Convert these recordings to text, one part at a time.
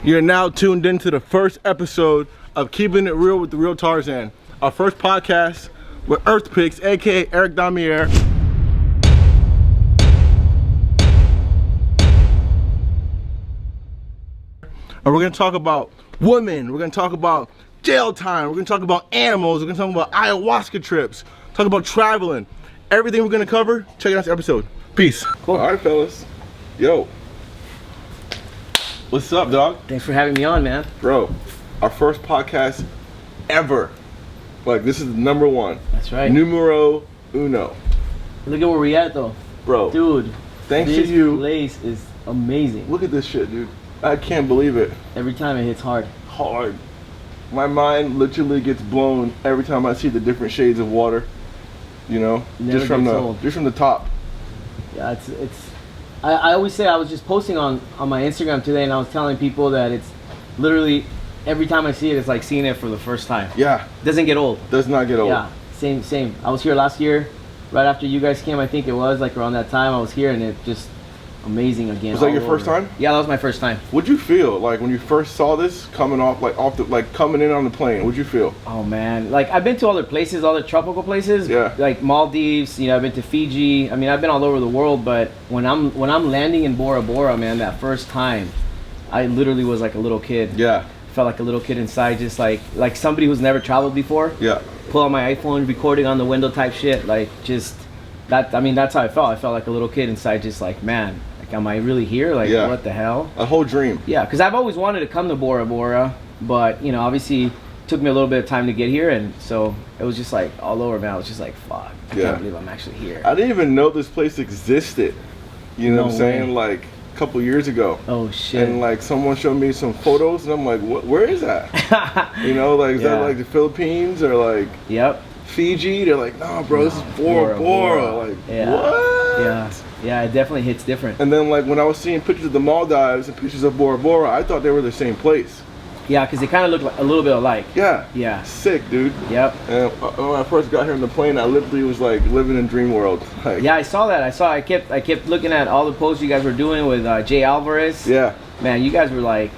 You're now tuned into the first episode of Keeping It Real with the Real Tarzann, our first podcast with Earth Picks, aka Eric Damier. And we're gonna talk about women, we're gonna talk about jail time, we're gonna talk about animals, we're gonna talk about ayahuasca trips, talk about traveling. Everything we're gonna cover, check out this episode. Peace. Cool. All right, fellas. Yo. What's up, dog? Thanks for having me on, man. Bro, our first podcast ever. Like, this is number one. That's right. Numero uno. Look at where we at, though. Bro. Dude. Thanks to this you. place is amazing. Look at this shit, dude. I can't believe it. Every time it hits hard. Hard. My mind literally gets blown every time I see the different shades of water. You know? Never Just from gets the old. just from the top. Yeah, I always say, I was just posting on my Instagram today, and I was telling people that it's literally every time I see it, it's like seeing it for the first time. Yeah. Doesn't get old. Does not get old. Yeah, same. I was here last year, right after you guys came. I think it was like around that time I was here, and it just amazing again. Was that your first time? Yeah, that was my first time. What'd you feel like when you first saw this coming off coming in on the plane? What'd you feel? Oh man, like I've been to other places, other tropical places. Yeah. Like Maldives, you know, I've been to Fiji. I mean, I've been all over the world, but when I'm landing in Bora Bora, man, that first time, I literally was like a little kid. Yeah. Felt like a little kid inside, just like somebody who's never traveled before. Yeah. Pull out my iPhone, recording on the window type shit, like just that. I mean, that's how I felt. I felt like a little kid inside, just like, man, like, am I really here? Like, yeah. What the hell? A whole dream. Yeah, because I've always wanted to come to Bora Bora, but you know, obviously took me a little bit of time to get here, and so it was just like all over, man. I was just like, fuck, I can't believe I'm actually here. I didn't even know this place existed. You know No what I'm saying? way. Like a couple years ago. Oh shit. And like someone showed me some photos, and I'm like, where is that? You know, like is that like the Philippines or like Yep. Fiji? They're like, nah, bro, this is Bora Bora. Like, yeah. what? Yeah, it definitely hits different. And then like when I was seeing pictures of the Maldives and pictures of Bora Bora, I thought they were the same place. Yeah, because they kind of look like a little bit alike. Yeah. Yeah. Sick, dude. Yep. And when I first got here on the plane, I literally was like living in dream world. Like, Yeah, I saw that. I kept looking at all the posts you guys were doing with Jay Alvarez. Yeah. Man, you guys were like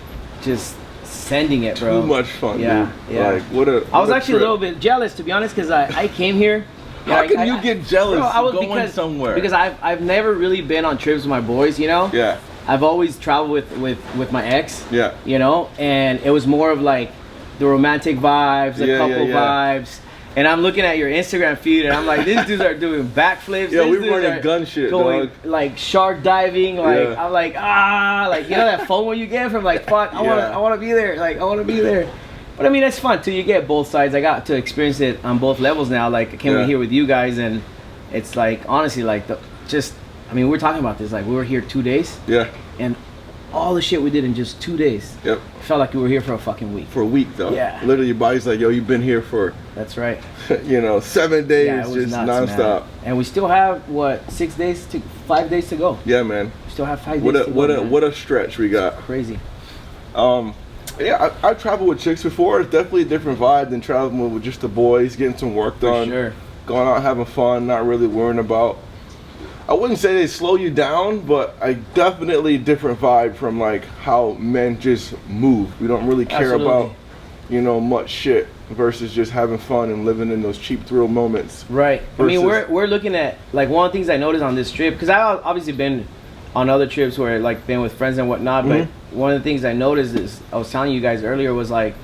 just sending it, bro. Too much fun, Yeah, dude. yeah. Like, what a I was what actually a trip. little bit jealous, to be honest, because I came here. How can you get jealous going somewhere? Because I've never really been on trips with my boys, you know? Yeah. I've always traveled with my ex. Yeah. You know? And it was more of like the romantic vibes, the couple vibes. And I'm looking at your Instagram feed, and I'm like, these dudes are doing backflips. Yeah, these we dudes running are gun shit, going, dog. like shark diving. Like Yeah. I'm like, like, you know that FOMO you get from like, fuck, I wanna be there. Like I wanna be there. But I mean, it's fun too. You get both sides. I got to experience it on both levels now. Like I came here with you guys, and it's like honestly, like I mean, we're talking about this. Like we were here 2 days. Yeah. And all the shit we did in just 2 days. Yep. Felt like we were here for a fucking week. For a week though. Yeah. Literally, your body's like, yo, you've been here for. That's right. 7 days, Yeah, it was just nuts, nonstop. man. And we still have what 5 days to go. Yeah, man. We still have 5 days to go. What a stretch we got. Crazy. Yeah, I've traveled with chicks before. It's definitely a different vibe than traveling with just the boys, getting some work done, sure. Going out having fun, not really worrying about. I wouldn't say they slow you down, but I definitely different vibe from like how men just move. We don't really care about, much shit versus just having fun and living in those cheap thrill moments. Right. I mean, we're looking at like one of the things I noticed on this trip, because I've obviously been on other trips where like been with friends and whatnot, but one of the things I noticed is I was telling you guys earlier was like,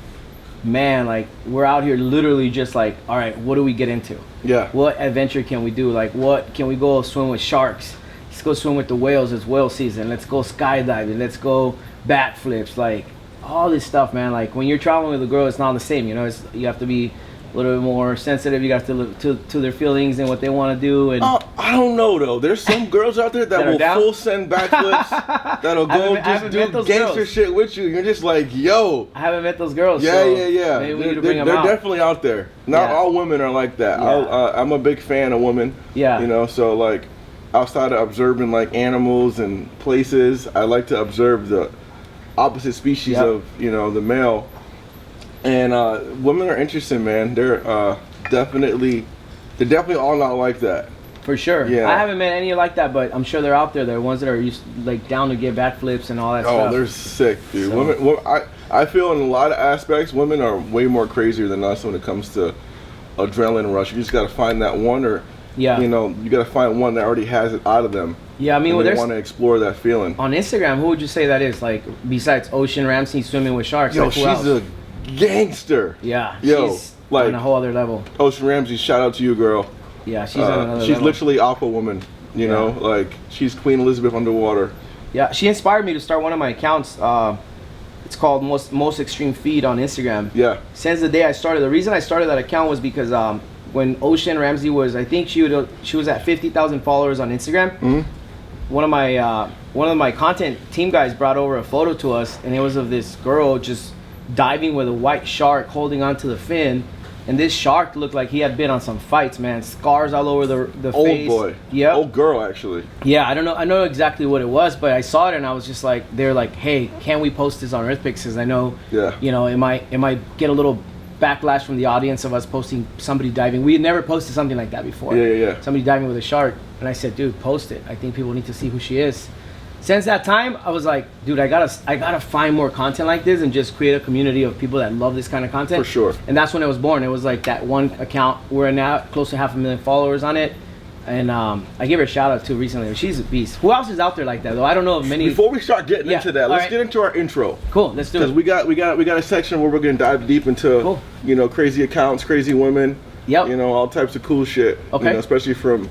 man, like we're out here literally just like, all right, what do we get into? Yeah. What adventure can we do? Like, what can we go swim with sharks? Let's go swim with the whales. It's whale season. Let's go skydiving. Let's go backflips. Like all this stuff, man. Like when you're traveling with a girl, it's not the same. You know, you have to be a little bit more sensitive. You got to look to their feelings and what they want to do. And I don't know though. There's some girls out there that will full send backflips. That'll go just do gangster shit with you. You're just like, yo. I haven't met those girls. Yeah, so yeah. Maybe we need to bring them they're out. definitely out there. Not all women are like that. Yeah. I'm a big fan of women. Yeah. You know, so like outside of observing like animals and places, I like to observe the opposite species of the male. And women are interesting, man. They're definitely all not like that. For sure. Yeah. I haven't met any like that, but I'm sure they're out there. They're ones that are used, like, down to get backflips and all that stuff. Oh, they're sick, dude. So. Women, I feel in a lot of aspects, women are way more crazier than us when it comes to adrenaline rush. You just got to find that one, or yeah, you know, you got to find one that already has it out of them. Yeah, I mean, they want to explore that feeling. On Instagram, who would you say that is? Like, besides Ocean Ramsey swimming with sharks? Yo, like, she's else? a gangster. Yeah, yo, she's like on a whole other level. Ocean Ramsey, shout out to you, girl. Yeah, she's on another she's level. literally Aquawoman. You know, like she's Queen Elizabeth underwater. Yeah, she inspired me to start one of my accounts. It's called Most Extreme Feed on Instagram. Yeah. Since the day I started, the reason I started that account was because when Ocean Ramsey was, I think she was at 50,000 followers on Instagram. Mm-hmm. One of my content team guys brought over a photo to us, and it was of this girl just diving with a white shark holding onto the fin. And this shark looked like he had been on some fights, man. Scars all over the old face. Old boy. Yeah. Old girl, actually. Yeah, I don't know. I know exactly what it was, but I saw it and I was just like, they're like, hey, can we post this on EarthPix? Because I know, you know, it might get a little backlash from the audience of us posting somebody diving. We had never posted something like that before. Yeah. Somebody diving with a shark. And I said, dude, post it. I think people need to see who she is. Since that time, I was like, dude, I gotta find more content like this and just create a community of people that love this kind of content. For sure. And that's when it was born. It was like that one account. We're now close to 500,000 followers on it. And I gave her a shout out too recently. She's a beast. Who else is out there like that though? I don't know of many. Before we start getting into that, let's get into our intro. Cool, let's do it. Because we got a section where we're gonna dive deep into you know, crazy accounts, crazy women. Yep. You know, all types of cool shit. Okay. You know, especially from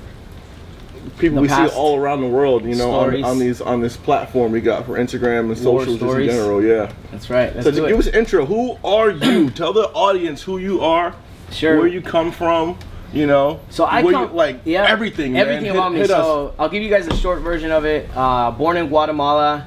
people we see all around the world, you know, on this platform we got for Instagram and socials in general. Yeah, that's right. So to give us an intro, who are you? Tell the audience who you are. Sure. Where you come from. You know. So I come everything. Everything about me. So I'll give you guys a short version of it. Born in Guatemala.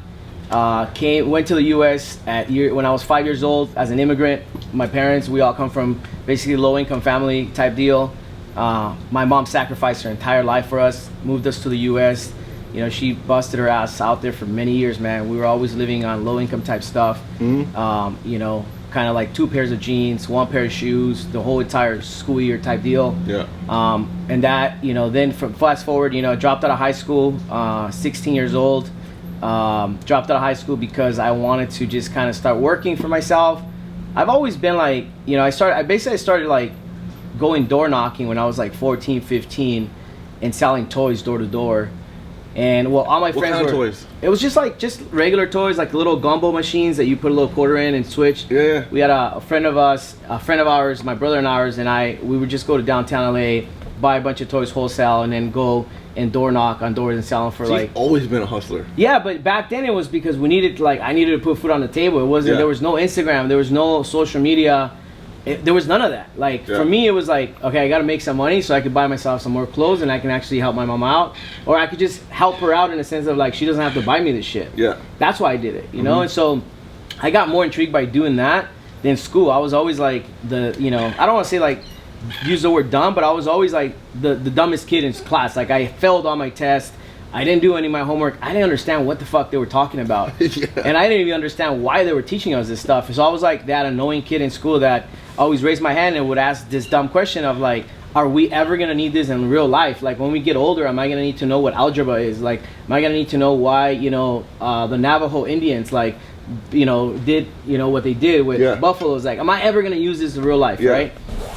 Went to the U.S. when I was 5 years old as an immigrant. My parents, we all come from basically low-income family type deal. My mom sacrificed her entire life for us, moved us to the U.S. You know, she busted her ass out there for many years, man. We were always living on low-income type stuff. Mm-hmm. You know, kind of like 2 pairs of jeans, 1 pair of shoes, the whole entire school year type deal. Yeah. And that, you know, then from fast forward, you know, dropped out of high school, 16 years old. Dropped out of high school because I wanted to just kind of start working for myself. I've always been like, you know, I started like going door knocking when I was like 14, 15 and selling toys door to door. And well, all my friends what kind of toys? It was just regular toys, like little gumbo machines that you put a little quarter in and switch. Yeah. We had a friend of ours, my brother and ours, and we would just go to downtown LA, buy a bunch of toys wholesale, and then go and door knock on doors and sell them for so you've always been a hustler. Yeah, but back then it was because I needed to put food on the table. It wasn't. There was no Instagram. There was no social media. There was none of that. Like for me, it was like, okay, I got to make some money so I could buy myself some more clothes and I can actually help my mom out, or I could just help her out in the sense of like she doesn't have to buy me this shit. Yeah. That's why I did it, you know. And so I got more intrigued by doing that than school. I was always like I don't want to say like use the word dumb, but I was always like the dumbest kid in class. Like I failed all my tests. I didn't do any of my homework. I didn't understand what the fuck they were talking about. And I didn't even understand why they were teaching us this stuff. So I was like that annoying kid in school that always raised my hand and would ask this dumb question of like, are we ever gonna need this in real life? Like when we get older, am I gonna need to know what algebra is? Like, am I gonna need to know why, the Navajo Indians, like, did, what they did with buffaloes? Like, am I ever gonna use this in real life, right?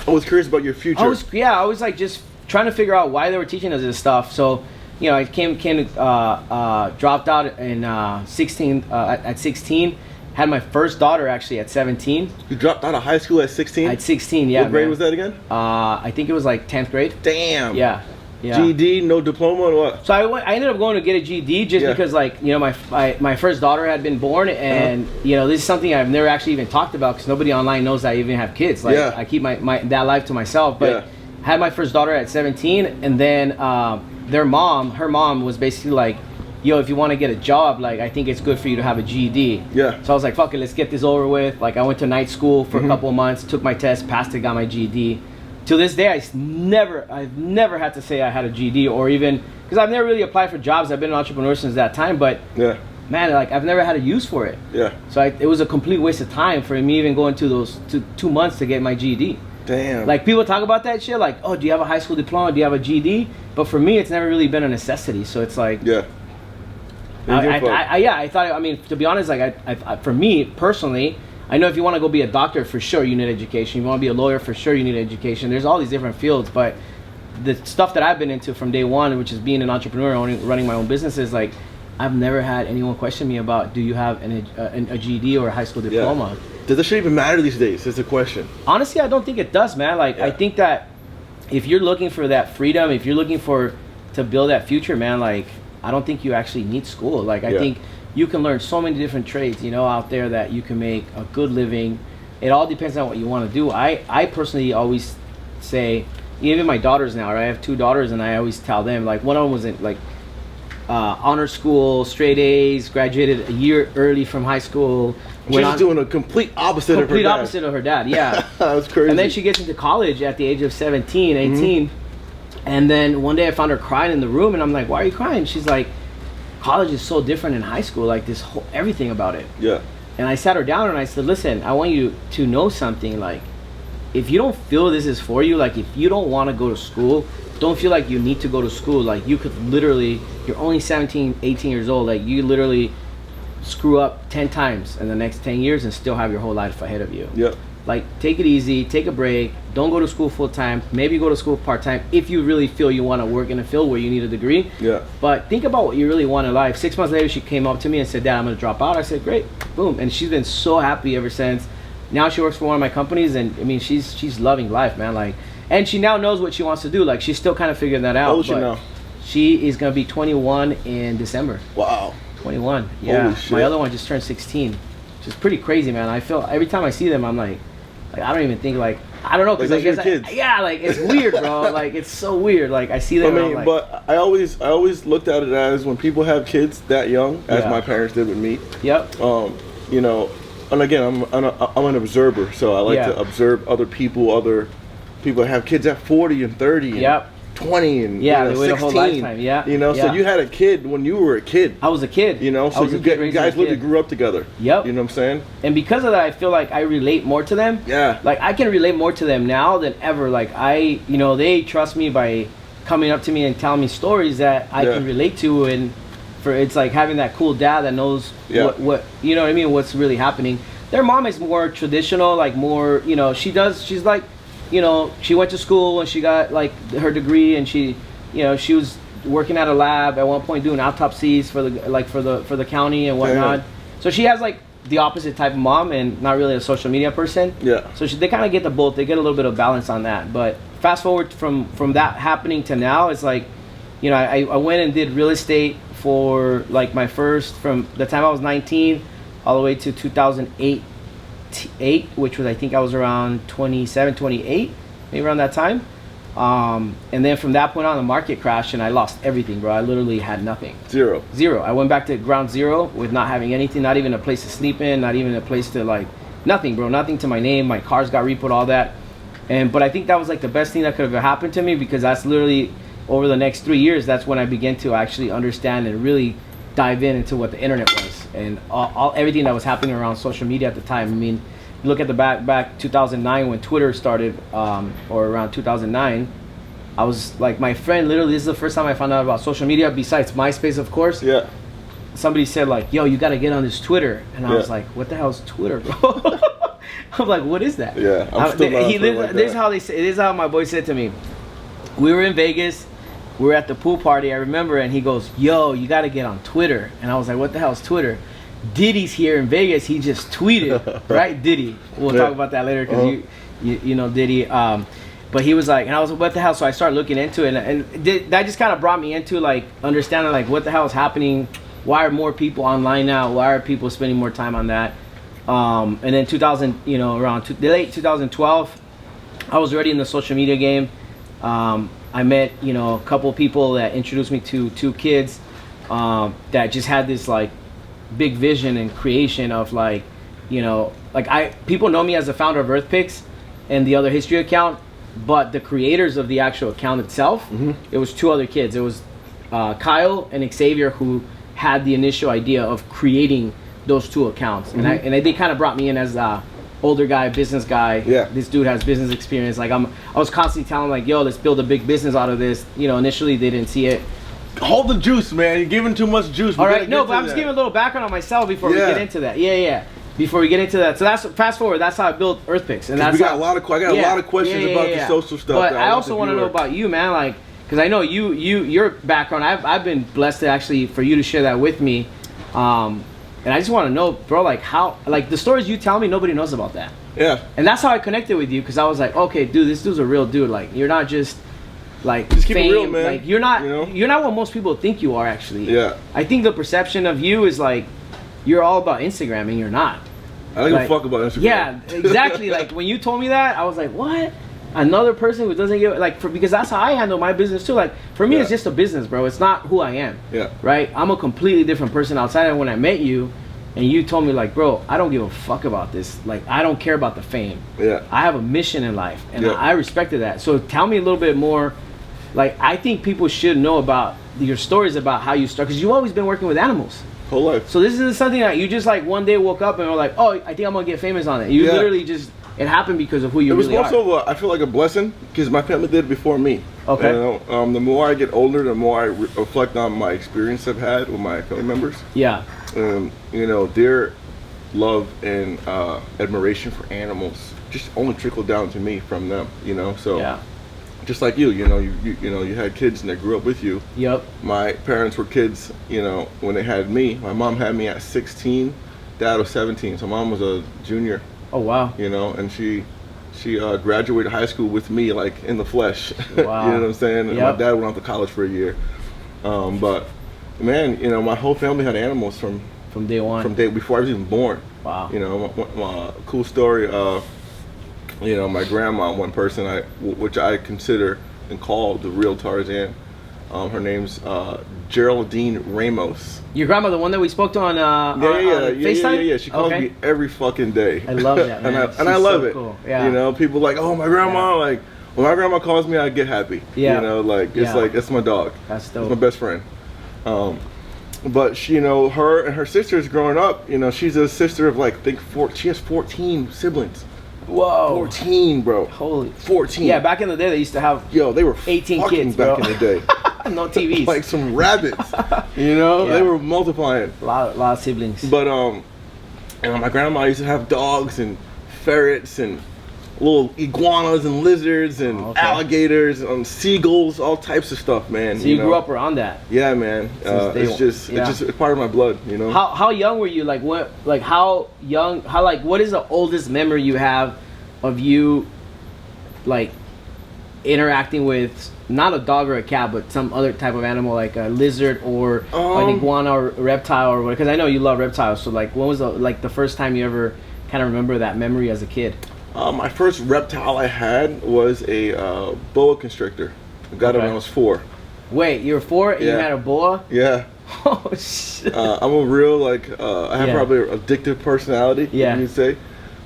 I was curious about your future. I was like just trying to figure out why they were teaching us this stuff. So, I dropped out in 16 at 16. Had my first daughter actually at 17. You dropped out of high school at 16? At 16, yeah. What grade was that again? I think it was like 10th grade. Damn. Yeah. GED, no diploma, or what? So I ended up going to get a GED just because, like, my first daughter had been born, and this is something I've never actually even talked about because nobody online knows I even have kids. Like, I keep that life to myself. But had my first daughter at 17, and then her mom was basically like, yo, if you want to get a job, like, I think it's good for you to have a GED. Yeah. So I was like, fuck it, let's get this over with. Like, I went to night school for a couple of months, took my test, passed it, got my GED. To this day, I've never had to say I had a GED, or even, because I've never really applied for jobs. I've been an entrepreneur since that time, but man, like, I've never had a use for it. Yeah. So it was a complete waste of time for me even going to those 2 months to get my GED. Damn. Like people talk about that shit, like, oh, do you have a high school diploma? Do you have a GED? But for me, it's never really been a necessity. So it's like, yeah. I thought. I mean, to be honest, like, for me personally, I know if you want to go be a doctor, for sure you need education. You want to be a lawyer, for sure you need education. There's all these different fields, but the stuff that I've been into from day one, which is being an entrepreneur, running my own businesses, like, I've never had anyone question me about, do you have a GED or a high school diploma? Yeah. Does this shit even matter these days? That's the question. Honestly, I don't think it does, man. Like, I think that if you're looking for that freedom, if you're looking to build that future, man, like, I don't think you actually need school. Like, I think you can learn so many different trades, you know, out there that you can make a good living. It all depends on what you want to do. I personally always say, even my daughters now, right? I have 2 daughters, and I always tell them, like, one of them was in, like, honor school, straight A's, graduated a year early from high school. She's doing a complete opposite of her dad, yeah. That's crazy. And then she gets into college at the age of 17, 18. And then one day I found her crying in the room, and I'm like, why are you crying? She's like, college is so different in high school, like this whole, everything about it. Yeah. And I sat her down and I said, listen, I want you to know something. Like, if you don't feel this is for you, like, if you don't want to go to school, don't feel like you need to go to school. Like, you could literally, you're only 17, 18 years old. Like, you literally screw up 10 times in the next 10 years and still have your whole life ahead of you. Yeah. Like, take it easy, take a break, don't go to school full time, maybe go to school part time if you really feel you want to work in a field where you need a degree. Yeah. But think about what you really want in life. 6 months later, she came up to me and said, Dad, I'm going to drop out. I said, great, boom. And she's been so happy ever since. Now she works for one of my companies, and I mean, she's loving life, man. Like, and she now knows what she wants to do. Like, she's still kind of figuring that out. How old is she now? She is going to be 21 in December. Wow. 21, yeah. Holy shit. My other one just turned 16, which is pretty crazy, man. I feel every time I see them, I'm like I don't even think, like, I don't know, because like your kids. Yeah, like, it's weird, bro. Like, it's so weird. Like, I see them. I mean, and I'm like, but I always looked at it as when people have kids that young, as my parents did with me. Yep. You know, and again, I'm an observer, so I like to observe other people that have kids at 40 and 30 and 20 and they wait 16, a whole lifetime. You know, so you had a kid when you were a kid. I was a kid. You know, so you guys literally grew up together. Yep. You know what I'm saying? And because of that, I feel like I relate more to them. Yeah. Like, I can relate more to them now than ever. Like, you know, they trust me by coming up to me and telling me stories that I can relate to, and it's like having that cool dad that knows what you know what I mean, what's really happening. Their mom is more traditional, like, more, you know, she's like, you know, she went to school and she got, like, her degree, and she, you know, she was working at a lab at one point doing autopsies for the county and whatnot. So she has, like, the opposite type of mom, and not really a social media person. Yeah. So they kind of get the both. They get a little bit of balance on that. But fast forward from that happening to now, it's like, you know, I went and did real estate for, like, my first, from the time I was 19 all the way to 2008, which was, I think I was around 27, 28, maybe around that time. And then from that point on, the market crashed and I lost everything, bro. I literally had nothing. Zero. I went back to ground zero with not having anything, not even a place to sleep in, not even a place to, like, nothing, bro. Nothing to my name. My cars got repoed, all that. But I think that was, like, the best thing that could have happened to me, because that's literally, over the next 3 years, that's when I began to actually understand and really dive into what the internet was, and everything that was happening around social media at the time. I mean, look at the back 2009 when Twitter started, or around 2009. I was like, my friend, literally, this is the first time I found out about social media, besides MySpace, of course. Yeah. Somebody said, like, yo, you got to get on this Twitter. And I was like, what the hell is Twitter, bro? I'm like, what is that? Yeah. This is how my boy said to me. We were in Vegas. We were at the pool party, I remember, and he goes, yo, you got to get on Twitter. And I was like, what the hell is Twitter? Diddy's here in Vegas. He just tweeted, right? Diddy. We'll talk about that later, because you know Diddy. But he was like, and I was like, what the hell? So I started looking into it, and that just kind of brought me into, like, understanding, like, what the hell is happening? Why are more people online now? Why are people spending more time on that? And then 2000, you know, around the late 2012, I was already in the social media game. I met, you know, a couple of people that introduced me to 2 kids that just had this, like, big vision and creation of, like, you know, like, people know me as the founder of EarthPix and the other history account, but the creators of the actual account itself, it was 2 other kids. It was Kyle and Xavier, who had the initial idea of creating those 2 accounts, and they kind of brought me in as older guy, business guy. Yeah. This dude has business experience. Like I was constantly telling him like, yo, let's build a big business out of this. You know, initially they didn't see it. Hold the juice, man. You're giving too much juice. All right, no, but I'm just giving a little background on myself before we get into that. Yeah. Before we get into that, so that's fast forward. That's how I built Earth Picks, and that's I got a lot of questions about the social stuff. But I also want to know about you, man. Like, because I know your background. I've been blessed to actually for you to share that with me, and I just want to know, bro, like how, like the stories you tell me, nobody knows about that. Yeah. And that's how I connected with you, because I was like, okay, dude, this dude's a real dude. Like, you're not just like just keep fame. it real, man. Like, you're not what most people think you are. Actually. Yeah. I think the perception of you is like you're all about Instagram, and you're not. I don't give a fuck about Instagram. Yeah, exactly. Like when you told me that, I was like, what? Another person who doesn't give because that's how I handle my business too. Like for me, it's just a business, bro. It's not who I am. Yeah. Right. I'm a completely different person outside of when I met you, and you told me like, bro, I don't give a fuck about this. Like I don't care about the fame. Yeah. I have a mission in life, and I respected that. So tell me a little bit more. Like I think people should know about your stories about how you started, because you've always been working with animals. Whole life. So this isn't something that you just like one day woke up and were like, oh, I think I'm gonna get famous on it. You literally just, it happened because of who you really are. It was also, I feel like a blessing, because my family did it before me. Okay. You know, the more I get older, the more I reflect on my experience I've had with my family members. Yeah. You know, their love and admiration for animals just only trickled down to me from them. You know, so. Yeah. Just like you know, you had kids and they grew up with you. Yep. My parents were kids, you know, when they had me. My mom had me at 16, dad was 17, so mom was a junior. Oh wow. You know, and she graduated high school with me, like in the flesh. Wow. You know what I'm saying? And yep. my dad went off to college for a year. But man, you know, my whole family had animals from day one. From day before I was even born. Wow. You know, my cool story. You know, my grandma, one person which I consider and call the real Tarzann. Her name's Geraldine Ramos. Your grandma, the one that we spoke to on FaceTime? Yeah. She calls me every fucking day. I love that, man. and I love it. Cool. Yeah. You know, people like, oh, my grandma. Like, when my grandma calls me, I get happy. Yeah. You know, like it's like that's my dog. That's dope. It's my best friend. But she, you know, her and her sisters growing up, you know, she's a sister of like she has 14 siblings. Whoa. 14, bro. Holy. 14. Yeah, back in the day, they used to have. Yo, they were 18 kids, bro. back in the day. No TVs. Like some rabbits. You know, they were multiplying. A lot of siblings. But and my grandma used to have dogs and ferrets and little iguanas and lizards and alligators and seagulls, all types of stuff, man. So you grew up around that. Yeah, man. It's just part of my blood, you know. How young were you? Like what? Like how young? How like what is the oldest memory you have of you, like interacting with not a dog or a cat, but some other type of animal, like a lizard or an iguana or a reptile or whatever? Because I know you love reptiles. So like, when was the first time you ever kind of remember that memory as a kid? My first reptile I had was a boa constrictor. I got it when I was 4. Wait, you were 4 and you had a boa? Yeah. Oh shit. I'm a real I have probably an addictive personality. Yeah. You could say.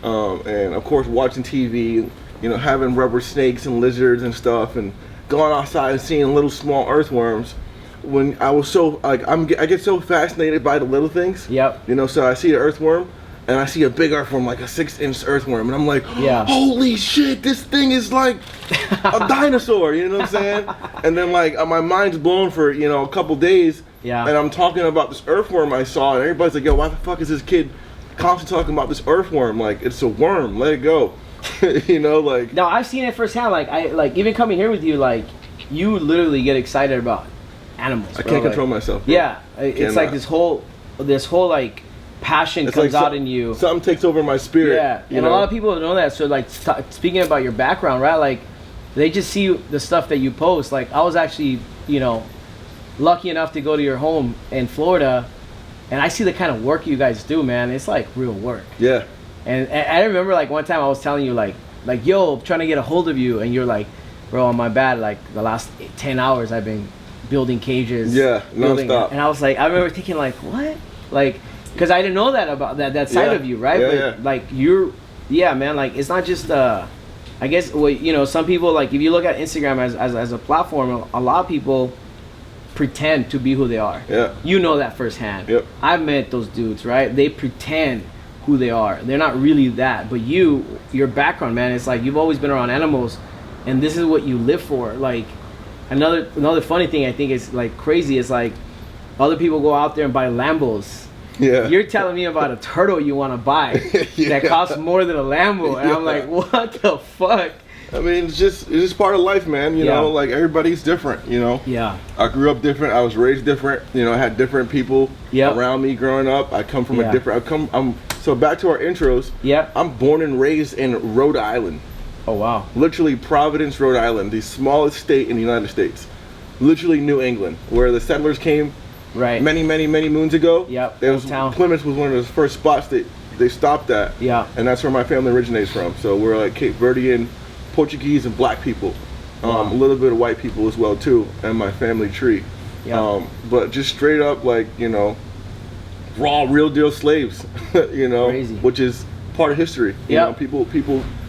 And of course, watching TV, you know, having rubber snakes and lizards and stuff, and going outside and seeing little small earthworms. When I was so I get so fascinated by the little things. Yep. You know, so I see an earthworm. And I see a big earthworm, like a 6-inch earthworm, and I'm like, holy shit, this thing is like a dinosaur, you know what I'm saying? And then like my mind's blown for, you know, a couple days, and I'm talking about this earthworm I saw, and everybody's like, yo, why the fuck is this kid constantly talking about this earthworm? Like, it's a worm, let it go. You know, like. No, I've seen it firsthand. Like even coming here with you, like you literally get excited about animals. I can't control myself. Bro. Yeah, it's like this whole like passion comes out in you. Something takes over my spirit. Yeah, and a lot of people don't know that. So like speaking about your background, right? Like they just see the stuff that you post. Like I was actually, you know, lucky enough to go to your home in Florida, and I see the kind of work you guys do, man. It's like real work. Yeah. And I remember like one time I was telling you like yo, I'm trying to get a hold of you, and you're like, bro, my bad. Like the last 10 hours I've been building cages. Yeah, nonstop. And I was like, I remember thinking like, what? Like, because I didn't know that about that side of you, right? But like man, like it's not just I guess you know, some people, like if you look at Instagram as a platform, a lot of people pretend to be who they are. Yeah. You know that firsthand. Yep. I've met those dudes, right? They pretend who they are. They're not really that. But your background, man, it's like you've always been around animals, and this is what you live for. Like another funny thing I think is like crazy is like other people go out there and buy Lambos. Yeah. You're telling me about a turtle you want to buy that costs more than a Lambo, and I'm like, what the fuck? I mean, it's just part of life, man. You know, like everybody's different. You know. Yeah. I grew up different. I was raised different. You know, I had different people around me growing up. I come from a different. So back to our intros. Yeah. I'm born and raised in Rhode Island. Oh wow. Literally Providence, Rhode Island, the smallest state in the United States. Literally New England, where the settlers came. Right. Many moons ago. Yep. Plymouth was one of the first spots that they stopped at. Yeah. And that's where my family originates from. So we're like Cape Verdean, Portuguese, and black people. A little bit of white people as well too, and my family tree. Yeah. But just straight up, like, you know, raw, real deal slaves. You know, crazy. Which is part of history. You know, people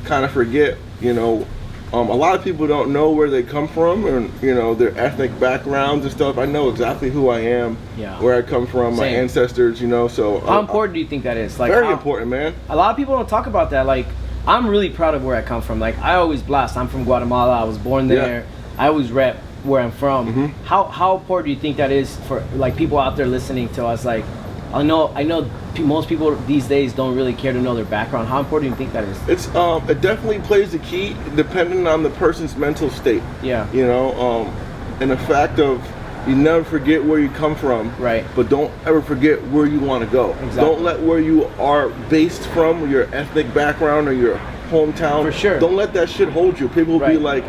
kind of forget. You know. A lot of people don't know where they come from and, you know, their ethnic backgrounds and stuff. I know exactly who I am, where I come from, my ancestors, you know, so. How important do you think that is? Like, very important, man. A lot of people don't talk about that. Like, I'm really proud of where I come from. Like, I always blast. I'm from Guatemala. I was born there. I always rep where I'm from. How important do you think that is for, like, people out there listening to us? Like, I know most people these days don't really care to know their background. How important do you think that is? It definitely plays a key depending on the person's mental state. Yeah. You know, and the fact of you never forget where you come from. Right. But don't ever forget where you want to go. Exactly. Don't let where you are based from, or your ethnic background, or your hometown. For sure. Don't let that shit hold you. People will be like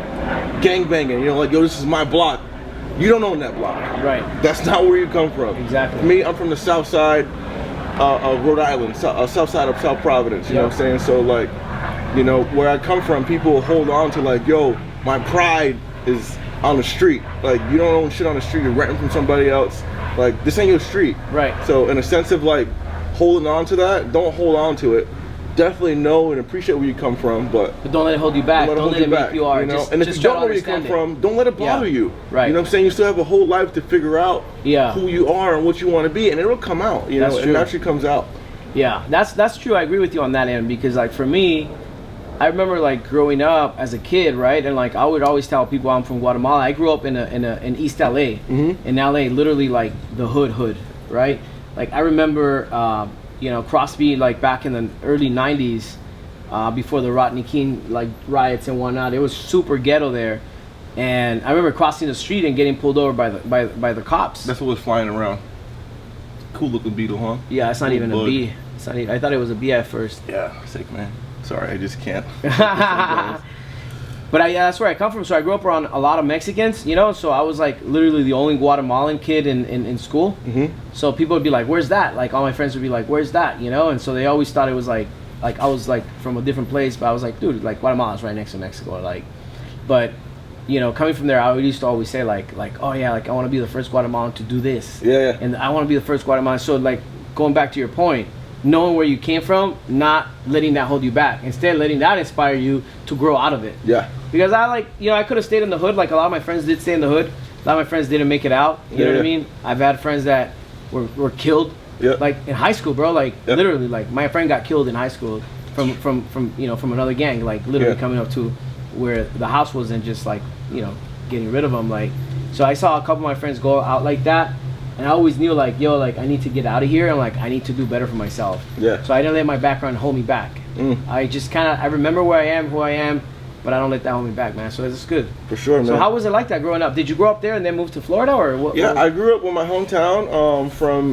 gangbanging. You know, like, yo, this is my block. You don't own that block. Right. That's not where you come from. Exactly. For me, I'm from the south side of Rhode Island, south side of South Providence. You know what I'm saying? So, like, you know, where I come from, people hold on to, like, yo, my pride is on the street. Like, you don't own shit on the street. You're renting from somebody else. Like, this ain't your street. Right. So, in a sense of, like, holding on to that, don't hold on to it. Definitely know and appreciate where you come from, but don't let it hold you back. Don't let it make you are. You know? And if you don't know where you come from, don't let it bother you. Right. You know what I'm saying? You still have a whole life to figure out who you are and what you want to be, and it'll come out. You know, it naturally comes out. Yeah, that's true. I agree with you on that end, because, like, for me, I remember, like, growing up as a kid, right? And, like, I would always tell people I'm from Guatemala. I grew up in East LA. In LA, literally, like, the hood, right? Like, I remember you know, Crosby, like, back in the early 90s, before the Rodney King, like, riots and whatnot, it was super ghetto there. And I remember crossing the street and getting pulled over by the cops. That's what was flying around. Cool looking beetle, huh? Yeah, it's not even a bee. It's not even, I thought it was a bee at first. Yeah, sick, man. Sorry, I just can't. But that's where I come from. So I grew up around a lot of Mexicans, you know. So I was, like, literally the only Guatemalan kid in school. So people would be like, "Where's that?" Like, all my friends would be like, "Where's that?" You know. And so they always thought it was like I was, like, from a different place. But I was like, dude, like, Guatemala's right next to Mexico. Like, but, you know, coming from there, I used to always say like, oh yeah, like, I want to be the first Guatemalan to do this. Yeah. And I want to be the first Guatemalan. So, like, going back to your point, knowing where you came from, not letting that hold you back. Instead, letting that inspire you to grow out of it. Yeah. Because I could have stayed in the hood. Like, a lot of my friends did stay in the hood. A lot of my friends didn't make it out. You know what I mean? I've had friends that were killed. Yeah. Like, in high school, bro. Like, literally, like, my friend got killed in high school from you know, from another gang. Like, literally coming up to where the house wasn't just, like, you know, getting rid of them. Like, so I saw a couple of my friends go out like that. And I always knew, like, yo, like, I need to get out of here, and, like, I need to do better for myself. Yeah. So I didn't let my background hold me back. I just I remember where I am, who I am, but I don't let that hold me back, man. So it's good. For sure, man. So how was it like that growing up? Did you grow up there and then move to Florida, or what? Yeah, I grew up in my hometown.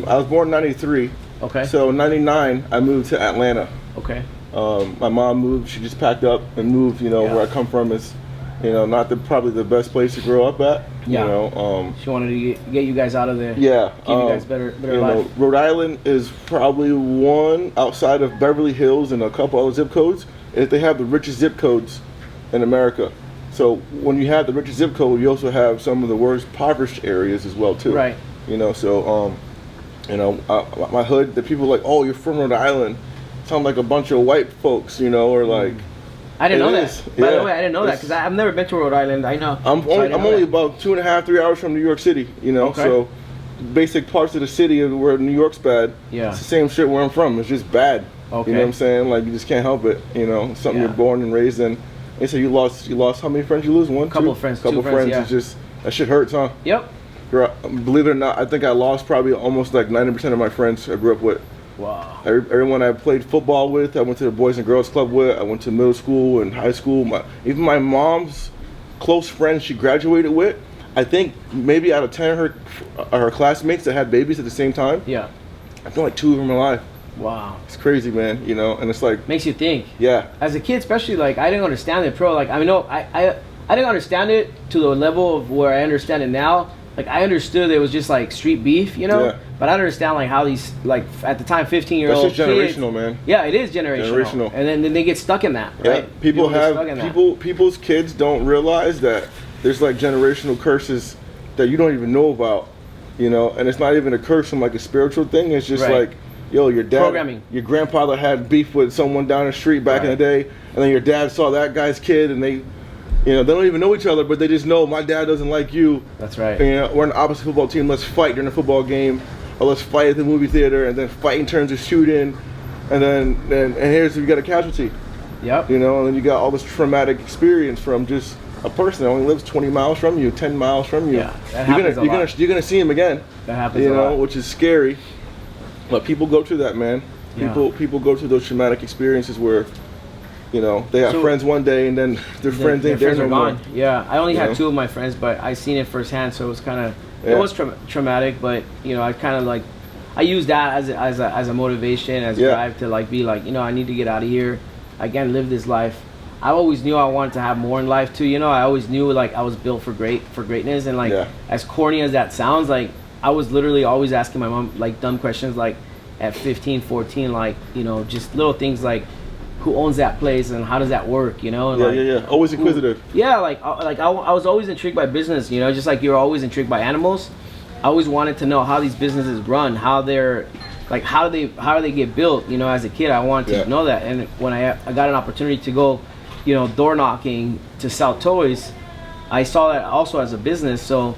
I was born in '93. Okay. So '99, I moved to Atlanta. Okay. My mom moved. She just packed up and moved. You know, where I come from is, you know, not probably the best place to grow up at. Yeah. You know, she wanted to get you guys out of there. Yeah. Give you guys better life. Know, Rhode Island is probably one outside of Beverly Hills and a couple other zip codes. They have the richest zip codes in America. So when you have the richest zip code, you also have some of the worst impoverished areas as well too. Right. You know, so you know, my hood, the people are like, oh, you're from Rhode Island, sound like a bunch of white folks, you know, or like. I didn't know that. By the way, I didn't know that because I've never been to Rhode Island. I know. I'm only about 2.5, 3 hours from New York City. You know, so basic parts of the city where New York's bad. Yeah. It's the same shit where I'm from. It's just bad. Okay. You know what I'm saying? Like, you just can't help it. You know, something you're born and raised in. And so you lost how many friends you lose? One, couple two? Of friends, couple two friends. yeah. It's just, that shit hurts, huh? Yep. Believe it or not, I think I lost probably almost like 90% of my friends I grew up with. Wow. Everyone I played football with, I went to the Boys and Girls Club with, I went to middle school and high school. Even my mom's close friends she graduated with, I think maybe out of 10 of her classmates that had babies at the same time, yeah, I feel like 2 of them are alive. Wow. It's crazy, man, you know, and it's like... Makes you think. Yeah. As a kid, especially, like, I didn't understand it, bro. Like, I mean, no, I didn't understand it to the level of where I understand it now. Like, I understood it was just, like, street beef, you know? Yeah. But I don't understand, like, how these, like, at the time, 15-year-old That's just generational, man. Yeah, it is generational. And then they get stuck in that, right? Yeah. People's kids don't realize that there's, like, generational curses that you don't even know about, you know? And it's not even a curse from, like, a spiritual thing. It's just, like, yo, your dad, your grandfather had beef with someone down the street back in the day, and then your dad saw that guy's kid, and they, you know, they don't even know each other, but they just know my dad doesn't like you. That's right. And, you know, we're an opposite football team. Let's fight during the football game, or let's fight at the movie theater, and then fighting turns to shooting, and here's you got a casualty. Yep. You know, and then you got all this traumatic experience from just a person that only lives 20 miles from you, 10 miles from you. Yeah, that happens a lot. You're gonna see him again. That happens a lot. Which is scary. But people go through that, man. People go through those traumatic experiences where, you know, they have friends one day and then their friends ain't there no more. Yeah, I only had 2 of my friends, but I seen it firsthand, so it was kind of it was traumatic. But you know, I kind of like I use that as a motivation, as a drive to like be like, you know, I need to get out of here. I can't live this life. I always knew I wanted to have more in life too. You know, I always knew like I was built for greatness, and like as corny as that sounds, like I was literally always asking my mom like dumb questions like at 15, 14, like, you know, just little things like who owns that place and how does that work, you know? And always inquisitive. I was always intrigued by business, you know, just like you're always intrigued by animals. I always wanted to know how these businesses run, how they're like how do they get built, you know? As a kid I wanted to know that, and when I got an opportunity to go, you know, door knocking to sell toys, I saw that also as a business. So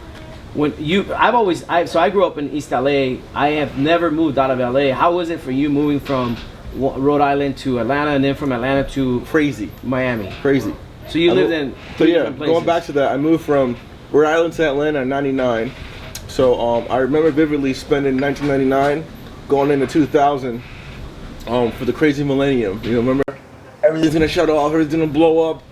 when I grew up in East LA. I have never moved out of LA. How was it for you moving from Rhode Island to Atlanta, and then from Atlanta to Miami? Crazy. So you lived in three different places. Going back to that, I moved from Rhode Island to Atlanta in '99. So I remember vividly spending 1999 going into 2000 for the crazy millennium. You know, remember? Everything's gonna shut off, everything's gonna blow up.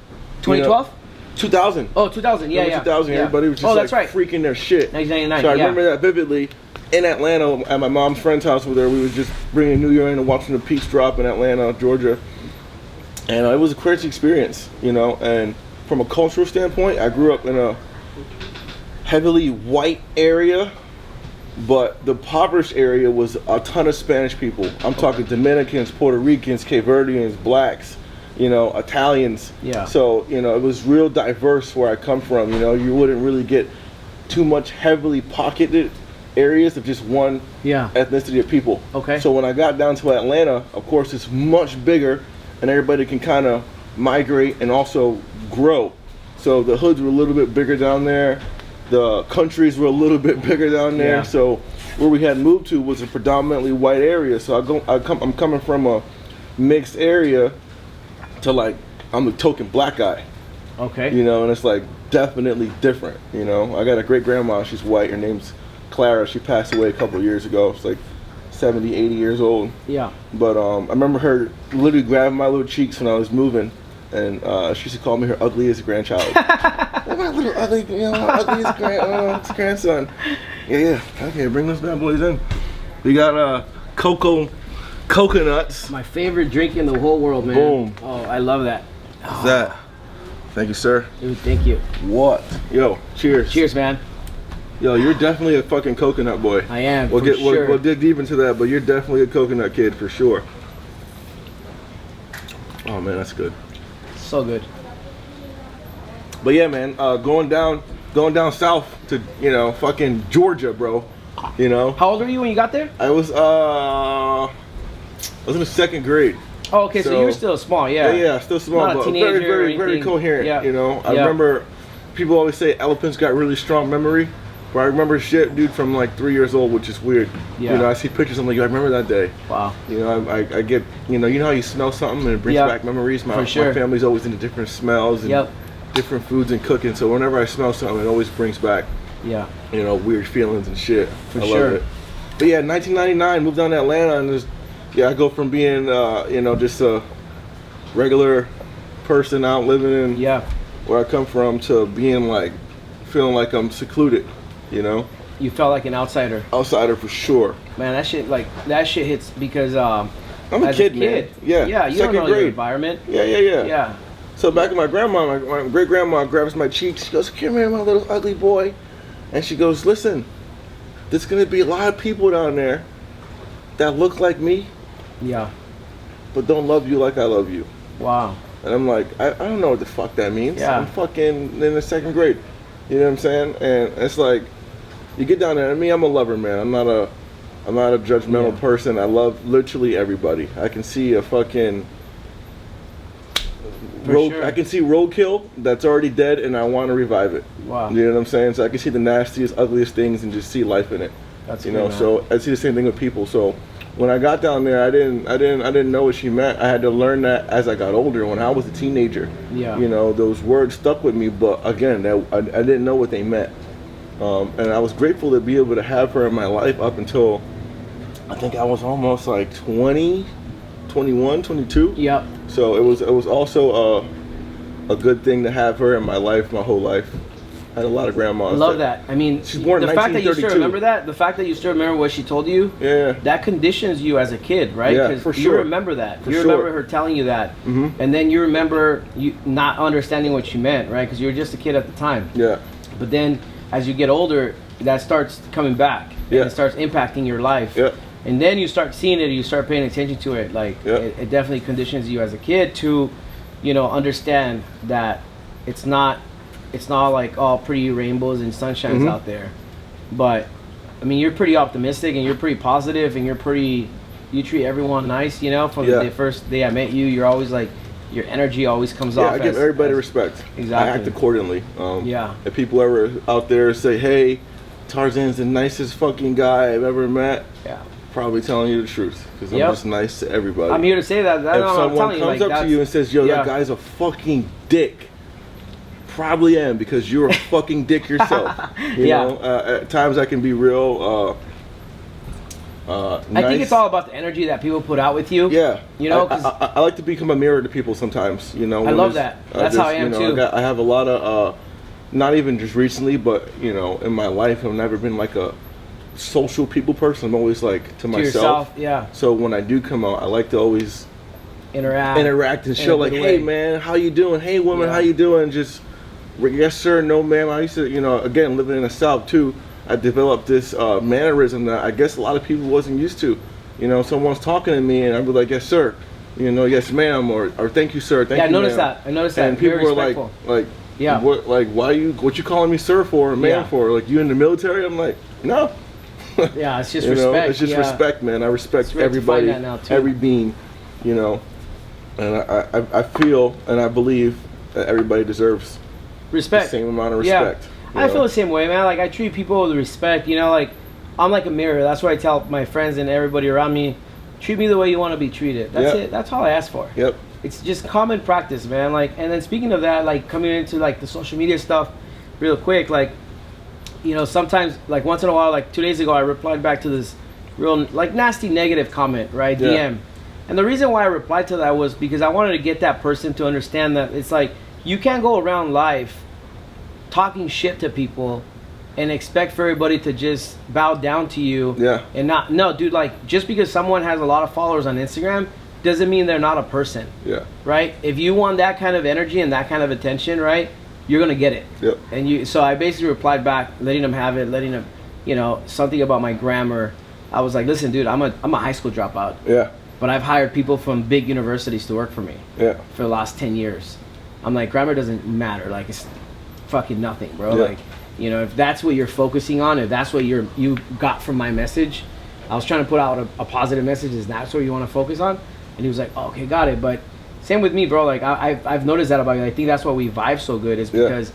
2012? You know, 2000. Oh, 2000, yeah. 2000, everybody was just freaking their shit. 1999, so I remember that vividly. In Atlanta, at my mom's friend's house over there, we was just bringing New Year in and watching the Peach drop in Atlanta, Georgia. And it was a crazy experience, you know, and from a cultural standpoint, I grew up in a heavily white area, but the impoverished area was a ton of Spanish people. I'm talking Dominicans, Puerto Ricans, Cape Verdeans, blacks, you know, Italians. Yeah. So, you know, it was real diverse where I come from. You know, you wouldn't really get too much heavily pocketed areas of just one ethnicity of people. Okay. So when I got down to Atlanta, of course, it's much bigger, and everybody can kind of migrate and also grow. So the hoods were a little bit bigger down there. The countries were a little bit bigger down there. Yeah. So where we had moved to was a predominantly white area. So I'm coming from a mixed area to like, I'm the token black guy. Okay. You know, and it's like definitely different. You know, I got a great grandma. She's white. Her name's Clara. She passed away a couple of years ago. It's like 70, 80 years old. Yeah. But I remember her literally grabbing my little cheeks when I was moving, and she used to call me her ugliest grandchild. My little ugly, you know, ugliest grandson. Yeah. Okay, bring those bad boys in. We got coconuts. My favorite drink in the whole world, man. Boom. Oh, I love that. What's that? Thank you, sir. Dude, thank you. What? Yo, cheers. Cheers, man. Yo, you're definitely a fucking coconut boy. I am. We'll dig deep into that, but you're definitely a coconut kid for sure. Oh man, that's good. So good. But yeah, man, going down south to, you know, fucking Georgia, bro. You know. How old were you when you got there? I was in the second grade. Oh, okay, so you were still small, yeah. Yeah, still small, not but a teenager very coherent. Yeah. You know, I remember people always say elephants got really strong memory. But I remember shit, dude, from like 3 years old, which is weird. Yeah. You know, I see pictures, I'm like, I remember that day. Wow. You know, I get, you know how you smell something and it brings back memories? My family's always into different smells and different foods and cooking. So whenever I smell something, it always brings back, you know, weird feelings and shit. I love it. But yeah, 1999, moved down to Atlanta and just, I go from being, you know, just a regular person out living in where I come from to being like, feeling like I'm secluded, you know? You felt like an outsider. Outsider for sure. Man, that shit hits because I'm a kid, man. Yeah, you don't know your environment. Yeah. So back in my grandma, my great grandma grabs my cheek. She goes, "Come here, my little ugly boy," and she goes, "Listen, there's gonna be a lot of people down there that look like me, but don't love you like I love you." Wow. And I'm like, I don't know what the fuck that means. I'm fucking in the second grade. You know what I'm saying? And it's like, you get down there. I mean, I'm a lover, man. I'm not a judgmental person. I love literally everybody. I can see a fucking I can see roadkill that's already dead, and I want to revive it. Wow. You know what I'm saying? So I can see the nastiest, ugliest things, and just see life in it. That's you know. Man. So I see the same thing with people. So when I got down there, I didn't know what she meant. I had to learn that as I got older. When I was a teenager, you know, those words stuck with me. But again, I didn't know what they meant. And I was grateful to be able to have her in my life up until I think I was almost like 20, 21, 22. Yep. So it was also a good thing to have her in my life my whole life. I had a lot of grandmas. I love that. I mean, she's born in 1932. The fact that you still remember that, the fact that you still remember what she told you, that conditions you as a kid, right? Yeah, for sure. You remember that. You remember her telling you that. Mm-hmm. And then you remember you not understanding what she meant, right? Because you were just a kid at the time. Yeah. But then as you get older, that starts coming back. Yeah. And it starts impacting your life. Yeah. And then you start seeing it, you start paying attention to it. Like, it definitely conditions you as a kid to, you know, understand that it's not like all pretty rainbows and sunshines out there. But, I mean, you're pretty optimistic and you're pretty positive and you treat everyone nice, you know, from the first day I met you. You're always like, your energy always comes off. I give everybody respect. Exactly. I act accordingly. If people ever out there say, hey, Tarzann's the nicest fucking guy I've ever met. Yeah. Probably telling you the truth because I'm just nice to everybody. I'm here to say that. If someone comes up to you and says, yo, that guy's a fucking dick, probably am because you're a fucking dick yourself. You know, at times I can be real nice. I think it's all about the energy that people put out with you. Yeah. You know, I like to become a mirror to people sometimes. You know, I love that. That's how I am too. I have a lot of, not even just recently, but you know, in my life, I've never been like a social people person. I'm always like to myself. Yourself, So when I do come out, I like to always interact and show like, hey man, how you doing? Hey woman, how you doing? Just yes sir, no ma'am. I used to, you know, again living in the South too, I developed this mannerism that I guess a lot of people wasn't used to. You know, someone's talking to me and I'd be like, yes sir, you know, yes ma'am, or thank you sir, thank you. I noticed that. And people were like what you calling me sir for or ma'am for? Like you in the military? I'm like, no. Yeah, it's just respect. Know, it's just respect, man. I respect everybody, every being, you know. And I feel and I believe that everybody deserves respect. The same amount of respect. Yeah. I feel the same way, man. Like I treat people with respect. You know, like I'm like a mirror. That's what I tell my friends and everybody around me. Treat me the way you want to be treated. That's it. That's all I ask for. Yep. It's just common practice, man. Like, and then speaking of that, like coming into like the social media stuff, real quick, like. You know, sometimes, like once in a while, like 2 days ago, I replied back to this real, like, nasty negative comment, right? DM. And the reason why I replied to that was because I wanted to get that person to understand that it's like, you can't go around life talking shit to people and expect for everybody to just bow down to you. Yeah. And not, no, dude, like, just because someone has a lot of followers on Instagram doesn't mean they're not a person. Yeah. Right? If you want that kind of energy and that kind of attention, right? You're gonna get it. Yep. And so I basically replied back, letting them have it, letting them, you know, something about my grammar. I was like, listen, dude, I'm a high school dropout. Yeah. But I've hired people from big universities to work for me. Yeah. For the last 10 years. I'm like, grammar doesn't matter. Like it's fucking nothing, bro. Yeah. Like, you know, if that's what you're focusing on, if that's what you got from my message, I was trying to put out a positive message. Is that's what you want to focus on? And he was like, oh, okay, got it. But same with me, bro. Like I've noticed that about you. I think that's why we vibe so good is because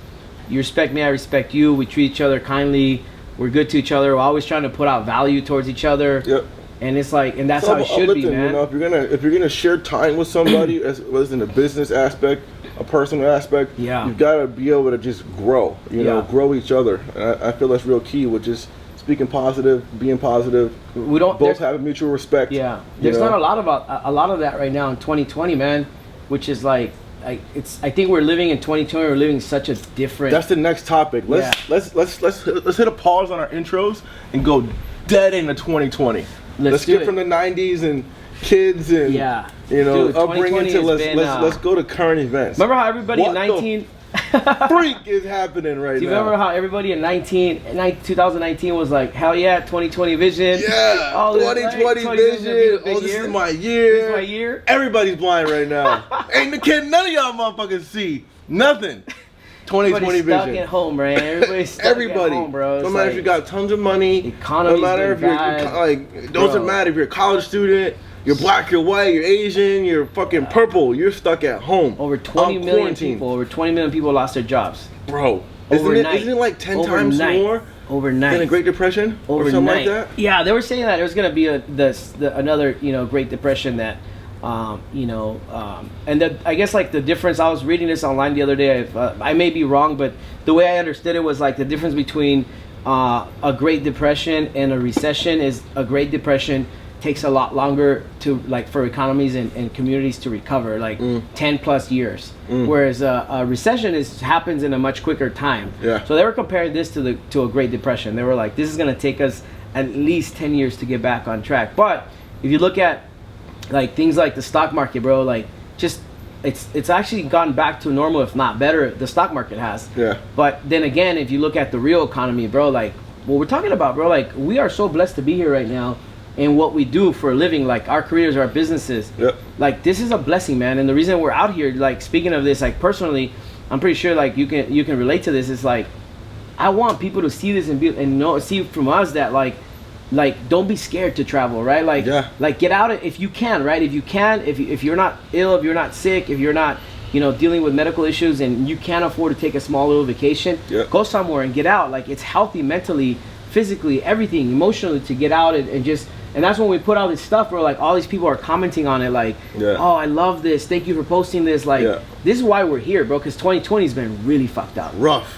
you respect me, I respect you. We treat each other kindly. We're good to each other. We're always trying to put out value towards each other. Yep. And it's like, and that's how it should be, man. You know, if you're gonna share time with somebody, as well as in a business aspect, a personal aspect, you've got to be able to just grow. You know, grow each other. And I feel that's real key, which is speaking positive, being positive. We don't both have a mutual respect. Yeah, there's not a lot of that right now in 2020, man. Which is like, I think we're living in 2020. We're living such a different. That's the next topic. Let's hit a pause on our intros and go dead into 2020. Let's get from the 90s and kids and you know, dude, upbringing to let's go to current events. Remember how everybody in 19 freak is happening right now? Do you remember how everybody in 2019 was like, hell yeah, 2020 vision? Yeah, all 2020 vision. Oh, this is my year. This is my year. Everybody's blind right now. Ain't the kid, none of y'all motherfuckers see nothing. 2020 vision. Stuck at home, man. Everybody's stuck at home, bro. No matter if you got tons of money. Economy's no matter if you're like, it doesn't matter if you're a college student. You're black, you're white, you're Asian, you're fucking purple. You're stuck at home. Over 20 million people. Over 20 million people lost their jobs. Bro, isn't it like 10 times more overnight than the Great Depression or something like that? Yeah, they were saying that there was going to be another Great Depression that and I guess like the difference. I was reading this online the other day. I may be wrong, but the way I understood it was like the difference between a Great Depression and a recession is a Great Depression takes a lot longer to for economies and communities to recover, 10 plus years, whereas a recession happens in a much quicker time. So they were comparing this to a Great Depression. They were like, this is going to take us at least 10 years to get back on track. But if you look at things like the stock market, bro, it's actually gotten back to normal, if not better. The stock market has. But then again, if you look at the real economy, bro, what we're talking about, bro, we are so blessed to be here right now. And what we do for a living, our careers, our businesses, this is a blessing, man. And the reason we're out here, speaking of this, personally, I'm pretty sure you can relate to this. It's I want people to see this and see from us that don't be scared to travel, right? Get out if you can, right? If you're not ill, if you're not sick, if you're not dealing with medical issues and you can't afford to take a small little vacation, go somewhere and get out. It's healthy mentally, physically, everything, emotionally, to get out and that's when we put all this stuff where all these people are commenting on it oh, I love this, thank you for posting this. This is why we're here, bro, because 2020 has been really fucked up. Rough.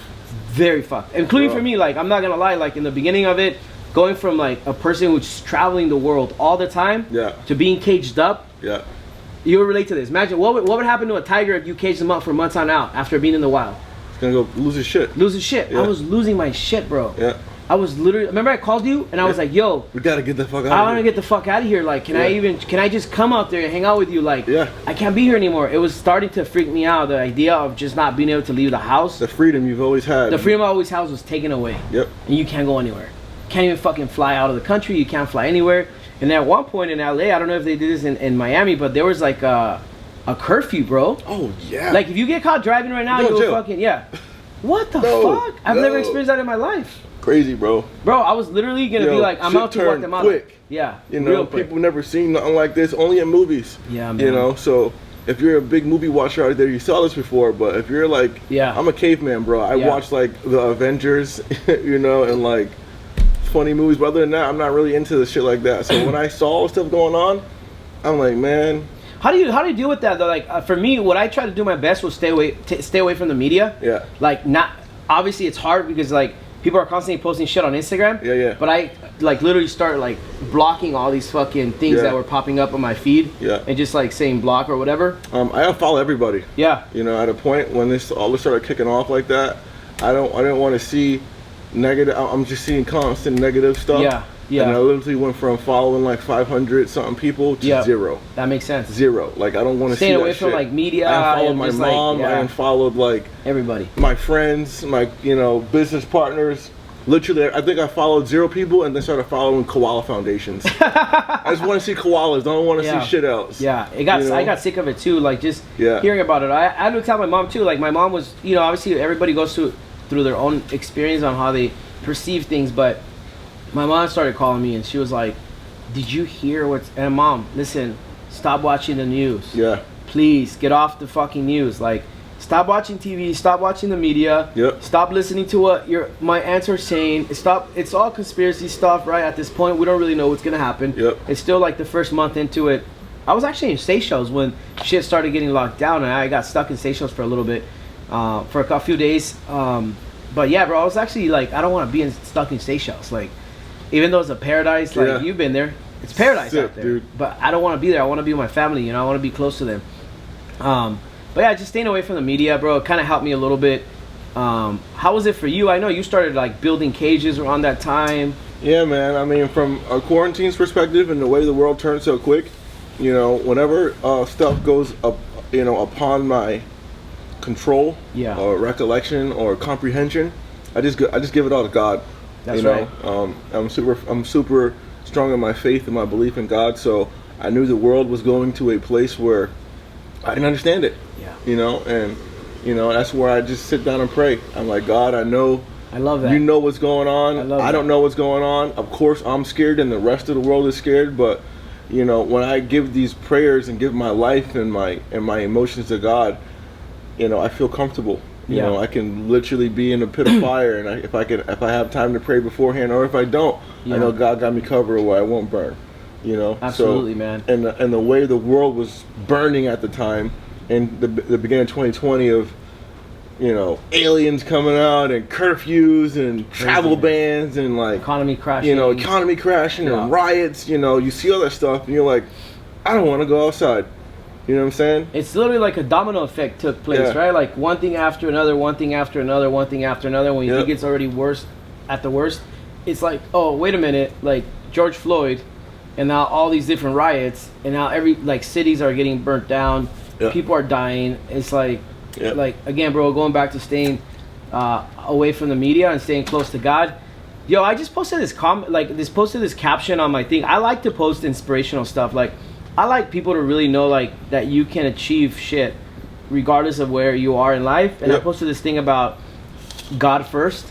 Very fucked. Including for me, I'm not gonna lie, in the beginning of it, going from a person who's traveling the world all the time to being caged up. You would relate to this. Imagine what would happen to a tiger if you caged him up for months on out after being in the wild. He's gonna go lose his shit. I was losing my shit, bro. I was literally, remember I called you and I was like, yo, we gotta get the fuck out of here. I want to get the fuck out of here. Can I just come out there and hang out with you? I can't be here anymore. It was starting to freak me out, the idea of just not being able to leave the house. The freedom you've always had. The freedom I always had was taken away. And you can't go anywhere. Can't even fucking fly out of the country. You can't fly anywhere. And at one point in LA, I don't know if they did this in Miami, but there was a curfew, bro. Oh, yeah. If you get caught driving right now, you'll fucking, What the fuck? I've never experienced that in my life. Crazy, bro. Bro, I was literally gonna be I'm out to Guatemala. Quick. Yeah. People never seen nothing like this, only in movies. Yeah, man. So if you're a big movie watcher out there, you saw this before. But if you're I'm a caveman, bro. I watch the Avengers, and funny movies. But other than that, I'm not really into the shit like that. So when I saw stuff going on, I'm like, man. How do you deal with that though? For me, what I try to do my best was stay away from the media. Not obviously it's hard because people are constantly posting shit on Instagram. But I literally start blocking all these fucking things that were popping up on my feed. And just saying block or whatever. I unfollow everybody. At a point when all this started kicking off like that, I didn't want to see negative. I'm just seeing constant negative stuff. And I literally went from following 500 something people to zero. That makes sense. Zero. I don't want to see that away shit. from media. I unfollowed my mom. I unfollowed everybody. My friends, my business partners. Literally, I think I followed 0 people and then started following koala foundations. I just want to see koalas. I don't want to see shit else. I got sick of it too. Hearing about it. I had to tell my mom too. My mom was, obviously everybody goes through their own experience on how they perceive things, but my mom started calling me and she was like, did you hear what's... And mom, listen, stop watching the news. Please, get off the fucking news. Stop watching TV. Stop watching the media. Yep. Stop listening to what my aunts are saying. Stop. It's all conspiracy stuff, right? At this point, we don't really know what's gonna happen. Yep. It's still like the first month into it. I was actually in Seychelles when shit started getting locked down, and I got stuck in Seychelles for a little bit, for a few days. But yeah, bro, I was actually like, I don't want to be stuck in Seychelles. Like, even though it's a paradise, like you've been there, it's paradise out there. Dude. But I don't want to be there. I want to be with my family. You know, I want to be close to them. But yeah, just staying away from the media, bro. It kind of helped me a little bit. How was it for you? I know you started like building cages around that time. Yeah, man. I mean, from a quarantine's perspective and the way the world turns so quick, you know, whenever stuff goes up, you know, upon my control, or recollection or comprehension, I just give it all to God. That's right. I'm super strong in my faith and my belief in God. So I knew the world was going to a place where I didn't understand it. Yeah. You know, and you know, that's where I just sit down and pray. I'm like, God, I know. I love that. You know what's going on. I don't know what's going on. Of course, I'm scared, and the rest of the world is scared. But you know, when I give these prayers and give my life and my emotions to God, you know, I feel comfortable. You know, I can literally be in a pit of fire, and if I have time to pray beforehand, or if I don't, I know God got me covered where I won't burn. You know, absolutely, man. And the way the world was burning at the time, in the beginning of 2020, of you know, aliens coming out and curfews and travel bans and like economy crashing. You know, economy crashing and riots. You know, you see all that stuff, and you're like, I don't want to go outside. You know what I'm saying? It's literally like a domino effect took place, right? Like one thing after another, one thing after another, one thing after another. When you think it's already worse at the worst, it's like, oh, wait a minute, like George Floyd, and now all these different riots, and now cities are getting burnt down, people are dying. It's like, like again, bro, going back to staying away from the media and staying close to God. Yo, I just posted this posted this caption on my thing. I like to post inspirational stuff. Like, I like people to really know like that you can achieve shit regardless of where you are in life. And I posted this thing about God first,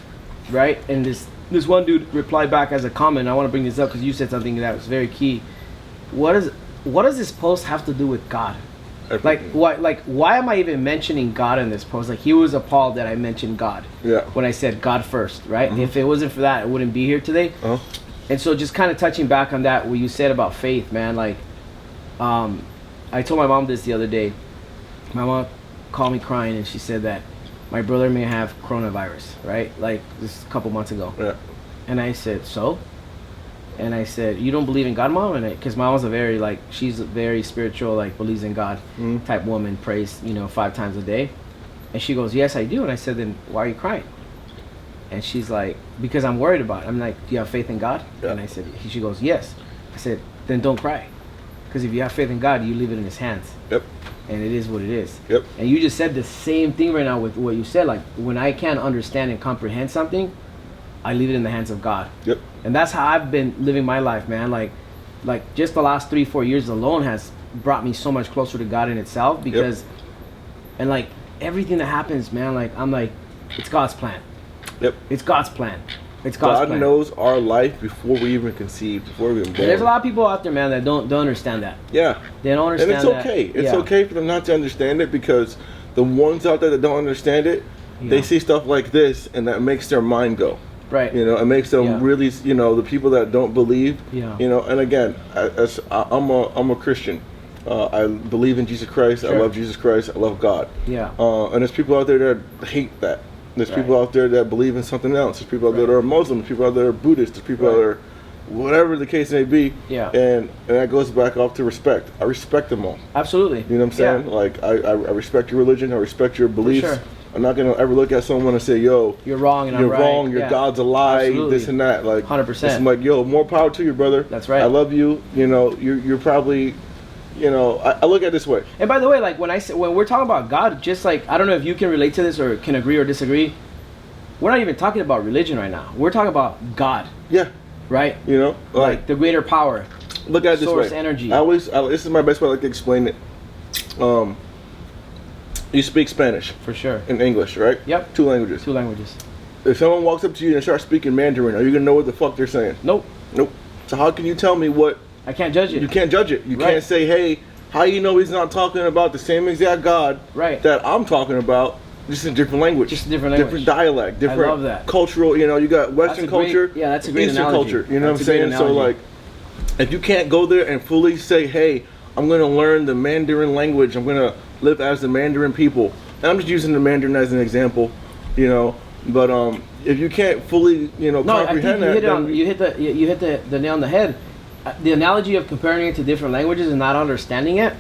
right? And this one dude replied back as a comment. I want to bring this up because you said something that was very key. What does this post have to do with God? Why am I even mentioning God in this post? Like, he was appalled that I mentioned God when I said God first, right? If it wasn't for that, I wouldn't be here today. And so just kind of touching back on that, what you said about faith, man, like, I told my mom this the other day. My mom called me crying, and she said that my brother may have coronavirus, right? Like, this a couple months ago. Yeah. And I said, so? And I said, you don't believe in God, Mom? And because Mom's she's a very spiritual, like, believes in God type woman, prays, 5 times a day. And she goes, yes, I do. And I said, then why are you crying? And she's like, because I'm worried about it. I'm like, do you have faith in God? Yeah. And I said, she goes, yes. I said, then don't cry. Because if you have faith in God, you leave it in his hands. Yep. And it is what it is. Yep. And you just said the same thing right now with what you said. Like, when I can't understand and comprehend something, I leave it in the hands of God. Yep. And that's how I've been living my life, man. Like just the last 3-4 years alone has brought me so much closer to God in itself. Because, and like everything that happens, man, like I'm like, it's God's plan. Yep. It's God's plan. It's God's plan. God knows our life before we even conceive, before we even born. And there's a lot of people out there, man, that don't understand that. Yeah. They don't understand that. And it's okay. It's okay for them not to understand it, because the ones out there that don't understand it, they see stuff like this, and that makes their mind go. Right. It makes them really, the people that don't believe, and again, I'm a Christian. I believe in Jesus Christ. Sure. I love Jesus Christ. I love God. Yeah. And there's people out there that hate that. There's people out there that believe in something else. There's people out there that are Muslim. There's people out there that are Buddhist. There's people out there, whatever the case may be. Yeah. And that goes back off to respect. I respect them all. Absolutely. You know what I'm saying? Yeah. Like, I respect your religion. I respect your beliefs. For sure. I'm not going to ever look at someone and say, yo, you're wrong and I'm right. You're wrong, your God's a lie, this and that. Like, 100%. I'm like, yo, more power to you, brother. That's right. I love you. You're probably, I look at it this way. And by the way, like when we're talking about God, just like, I don't know if you can relate to this or can agree or disagree. We're not even talking about religion right now. We're talking about God. Yeah. Right? Like the greater power. Look at it this way. Source energy. This is my best way I like to explain it. You speak Spanish. For sure. And English, right? Yep. 2 languages. 2 languages. If someone walks up to you and starts speaking Mandarin, are you going to know what the fuck they're saying? Nope. So how can you tell me what... I can't judge it. You can't judge it. You can't say, hey, How you know he's not talking about the same exact God Right. that I'm talking about, just in a different language, Just a different language. different dialect, different love that. cultural. You know, you got Western That's a great- culture, yeah, that's a great Eastern analogy. culture. You know That's what I'm a great saying? So analogy. like, if you can't go there and fully say, hey, I'm going to learn the Mandarin language, I'm going to live as the Mandarin people, and I'm just using the Mandarin as an example, you know. But if you can't fully, you know, No, I think comprehend you that, hit, then you hit the nail on the head. The analogy of comparing it to different languages and not understanding it,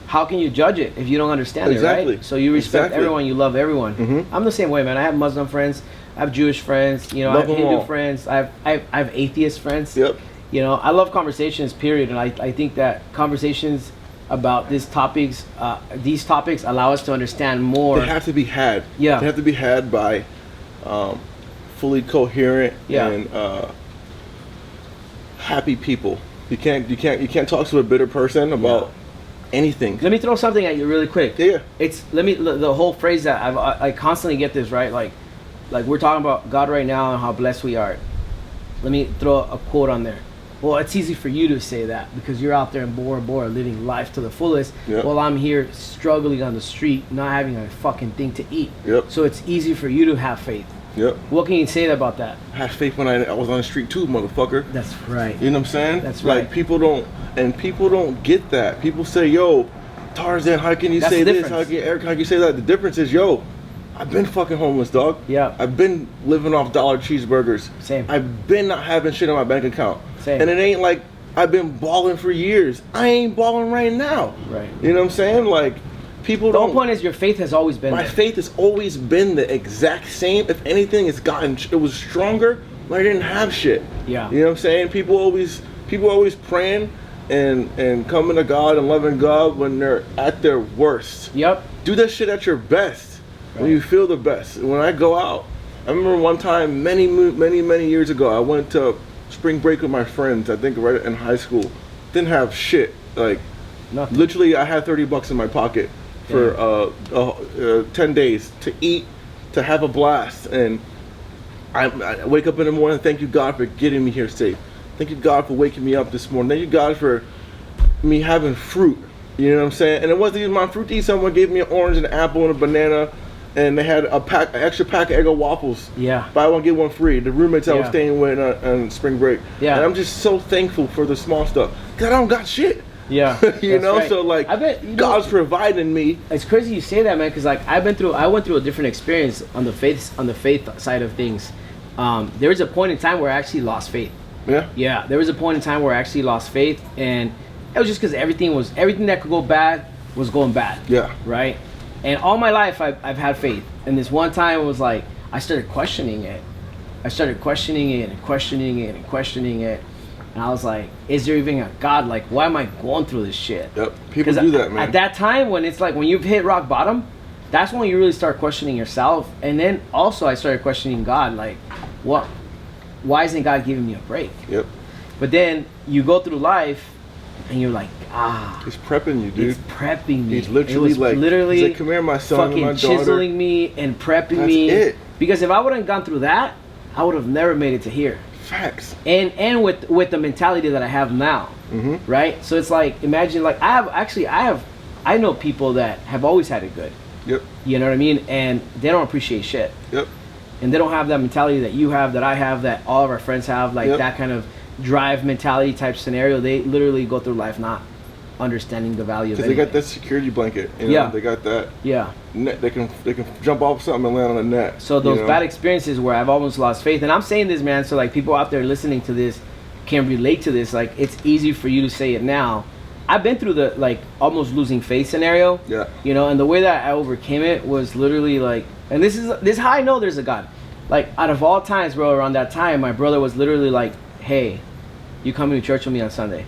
how can you judge it if you don't understand it, Exactly. right? So you respect Exactly. everyone, you love everyone. Mhm. I'm the same way, man. I have Muslim friends, I have Jewish friends, you know, Love I have them Hindu all. friends, I have atheist friends. Yep. You know, I love conversations, period, and I think that conversations about these topics allow us to understand more. They have to be had. Yeah. They have to be had by fully coherent Yeah. and happy people. You can't talk to a bitter person about anything. Let me throw something at you really quick. Yeah. It's the whole phrase that I constantly get this, right? Like we're talking about God right now and how blessed we are. Let me throw a quote on there. Well, it's easy for you to say that because you're out there in Bora Bora living life to the fullest. Yep. While I'm here struggling on the street, not having a fucking thing to eat. Yep. So it's easy for you to have faith. Yep. What can you say about that? I had faith when I was on the street too, motherfucker. That's right. You know what I'm saying? That's Like right. people don't get that. People say, "Yo, Tarzan, how can you That's say the this? difference. How can Eric? How can you say that?" The difference is, yo, I've been fucking homeless, dog. Yeah. I've been living off dollar cheeseburgers. Same. I've been not having shit in my bank account. Same. And it ain't like I've been balling for years. I ain't balling right now. Right. You know what I'm saying? Like people The don't. whole point is your faith has always been My there. faith has always been the exact same. If anything, it was stronger when I didn't have shit. Yeah. You know what I'm saying? People always praying and coming to God and loving God when they're at their worst. Yep. Do that shit at your best when Right. you feel the best. When I go out, I remember one time many years ago, I went to spring break with my friends. I think right in high school. Didn't have shit. Like Nothing. literally, I had $30 in my pocket for 10 days to eat, to have a blast, and I wake up in the morning. Thank you, God, for getting me here safe. Thank you, God, for waking me up this morning. Thank you, God, for me having fruit. You know what I'm saying? And it wasn't even my fruit to eat. Someone gave me an orange, an apple, and a banana, and they had an extra pack of Eggo waffles. Yeah. Buy one, get one free. The roommates I was Yeah. staying with on spring break. Yeah. And I'm just so thankful for the small stuff. Because I don't got shit. Yeah. You That's know? right. So, like, I bet, you know, God's providing me. it's crazy you say that, man, because like I went through a different experience on the faith side of things. There was a point in time where I actually lost faith. Yeah. Yeah, there was a point in time where I actually lost faith, and it was just because everything that could go bad was going bad. Yeah. Right. And all my life I've had faith, and this one time it was like I started questioning it. I started questioning it and questioning it and questioning it, and I was like, is there even a God? Like, why am I going through this shit? Yep. People 'Cause do that, man. At that time, when it's like when you've hit rock bottom, that's when you really start questioning yourself. And then also I started questioning God, like, what? Why isn't God giving me a break? Yep. But then you go through life, and you're like, He's prepping you, dude. it's prepping me. He's literally it was like, literally he's like, come here, my son, fucking my daughter. chiseling me and prepping That's me. it. Because if I wouldn't have gone through that, I would have never made it to here. Facts. And with the mentality that I have now, Mhm. right? So it's like, imagine, like I know people that have always had it good. Yep. You know what I mean? And they don't appreciate shit. Yep. And they don't have that mentality that you have, that I have, that all of our friends have, like Yep. that kind of drive mentality type scenario. They literally go through life not understanding the value of Because they anything. got that security blanket. You know? Yeah. They got that Yeah. net. They can jump off something and land on a net. So those you know? bad experiences where I've almost lost faith, and I'm saying this, man, so like people out there listening to this can relate to this. Like, it's easy for you to say it now. I've been through the like almost losing faith scenario. Yeah. You know, and the way that I overcame it was literally like, and this is how I know there's a God. Like, out of all times, bro, around that time, my brother was literally like, "Hey, you coming to church with me on Sunday?"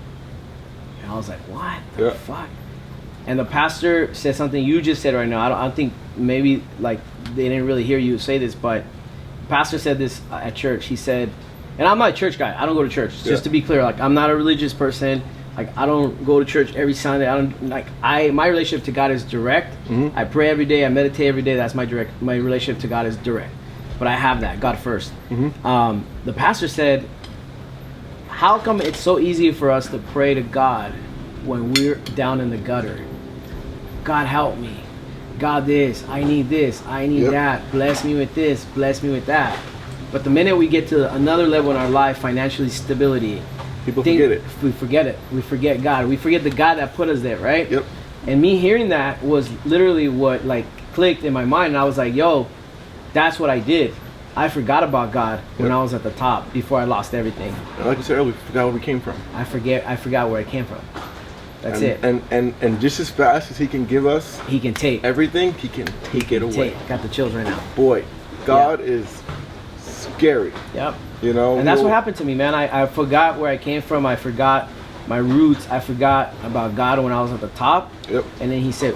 And I was like, "What the Yeah. fuck?" And the pastor said something you just said right now. I don't think maybe like they didn't really hear you say this, but the pastor said this at church. He said, and I'm not a church guy. I don't go to church. Yeah. Just to be clear, like, I'm not a religious person. Like, I don't go to church every Sunday. My relationship to God is direct. Mhm. I pray every day. I meditate every day. That's my relationship to God is direct. But I have that, God first. Mm-hmm. The pastor said, how come it's so easy for us to pray to God when we're down in the gutter. God help me. God this, I need this, I need that. Bless me with this, bless me with that. But the minute we get to another level in our life, financially stability, forget it. We forget it. We forget God. We forget the God that put us there, right? Yep. And me hearing that was literally what like clicked in my mind. And I was like, yo, that's what I did. I forgot about God when I was at the top before I lost everything. And like I said earlier, we forgot where we came from. I forgot where I came from. That's it. And just as fast as he can give us, he can take everything. He can take it away. Got the chills right now. Boy, God is scary. Yep. You know. And that's what happened to me, man. I forgot where I came from. I forgot my roots. I forgot about God when I was at the top. Yep. And then he said,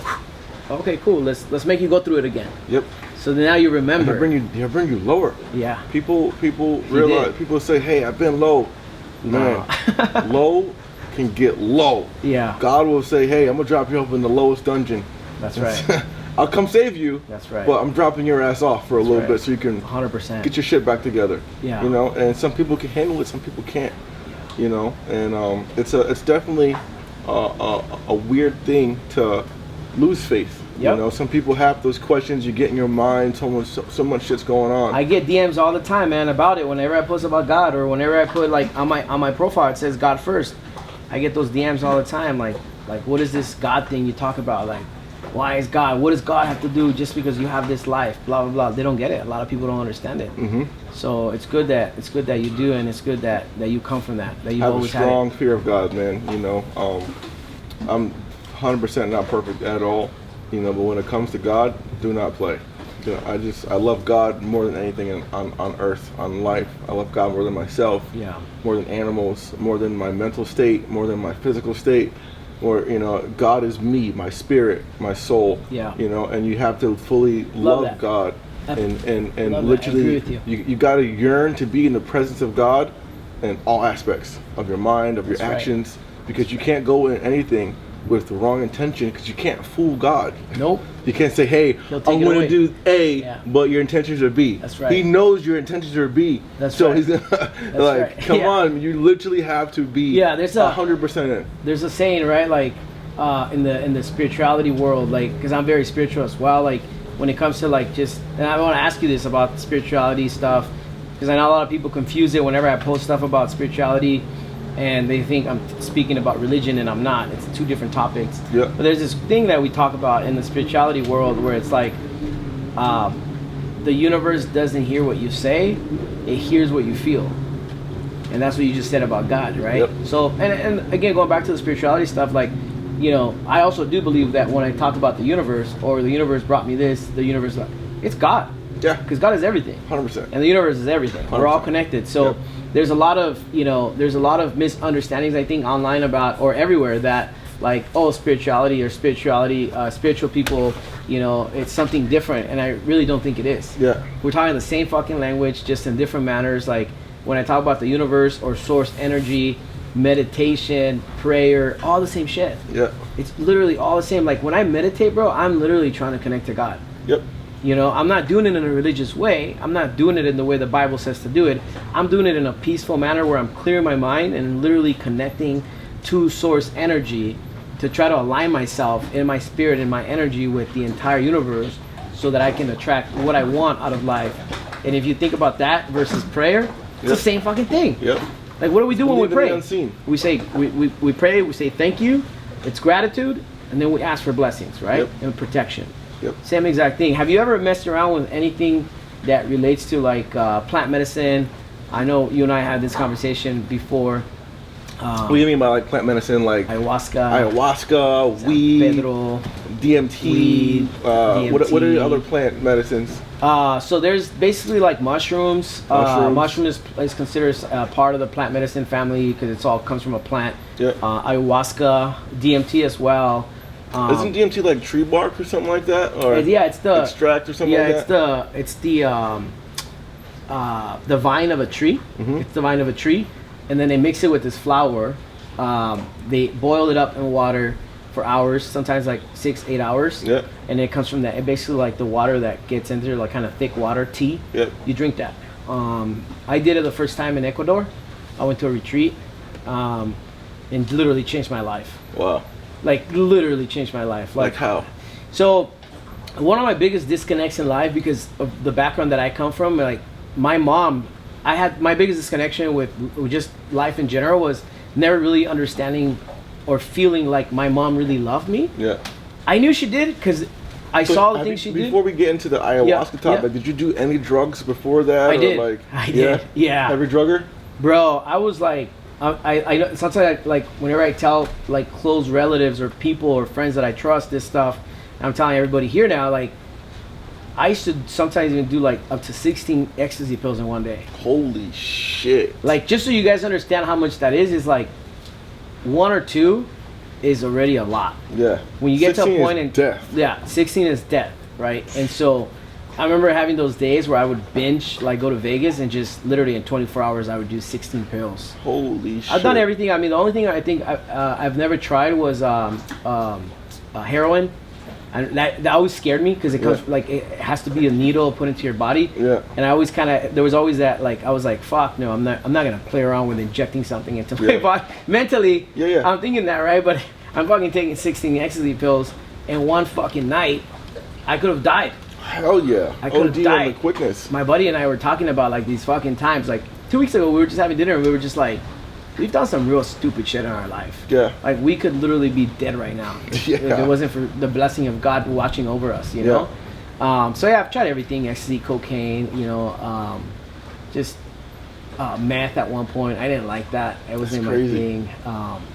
"Okay, cool. Let's make you go through it again." Yep. So now you remember. He'll bring you lower. Yeah. People realize. People say, "Hey, I've been low." Man, low can get low. Yeah. God will say, "Hey, I'm gonna drop you off in the lowest dungeon." That's right. I'll come save you. That's right. But I'm dropping your ass off for a little bit so you can 100% get your shit back together. Yeah. You know, and some people can handle it, some people can't. You know, and it's definitely a weird thing to lose faith. Yep. You know, some people have those questions you get in your mind. So much shit's going on. I get DMs all the time, man, about it. Whenever I post about God, or whenever I put like on my profile, it says God first. I get those DMs all the time. Like what is this God thing you talk about? Like, why is God? What does God have to do just because you have this life? Blah blah blah. They don't get it. A lot of people don't understand it. Mm-hmm. So it's good that you do, and it's good that you come from that. That you always have a strong fear of God, man. You know, I'm 100% not perfect at all. You know, but when it comes to God, do not play. You know, I love God more than anything on earth, on life. I love God more than myself. Yeah. More than animals, more than my mental state, more than my physical state. Or, you know, God is me, my spirit, my soul. Yeah. You know, and you have to fully love God. And literally, you got to yearn to be in the presence of God in all aspects of your mind, of your actions, because you can't go in anything with the wrong intention, because you can't fool God. Nope. You can't say, hey, I'm going to do A, but your intentions are B. That's right. He knows your intentions are B. That's so right. He's like, come on, you literally have to be there's 100% in. There's a saying, right, like in the spirituality world, like, because I'm very spiritual as well, like when it comes to like just, and I want to ask you this about spirituality stuff, because I know a lot of people confuse it whenever I post stuff about spirituality, and they think I'm speaking about religion, and I'm not. It's two different topics. Yeah. But there's this thing that we talk about in the spirituality world where it's like the universe doesn't hear what you say, it hears what you feel. And that's what you just said about God, right? Yep. So, and again, going back to the spirituality stuff, like, you know, I also do believe that when I talk about the universe, or the universe brought me this, the universe, it's God. Yeah. Because God is everything. 100%. And the universe is everything. 100%. We're all connected. So there's a lot of, you know, there's a lot of misunderstandings, I think, online about, or everywhere, that like, oh, spiritual people, you know, it's something different. And I really don't think it is. Yeah. We're talking the same fucking language, just in different manners. Like when I talk about the universe or source energy, meditation, prayer, all the same shit. Yeah. It's literally all the same. Like when I meditate, bro, I'm literally trying to connect to God. Yep. You know, I'm not doing it in a religious way. I'm not doing it in the way the Bible says to do it. I'm doing it in a peaceful manner where I'm clearing my mind and literally connecting to source energy to try to align myself in my spirit and my energy with the entire universe so that I can attract what I want out of life. And if you think about that versus prayer, it's the same fucking thing. Yep. Like, what do we do when we pray? Unseen. We say, we pray, we say thank you, it's gratitude, and then we ask for blessings, right? Yep. And protection. Yep. Same exact thing. Have you ever messed around with anything that relates to like plant medicine? I know you and I had this conversation before. What do you mean by like plant medicine? Like ayahuasca, weed, Pedro, DMT. weed, DMT. What are the other plant medicines? So there's basically like mushrooms. Mushroom is considered part of the plant medicine family because it's all comes from a plant. Yeah. Ayahuasca, DMT as well. Isn't DMT like tree bark or something like that? Or it's the extract or something like that? It's the vine of a tree. Mm-hmm. It's the vine of a tree, and then they mix it with this flour. They boil it up in water for hours, sometimes like 6-8 hours. Yeah. And it comes from that. It basically like the water that gets into like kind of thick water, tea. Yeah. You drink that. I did it the first time in Ecuador. I went to a retreat. and literally changed my life. Wow. Like literally changed my life. Like how? So one of my biggest disconnects in life, because of the background that I come from, like my mom, I had my biggest disconnection with just life in general was never really understanding or feeling like my mom really loved me. Yeah. I knew she did because I saw the things she did. Before we get into the ayahuasca topic, did you do any drugs before that? I did. Like, I did. Yeah. Heavy drugger? Bro, I was like, I sometimes like whenever I tell like close relatives or people or friends that I trust this stuff, I'm telling everybody here now, like I used to sometimes even do like up to 16 ecstasy pills in one day. Holy shit. Like, just so you guys understand how much that is like 1 or 2 is already a lot. Yeah. When you get to a point in death. Yeah, 16 is death, right? And so I remember having those days where I would binge, like go to Vegas and just literally in 24 hours I would do 16 pills. Holy shit. I've done everything. I mean, the only thing I think I've never tried was heroin. And that always scared me because it comes like it has to be a needle put into your body. Yeah. And I always there was always that, like I was like, fuck no, I'm not gonna play around with injecting something into my body. Mentally, I'm thinking that, right? But I'm fucking taking 16 ecstasy pills in one fucking night. I could have died. Hell yeah. I could have died. On the quickness. My buddy and I were talking about like these fucking times. Like 2 weeks ago, we were just having dinner and we were just like, we've done some real stupid shit in our life. Yeah. Like we could literally be dead right now if it wasn't for the blessing of God watching over us, you know? So yeah, I've tried everything, ecstasy, cocaine, you know, just meth at one point. I didn't like that. It wasn't my thing.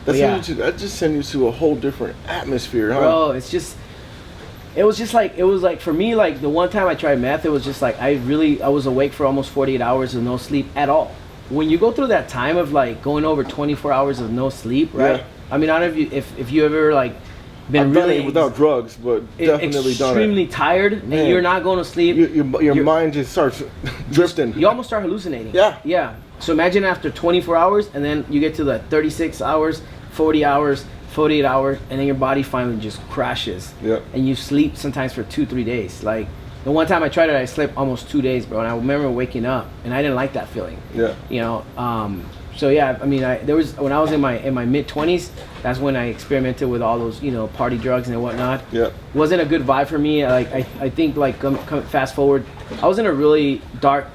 That just sent you to a whole different atmosphere, huh? Bro, it was like for me, like the one time I tried meth, it was just like I was awake for almost 48 hours with no sleep at all. When you go through that time of like going over 24 hours of no sleep, right? Yeah. I mean, I don't know if you ever like been really without drugs, but definitely extremely tired, and you're not going to sleep. Your mind just starts drifting. You almost start hallucinating. Yeah. Yeah. So imagine after 24 hours, and then you get to the 36 hours, 40 hours, 48 hours, and then your body finally just crashes. Yeah. And you sleep sometimes for 2-3 days. Like the one time I tried it, I slept almost 2 days, bro. And I remember waking up, and I didn't like that feeling. Yeah. You know. So yeah, I mean, when I was in my mid 20s, that's when I experimented with all those, you know, party drugs and whatnot. Yeah. It wasn't a good vibe for me. Like I think like fast forward, I was in a really dark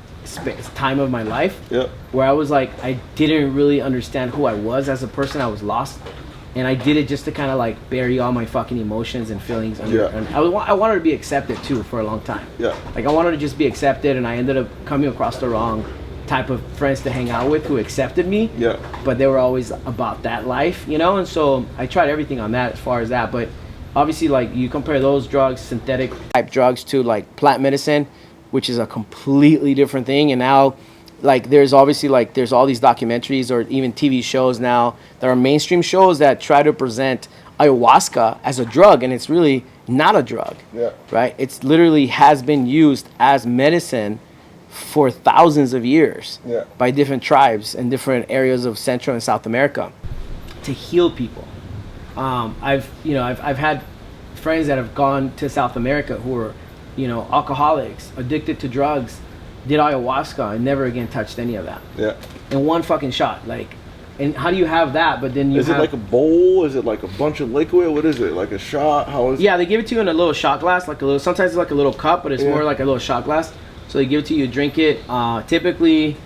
time of my life. Yeah. Where I was like, I didn't really understand who I was as a person. I was lost. And I did it just to kind of like bury all my fucking emotions and feelings. And I wanted to be accepted too for a long time. Yeah. Like I wanted to just be accepted, and I ended up coming across the wrong type of friends to hang out with who accepted me. Yeah. But they were always about that life, you know. And so I tried everything on that as far as that. But obviously, like you compare those drugs, synthetic type drugs, to like plant medicine, which is a completely different thing. And now, like there's all these documentaries or even TV shows now. There are mainstream shows that try to present ayahuasca as a drug, and it's really not a drug. Yeah. Right? It's literally has been used as medicine for thousands of years by different tribes in different areas of Central and South America to heal people. I've had friends that have gone to South America who are, you know, alcoholics, addicted to drugs, did ayahuasca and never again touched any of that. Yeah. In one fucking shot, like. And how do you have that? But then is it like a bowl? Is it like a bunch of liquid? What is it? Like a shot? How is it? Yeah, they give it to you in a little shot glass, like a little. Sometimes it's like a little cup, but it's more like a little shot glass. So they give it to you, drink it. Typically,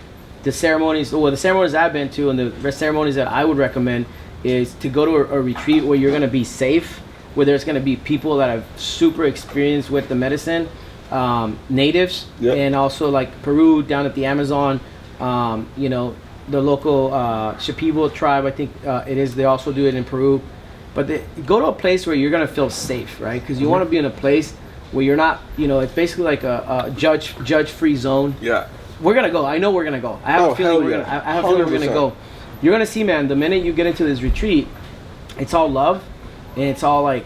the ceremonies I've been to, and the ceremonies that I would recommend is to go to a retreat where you're gonna be safe, where there's gonna be people that have super experience with the medicine, natives, and also like Peru down at the Amazon, you know. The local Shipibo tribe, I think it is. They also do it in Peru, but go to a place where you're gonna feel safe, right? Because you want to be in a place where you're not, you know, it's basically like a judge-free zone. Yeah. We're gonna go. I know we're gonna go. I have a feeling we're gonna go. You're gonna see, man. The minute you get into this retreat, it's all love, and it's all like,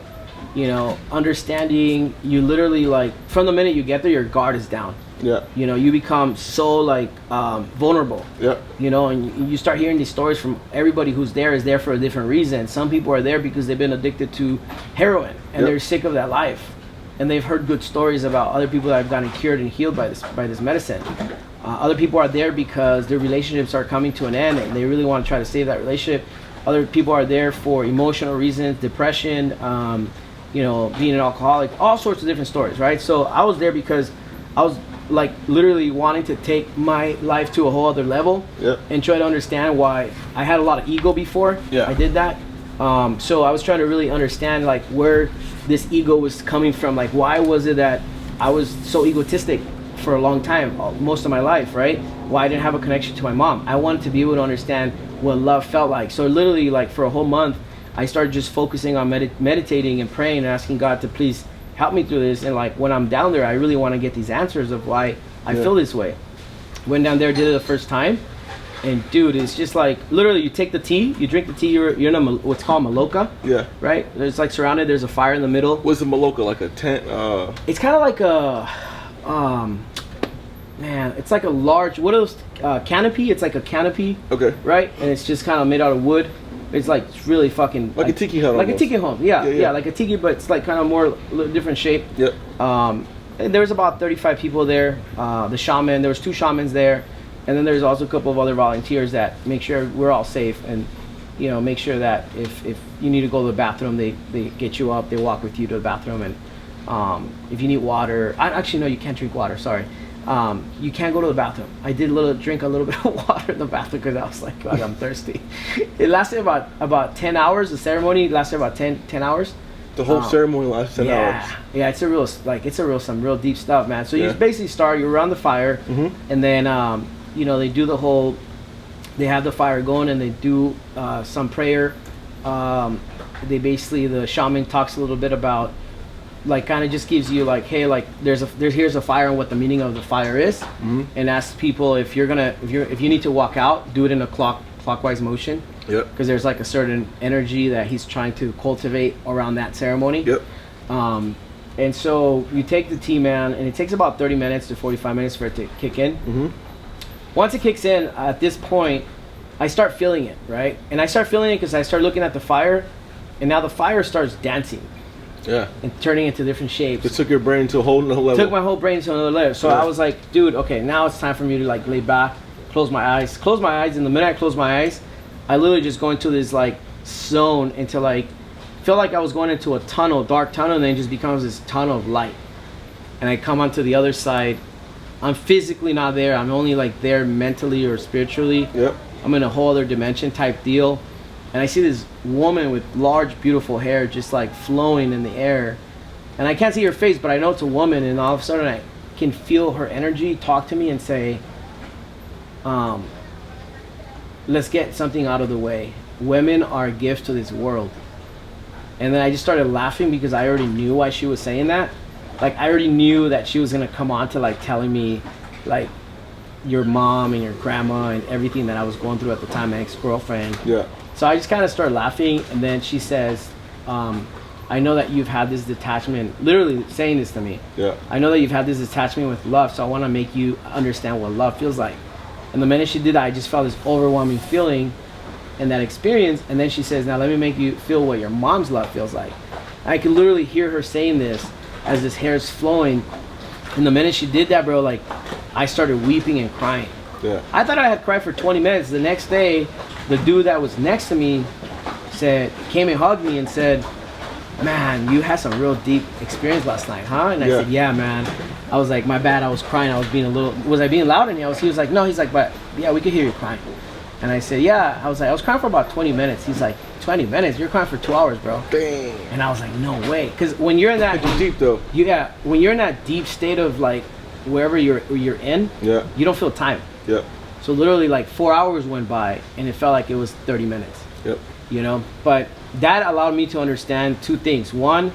you know, understanding. You literally like from the minute you get there, your guard is down. Yeah. You know, you become so like vulnerable. Yeah. You know, and you start hearing these stories from everybody who's there is there for a different reason. Some people are there because they've been addicted to heroin and they're sick of that life, and they've heard good stories about other people that have gotten cured and healed by this medicine. Other people are there because their relationships are coming to an end and they really want to try to save that relationship. Other people are there for emotional reasons, depression, you know, being an alcoholic, all sorts of different stories, right? So I was there because I was like literally wanting to take my life to a whole other level and try to understand why I had a lot of ego before I did that. So I was trying to really understand like where this ego was coming from. Like, why was it that I was so egotistic for a long time, most of my life, right? Why I didn't have a connection to my mom. I wanted to be able to understand what love felt like. So literally, like for a whole month, I started just focusing on meditating and praying and asking God to please help me through this. And like when I'm down there, I really want to get these answers of why I feel this way. Went down there, did it the first time, and dude, it's just like literally you take the tea, you drink the tea, you're in a what's called maloka. Right? There's like surrounded, there's a fire in the middle. What's a maloka, like a tent? It's kind of like a man, it's like a large, what are those, canopy? It's like a canopy. Okay. Right? And it's just kind of made out of wood. It's like, it's really fucking... Like a tiki hut. Like almost. A tiki home, yeah, like a tiki, but it's like kind of more, different shape. Yep. And there was about 35 people there. The shaman, there was 2 shamans there. And then there's also a couple of other volunteers that make sure we're all safe and, you know, make sure that if you need to go to the bathroom, they get you up, they walk with you to the bathroom. And if you need water, actually, no, you can't drink water, sorry. You can't go to the bathroom. I did drink a little bit of water in the bathroom because I was like, God, I'm thirsty. It lasted about 10 hours. The ceremony lasted about 10 hours. The whole ceremony lasts 10 hours. Yeah, it's some real deep stuff, man. So you just basically start, you're around the fire, and then, you know, they do they have the fire going and they do some prayer. They basically, the shaman talks a little bit about, like, kind of just gives you like, hey, like here's a fire and what the meaning of the fire is, and asks people if you need to walk out, do it in a clockwise motion. Because there's like a certain energy that he's trying to cultivate around that ceremony. And so you take the tea, man, and it takes about 30 minutes to 45 minutes for it to kick in. Once it kicks in, at this point, I start feeling it, right? And I start feeling it because I start looking at the fire, and now the fire starts dancing. And turning into different shapes. It took your brain to a whole nother level. Took my whole brain to another level. So I was like, dude, okay, now it's time for me to like lay back, close my eyes. And the minute I close my eyes, I literally just go into this like zone into like, feel like I was going into a tunnel, dark tunnel, and then it just becomes this tunnel of light. And I come onto the other side. I'm physically not there. I'm only like there mentally or spiritually. I'm in a whole other dimension type deal. And I see this woman with large, beautiful hair just like flowing in the air. And I can't see her face, but I know it's a woman. And all of a sudden I can feel her energy talk to me and say, let's get something out of the way. Women are a gift to this world. And then I just started laughing because I already knew why she was saying that. Like, I already knew that she was going to come on to like telling me like your mom and your grandma and everything that I was going through at the time, my ex-girlfriend. So I just kind of started laughing, and then she says, I know that you've had this detachment, literally saying this to me. I know that you've had this detachment with love, so I want to make you understand what love feels like. And the minute she did that, I just felt this overwhelming feeling and that experience. And then she says, now let me make you feel what your mom's love feels like. I could literally hear her saying this as this hair is flowing. And the minute she did that, bro, like, I started weeping and crying. I thought I had cried for 20 minutes. The next day, the dude that was next to me came and hugged me and said, man, you had some real deep experience last night, huh? And I said, yeah, man. I was like, my bad, I was crying. I was being was I being loud? And he was like, no. He's like, but yeah, we could hear you crying. And I said, yeah. I was like, I was crying for about 20 minutes. He's like, 20 minutes? You're crying for 2 hours, bro. Dang. And I was like, no way. Because when you're in that deep though. When you're in that deep state of like wherever you're in, you don't feel time. So literally like 4 hours went by and it felt like it was 30 minutes. You know, but that allowed me to understand 2 things. One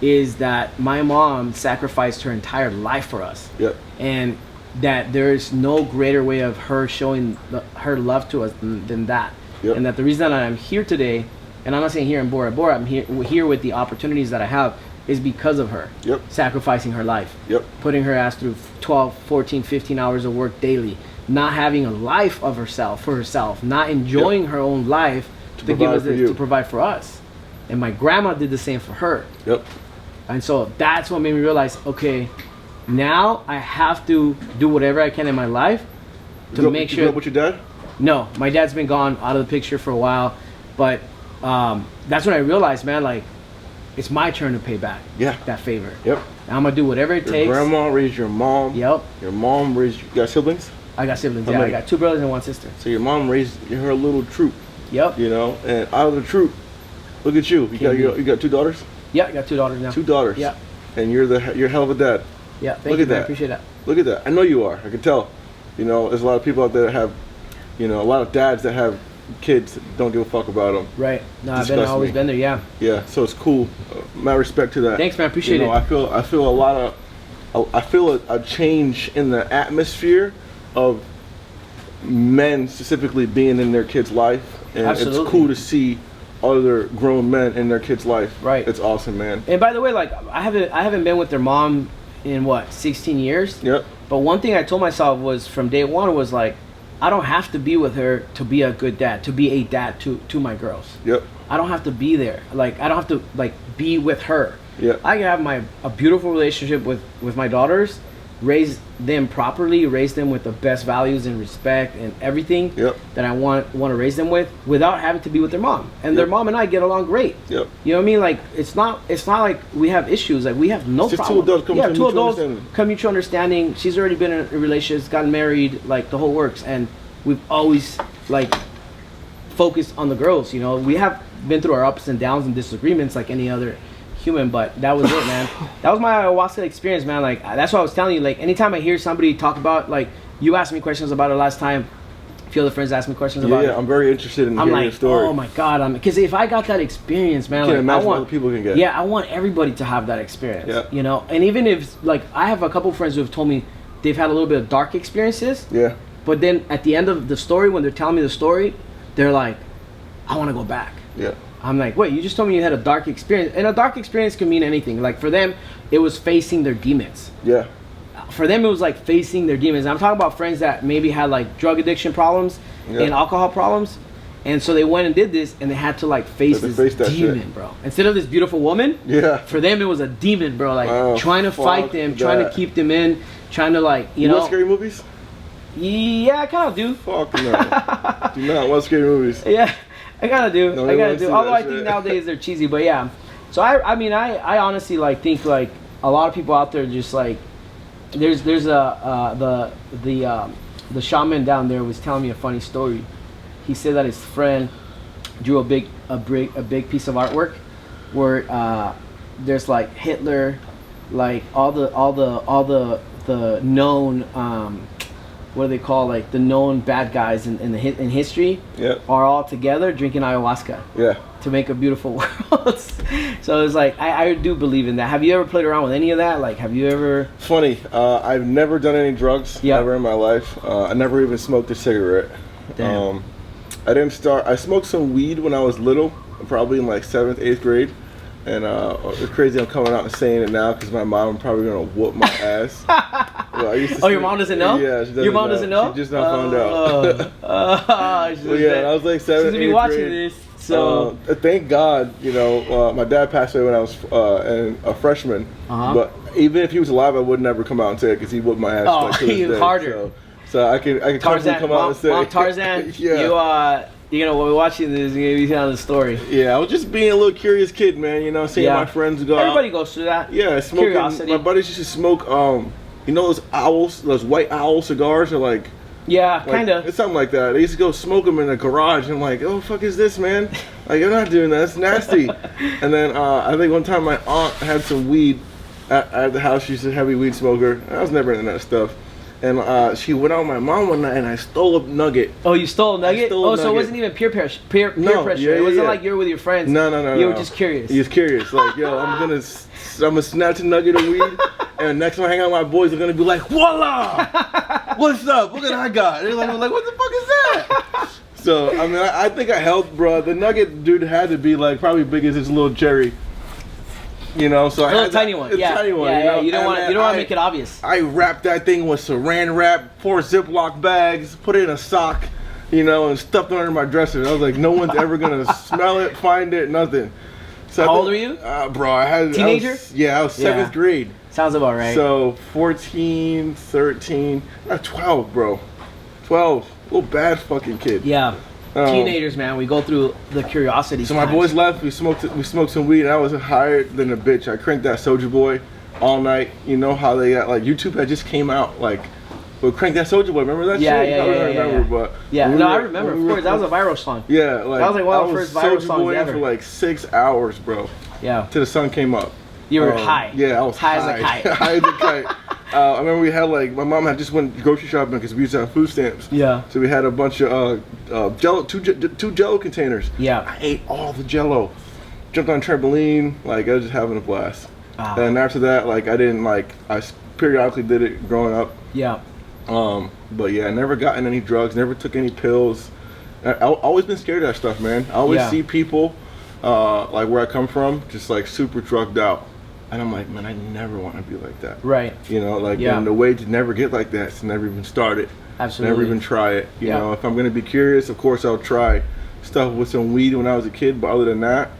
is that my mom sacrificed her entire life for us. And that there is no greater way of her showing her love to us than that. And that the reason that I'm here today, and I'm not saying here in Bora Bora, I'm here with the opportunities that I have, is because of her. Sacrificing her life. Putting her ass through 12, 14, 15 hours of work daily. Not having a life of herself, for herself. Not enjoying her own life to give us this, to provide for us. And my grandma did the same for her. And so that's what made me realize, okay, now I have to do whatever I can in my life to make sure. You grew up with your dad? No, my dad's been gone out of the picture for a while. But that's when I realized, man, like, it's my turn to pay back that favor. Yep. And I'm gonna do whatever it takes. Your grandma raised your mom. Yep. Your mom raised. You got siblings? I got siblings. Yeah, I got 2 brothers and 1 sister. So your mom raised her little troop. Yep. You know, and out of the troop, look at you. You got 2 daughters? Yeah, I got 2 daughters now. 2 daughters. Yeah. And you're a hell of a dad. Yeah. Thank you, man. I appreciate that. Look at that. I know you are. I can tell. You know, there's a lot of people out there that have, you know, a lot of dads that have kids that don't give a fuck about them. Right. No, I've always been there. Yeah. Yeah. So it's cool. My respect to that. Thanks, man. Appreciate it. I feel a change in the atmosphere of men specifically being in their kids' life, and Absolutely. It's cool to see other grown men in their kids' life. Right. It's awesome, man. And by the way, like, I haven't been with their mom in 16 years. Yep. But one thing I told myself was from day one was like, I don't have to be with her to be a good dad, to be a dad to my girls. Yep. I don't have to be there. Like, I don't have to like be with her. Yeah. I can have a beautiful relationship with my daughters, raise them properly, raise them with the best values and respect and everything that I want to raise them with, without having to be with their mom. And their mom and I get along great. Yep. You know what I mean? Like, it's not like we have issues. Like, we have no problem. Two adults come mutual understanding. She's already been in a relationship, gotten married, like the whole works, and we've always like focused on the girls. You know, we have been through our ups and downs and disagreements like any other human, but that was it, man. That was my ayahuasca experience, man. Like, that's what I was telling you. Like, anytime I hear somebody talk about, like, you asked me questions about it last time, a few other friends asked me questions about it. Yeah, I'm very interested in hearing your story. Oh my god, because if I got that experience, man, I can't imagine what other people can get. Yeah, I want everybody to have that experience. Yeah. You know, and even if, like, I have a couple friends who have told me they've had a little bit of dark experiences. Yeah. But then at the end of the story, when they're telling me the story, they're like, I want to go back. Yeah. I'm like, wait, you just told me you had a dark experience. And a dark experience can mean anything. Like, for them, it was facing their demons. Yeah. For them, it was like facing their demons. I'm talking about friends that maybe had like drug addiction problems and alcohol problems. And so they went and did this, and they had to like face this demon, bro. Instead of this beautiful woman, for them, it was a demon, bro. Like, trying to fight them, trying to keep them in, trying to, like, you know. watch scary movies? Yeah, I kind of do. Fuck no. Do not watch scary movies. Yeah. I gotta do. No, I gotta do. Although I shit. think nowadays they're cheesy, but yeah. So I mean, I honestly like think like a lot of people out there just like there's the shaman down there was telling me a funny story. He said that his friend drew a big piece of artwork where there's like Hitler, like all the known what do they call, like, the known bad guys in history are all together drinking ayahuasca to make a beautiful world. So it's like I do believe in that. Have you ever played around with any of that? Like, have you ever? Funny, I've never done any drugs ever in my life. I never even smoked a cigarette. Damn. I smoked some weed when I was little, probably in like 7th, 8th grade. And it's crazy I'm coming out and saying it now because my mom probably gonna whoop my ass. Well, your mom doesn't know? Yeah, she doesn't Your mom doesn't know? She just not found out. And I was like 7th, 8th grade. She's gonna be watching this. So thank God, you know, my dad passed away when I was a freshman. But even if he was alive, I would never come out and say it because he whooped my ass. Oh, like, to this day. Harder. So I can Tarzann, come out and say, Mom Tarzann, you know, when we're watching this, you're gonna be telling the story. Yeah, I was just being a little curious kid, man. You know, seeing my friends go. Everybody goes through that. Yeah, smoking. Curiosity. My buddies used to smoke. You know those owls, those white owl cigars, are like. Yeah, kind of. It's something like that. They used to go smoke them in the garage, and I'm like, oh, fuck is this, man? Like, I'm not doing that. It's nasty. And then I think one time my aunt had some weed at the house. She's a heavy weed smoker. I was never into that stuff. And she went out with my mom one night, and I stole a nugget. Oh, you stole a nugget? So it wasn't even peer pressure. It wasn't like you were with your friends. No. You were just curious. You was curious. Like, yo, I'm gonna snatch a nugget of weed, and next time I hang out with my boys, they're gonna be like, voila! What's up? Look what I got. They're like, what the fuck is that? So, I mean, I think I helped, bro. The nugget dude had to be like probably big as his little cherry. You know, so a tiny one. Tiny one. Yeah, you don't want to make it obvious. I wrapped that thing with saran wrap, 4 Ziploc bags, put it in a sock, you know, and stuffed it under my dresser. I was like, no one's ever gonna smell it, find it, nothing. So how old were you? Bro, I was 7th grade. Sounds about right. So 14, 13, 12, bro. 12. Little bad fucking kid. Yeah. Teenagers, man, we go through the curiosity. So my boys left. We smoked some weed, and I was higher than a bitch. I cranked that Soulja Boy all night. You know how they got like YouTube had just came out like. But crank that Soulja Boy, remember that shit? Yeah. But I remember. Of course, that was a viral song. Yeah, like that was like one of the first viral Soulja songs Boy ever. for like 6 hours, bro. Yeah. Till the sun came up. You were high. Yeah, I was high. As a kite. High as a kite. I remember we had like my mom had just went grocery shopping because we used to have food stamps. Yeah. So we had a bunch of Jello, two Jello containers. Yeah. I ate all the Jello. Jumped on a trampoline. Like I was just having a blast. And after that, like I periodically did it growing up. Yeah. But yeah, I never gotten any drugs, never took any pills. I've always been scared of that stuff, man. I always see people, like where I come from, just like super drugged out. And I'm like, man, I never want to be like that. Right. You know, like, and the way to never get like that is to never even start it. Absolutely. Never even try it. You know, if I'm going to be curious, of course I'll try stuff with some weed when I was a kid. But other than that,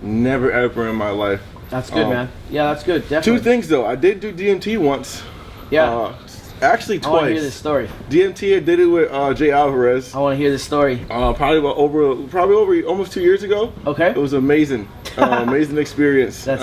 never ever in my life. That's good, man. Yeah, that's good. Definitely. 2 things though. I did do DMT once. Yeah. Actually twice. I want to hear this story. DMT, I did it with Jay Alvarez. I want to hear this story. Probably over almost 2 years ago. Okay. It was amazing. Amazing experience. That's,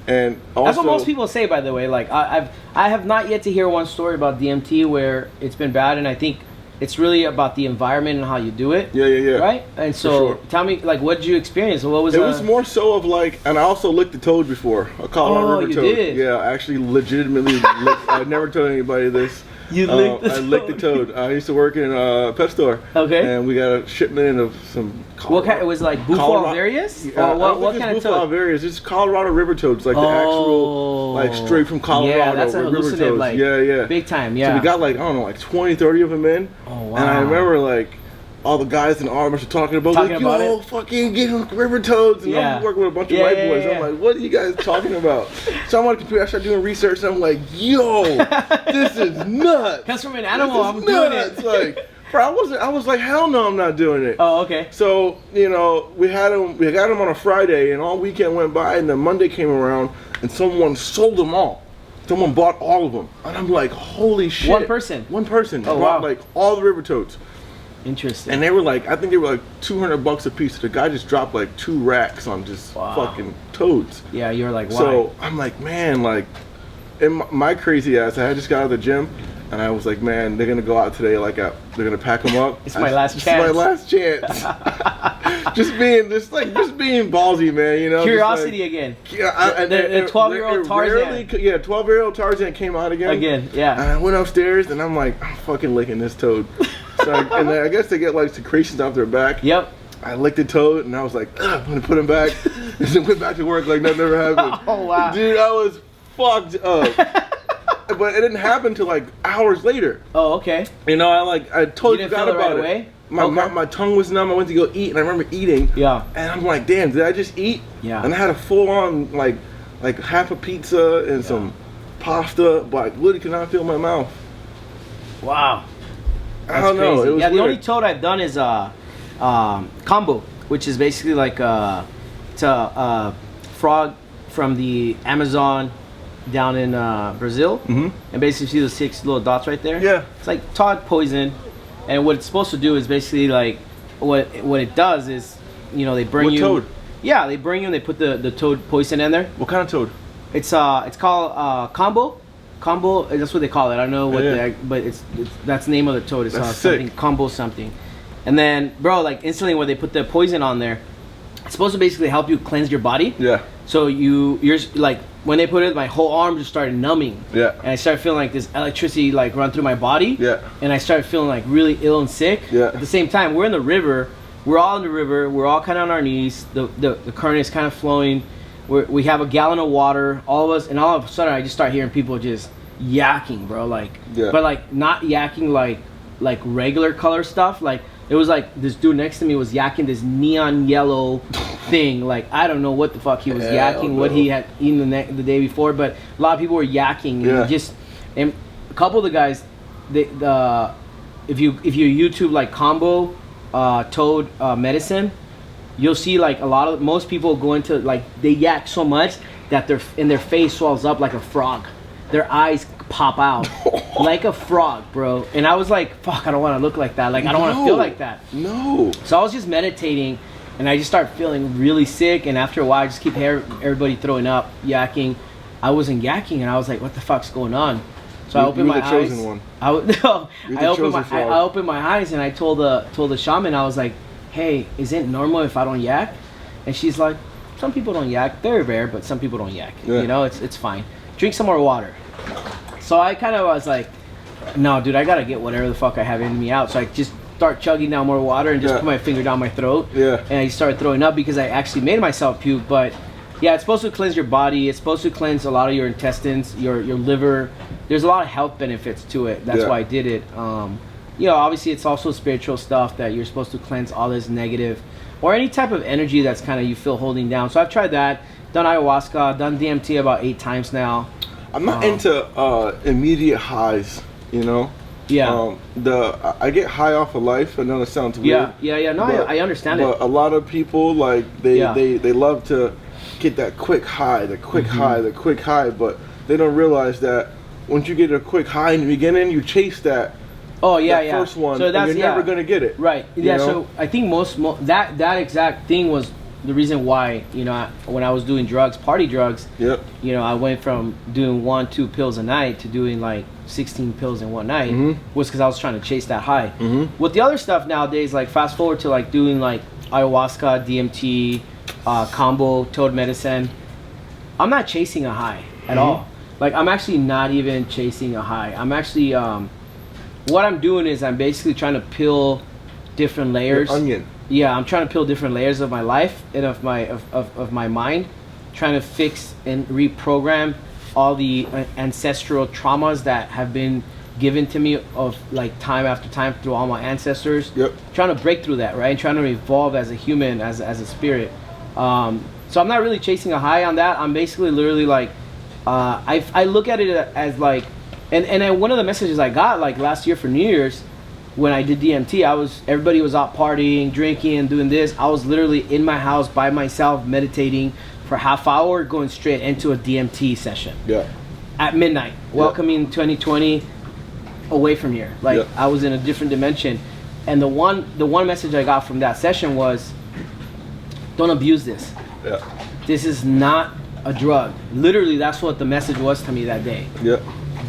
and also, that's what most people say, by the way. Like I have not yet to hear one story about DMT where it's been bad, and I think it's really about the environment and how you do it. Yeah. Right? And so, tell me, like, what did you experience? What was it? It was more so of like, and I also licked the toad before. A Colorado River toad. Did? Yeah, I actually legitimately licked. I never told anybody this. You licked the toad? I licked the toad. I used to work in a pet store. Okay. And we got a shipment in of some. What kind? It was like Bufo alvarius? Yeah, what kind of toad? Bufo alvarius. It's Colorado river toads, like the actual, like straight from Colorado. Yeah, that's a river toads. like, big time. Yeah. So we got like, I don't know, like 20, 30 of them in. Oh wow. And I remember like all the guys in the armors were talking about fucking get river toads, and I'm working with a bunch of white boys. I'm like, what are you guys talking about? So I'm on the computer, I started doing research, and I'm like, yo, this is nuts. That's from an animal. I'm doing it. It's like, bro, I was like, hell no, I'm not doing it. Oh, okay. So, you know, we got them on a Friday, and all weekend went by, and then Monday came around, and someone sold them all. Someone bought all of them, and I'm like, holy shit. One person bought like all the river toads. Interesting. And they were like, I think they were like $200 a piece. The guy just dropped like 2 racks on just fucking toads. Yeah, you were like, why? So I'm like, man, like, in my crazy ass, I had just got out of the gym, and I was like, man, they're gonna go out today, like, they're gonna pack them up. It's my last chance. It's my last chance. just being ballsy, man. You know, curiosity like, again. Yeah, the 12-year-old Tarzann. 12-year-old Tarzann came out again. Yeah. And I went upstairs, and I'm like, I'm fucking licking this toad. So and I guess they get like secretions off their back. Yep. I licked the toad, and I was like, I'm gonna put him back. And then went back to work like nothing ever happened. Oh wow. Dude, I was fucked up. But it didn't happen till like hours later. Oh, okay. You know, I totally forgot about it. Away? My tongue was numb. I went to go eat, and I remember eating. Yeah. And I'm like, damn, did I just eat? Yeah. And I had a full-on like half a pizza and some pasta, but I literally could not feel my mouth. Wow. I don't know. It was the weird. only toad I've done is combo, which is basically like it's a frog from the Amazon down in Brazil, and basically see those 6 little dots right there. Yeah, it's like toad poison, and what it's supposed to do is basically like what it does is, you know, they bring you. Toad? Yeah, they bring you and they put the toad poison in there. What kind of toad? It's called combo. Combo, that's what they call it. I don't know what but it's that's the name of the toad. It's something combo something. And then, bro, like instantly when they put the poison on there, it's supposed to basically help you cleanse your body. Yeah. So you're like, when they put it, my whole arm just started numbing. Yeah. And I started feeling like this electricity like run through my body. Yeah. And I started feeling like really ill and sick. Yeah. At the same time, we're in the river. We're all in the river. We're all kind of on our knees. The current is kind of flowing. We have a gallon of water, all of us, and all of a sudden I just start hearing people just yakking, bro. Like, but like not yakking like regular color stuff. Like it was like this dude next to me was yakking this neon yellow thing. Like I don't know what the fuck he was yakking, what he had eaten the day before, but a lot of people were yakking. And a couple of the guys, if you YouTube like combo toad medicine, you'll see like most people go into like they yak so much that their face swells up like a frog. Their eyes pop out like a frog, bro. And I was like, fuck, I don't want to look like that. Like, I don't want to feel like that. No. So I was just meditating, and I just started feeling really sick. And after a while, I just keep hearing everybody throwing up, yakking. I wasn't yakking, and I was like, what the fuck's going on? So I opened my eyes. You're the chosen one. I opened my eyes, and I told the shaman, I was like, hey, is it normal if I don't yak? And she's like, some people don't yak. Very rare, but some people don't yak. Yeah. You know, it's fine. Drink some more water. So I kind of was like, no, dude, I gotta get whatever the fuck I have in me out. So I just start chugging down more water and just put my finger down my throat. Yeah. And I started throwing up because I actually made myself puke. But yeah, it's supposed to cleanse your body. It's supposed to cleanse a lot of your intestines, your liver. There's a lot of health benefits to it. That's why I did it. You know, obviously it's also spiritual stuff that you're supposed to cleanse all this negative or any type of energy that's kind of you feel holding down. So I've tried that. Done ayahuasca. Done DMT about 8 times now. I'm not into immediate highs, you know? Yeah. I get high off of life. I know it sounds weird. Yeah. No, I understand it. But a lot of people, like, they love to get that quick high, the quick high, but they don't realize that once you get a quick high in the beginning, you chase that. First one, so that's, and you're never gonna get it. Right. Yeah. Know? So I think that exact thing was the reason why, you know, when I was doing drugs, party drugs. Yep. You know, I went from doing 1-2 pills a night to doing like 16 pills in one night. Was because I was trying to chase that high. With the other stuff nowadays, like fast forward to like doing like ayahuasca, DMT, combo, toad medicine. I'm not chasing a high at all. Like I'm actually not even chasing a high. I'm actually what I'm doing is I'm basically trying to peel different layers. Your onion. Yeah, I'm trying to peel different layers of my life and of my mind, trying to fix and reprogram all the ancestral traumas that have been given to me of like time after time through all my ancestors. Yep. Trying to break through that, right? Trying to evolve as a human, as a spirit. So I'm not really chasing a high on that. I'm basically literally like, I look at it as like, and one of the messages I got like last year for New Year's, when I did DMT, everybody was out partying, drinking, and doing this. I was literally in my house by myself, meditating for half hour, going straight into a DMT session. Yeah. At midnight, welcoming 2020 away from here. Like I was in a different dimension, and the one message I got from that session was, don't abuse this. Yeah. This is not a drug. Literally, that's what the message was to me that day. Yeah.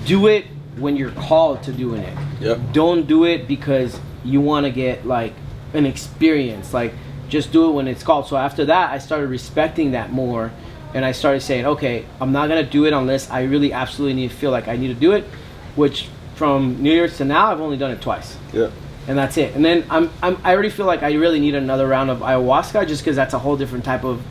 Do it when you're called to doing it. Yep. Don't do it because you want to get like an experience. Like just do it when it's called. So after that, I started respecting that more, and I started saying, okay, I'm not gonna do it unless I really absolutely feel like I need to do it. Which from New Year's to now, I've only done it twice. Yeah. And that's it. And then I already feel like I really need another round of ayahuasca, just because that's a whole different type of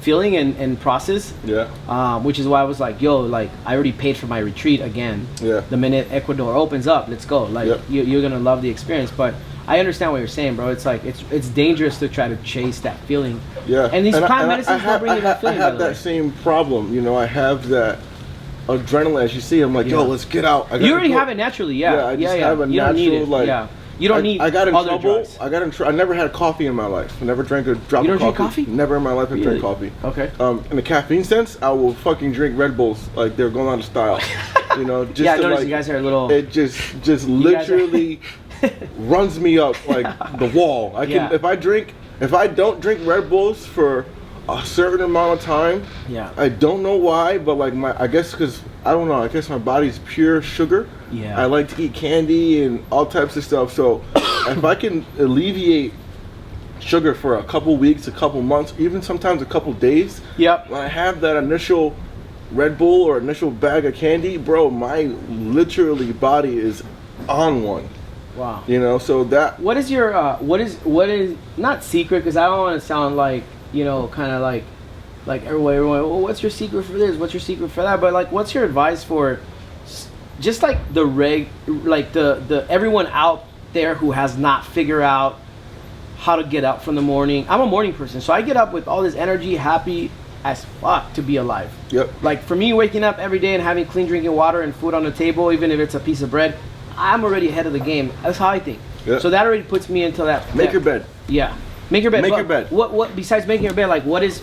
feeling and process. Yeah. Which is why I was like, yo, like I already paid for my retreat again. Yeah. The minute Ecuador opens up, let's go. Like you're gonna love the experience. But I understand what you're saying, bro. It's like it's dangerous to try to chase that feeling. Yeah. And these plant medicines don't bring you that feeling. I have that same problem. You know, I have that adrenaline. As you see, I'm like, yo, let's get out. You already have it naturally. Yeah. I just have a you natural, don't need it. like. You don't need. I got in other trouble. drugs. I never had coffee in my life. I never drank a drop of coffee. You don't drink coffee? Never in my life have drank coffee. Okay. In the caffeine sense, I will fucking drink Red Bulls like they're going out of style. You know, just I to, noticed like, you guys are a little. It just literally runs me up like the wall. I can if I don't drink Red Bulls for a certain amount of time. Yeah. I don't know why, but like I guess because I don't know. I guess my body's pure sugar. Yeah. I like to eat candy and all types of stuff. So if I can alleviate sugar for a couple weeks, a couple months, even sometimes a couple days. Yep. When I have that initial Red Bull or initial bag of candy, bro, my literally body is on one. Wow. You know, so that. What is your what is not secret, because I don't want to sound like, you know, kind of like everyone, well, what's your secret for this? What's your secret for that? But like, what's your advice for just like the everyone out there who has not figured out how to get up from the morning? I'm a morning person, so I get up with all this energy, happy as fuck to be alive. Yep. Like for me, waking up every day and having clean drinking water and food on the table, even if it's a piece of bread, I'm already ahead of the game. That's how I think. Yep. So that already puts me into that. Make your bed. Yeah. Make your bed. Make your bed. What besides making your bed, like what is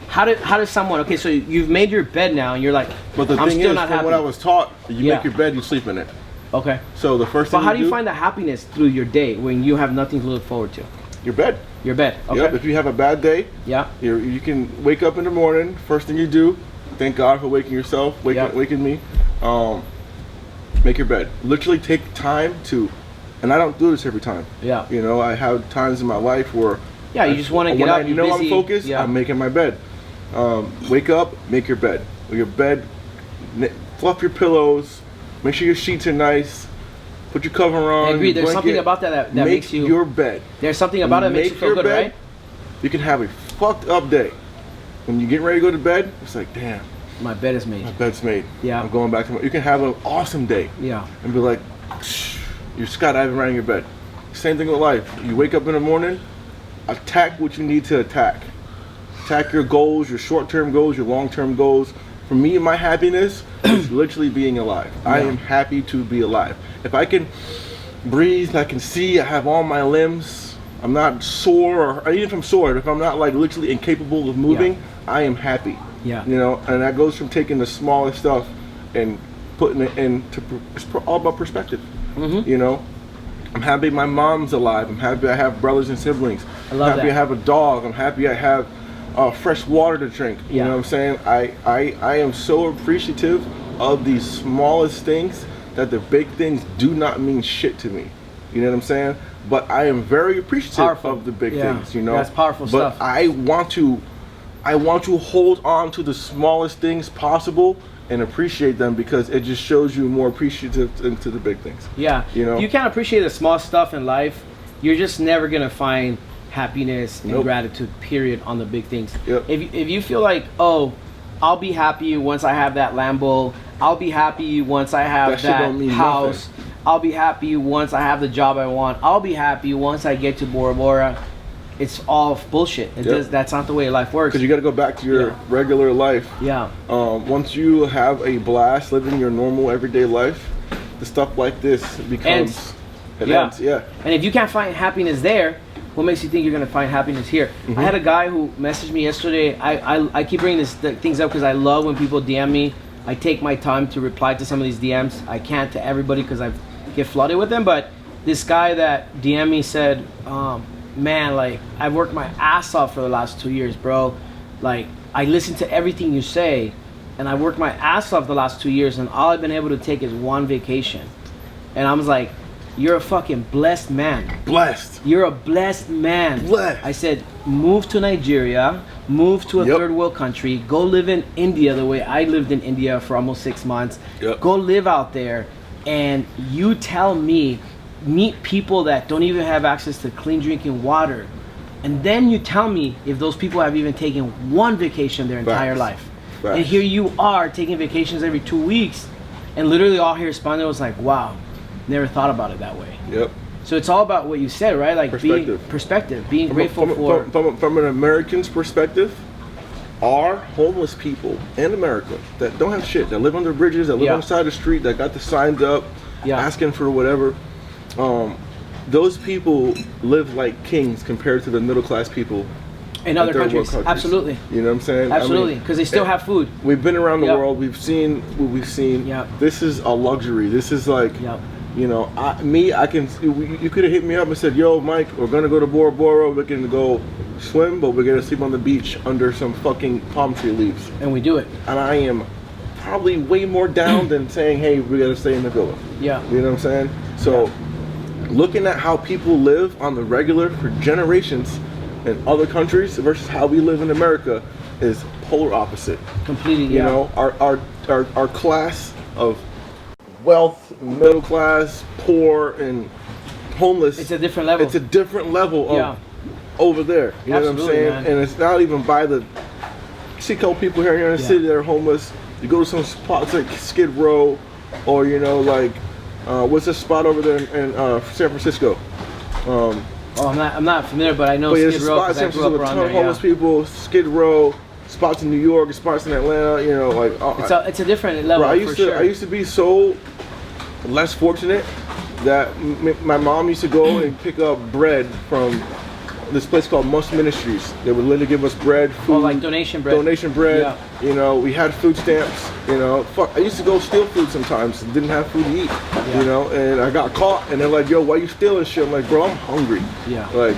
how does someone, okay, so you've made your bed now and you're like, But the I'm thing still is, not from happy. what I was taught, you make your bed, you sleep in it. Okay. So the first thing. But how do you find the happiness through your day when you have nothing to look forward to? Your bed. Your bed. Okay. Yep. If you have a bad day, yeah, you can wake up in the morning. First thing you do, thank God for waking yourself, waking me. Make your bed. Literally take time to, and I don't do this every time. Yeah. You know, I have times in my life where. Yeah, you just want to get up. You know, I'm focused. Yeah. I'm making my bed. Wake up, make your bed. Your bed, fluff your pillows. Make sure your sheets are nice. Put your cover on. I agree. There's something about that makes you. Make your bed. There's something about it that makes you feel good, bed, right? You can have a fucked up day. When you get ready to go to bed, it's like, damn. My bed is made. My bed's made. Yeah. I'm going back to you can have an awesome day. Yeah. And be like, you're skydiving around your bed. Same thing with life. You wake up in the morning, attack what you need to attack. Attack your goals, your short-term goals, your long-term goals. For me, my happiness is literally being alive. Yeah. I am happy to be alive. If I can breathe, I can see, I have all my limbs, I'm not sore, or even if I'm sore, if I'm not like literally incapable of moving, I am happy. Yeah. You know, and that goes from taking the smallest stuff and putting it into, it's all about perspective. Mm-hmm. You know, I'm happy my mom's alive. I'm happy I have brothers and siblings. I love I'm happy that. I have a dog. I'm happy I have fresh water to drink. You know what I'm saying? I am so appreciative of these smallest things that the big things do not mean shit to me. You know what I'm saying? But I am very appreciative of the big things, you know? That's powerful stuff. But I want to hold on to the smallest things possible and appreciate them because it just shows you more appreciative into the big things. Yeah. You know? If you can't appreciate the small stuff in life, you're just never going to find happiness and gratitude, period, on the big things. Yep. If you feel like, oh, I'll be happy once I have that Lambo, I'll be happy once I have that house, I'll be happy once I have the job I want, I'll be happy once I get to Bora Bora, it's all bullshit. That's not the way life works. Because you got to go back to your regular life. Yeah. Once you have a blast living your normal everyday life, the stuff like this becomes... ends. Yeah. And if you can't find happiness there, what makes you think you're going to find happiness here? Mm-hmm. I had a guy who messaged me yesterday. I keep bringing things up because I love when people DM me. I take my time to reply to some of these DMs. I can't to everybody because I get flooded with them. But this guy that DM me said, man, like, I've worked my ass off for the last 2 years, bro. Like, I listen to everything you say, and I worked my ass off the last 2 years, and all I've been able to take is one vacation. And I was like, you're a fucking blessed man. Blessed. You're a blessed man. Blessed. I said, move to Nigeria, move to a third world country, go live in India the way I lived in India for almost 6 months. Go live out there, and you tell me, meet people that don't even have access to clean drinking water, and then you tell me if those people have even taken one vacation their entire life. And here you are taking vacations every 2 weeks, and literally all he responded was like, wow, never thought about it that way. So it's all about what you said, right? Like perspective, being grateful from an American's perspective. Are homeless people in America that don't have shit, that live under bridges, that live on the side of the street, that got the signs up asking for whatever, those people live like kings compared to the middle class people in other countries. Absolutely. You know what I'm saying? Absolutely, because they still have food. We've been around the world. We've seen what we've seen. This is a luxury. This is like, you know, you could have hit me up and said, yo, Mike, we're going to go to Bora Bora. We're going to go swim, but we're going to sleep on the beach under some fucking palm tree leaves. And we do it. And I am probably way more down than saying, hey, we got to stay in the villa. Yeah. You know what I'm saying? So looking at how people live on the regular for generations in other countries versus how we live in America is polar opposite. Completely, You know, our class of wealth, middle class, poor, and homeless. It's a different level. It's a different level of over there. You know what I'm saying? Man. And it's not even by the... You see a couple people here in the city that are homeless. You go to some spots like Skid Row, or, you know, like, what's this spot over there in San Francisco? I'm not familiar, but I know Skid Row because I grew up around there. Homeless people, Skid Row, spots in New York, spots in Atlanta. You know, like it's a different level. I used to be so less fortunate that my mom used to go and pick up bread from this place called Must Ministries. They would literally give us bread, food, like donation bread. Donation bread. Yeah. You know, we had food stamps. You know, fuck. I used to go steal food sometimes. Didn't have food to eat. Yeah. You know, and I got caught, and they're like, "Yo, why you stealing shit?" I'm like, "Bro, I'm hungry." Yeah. Like,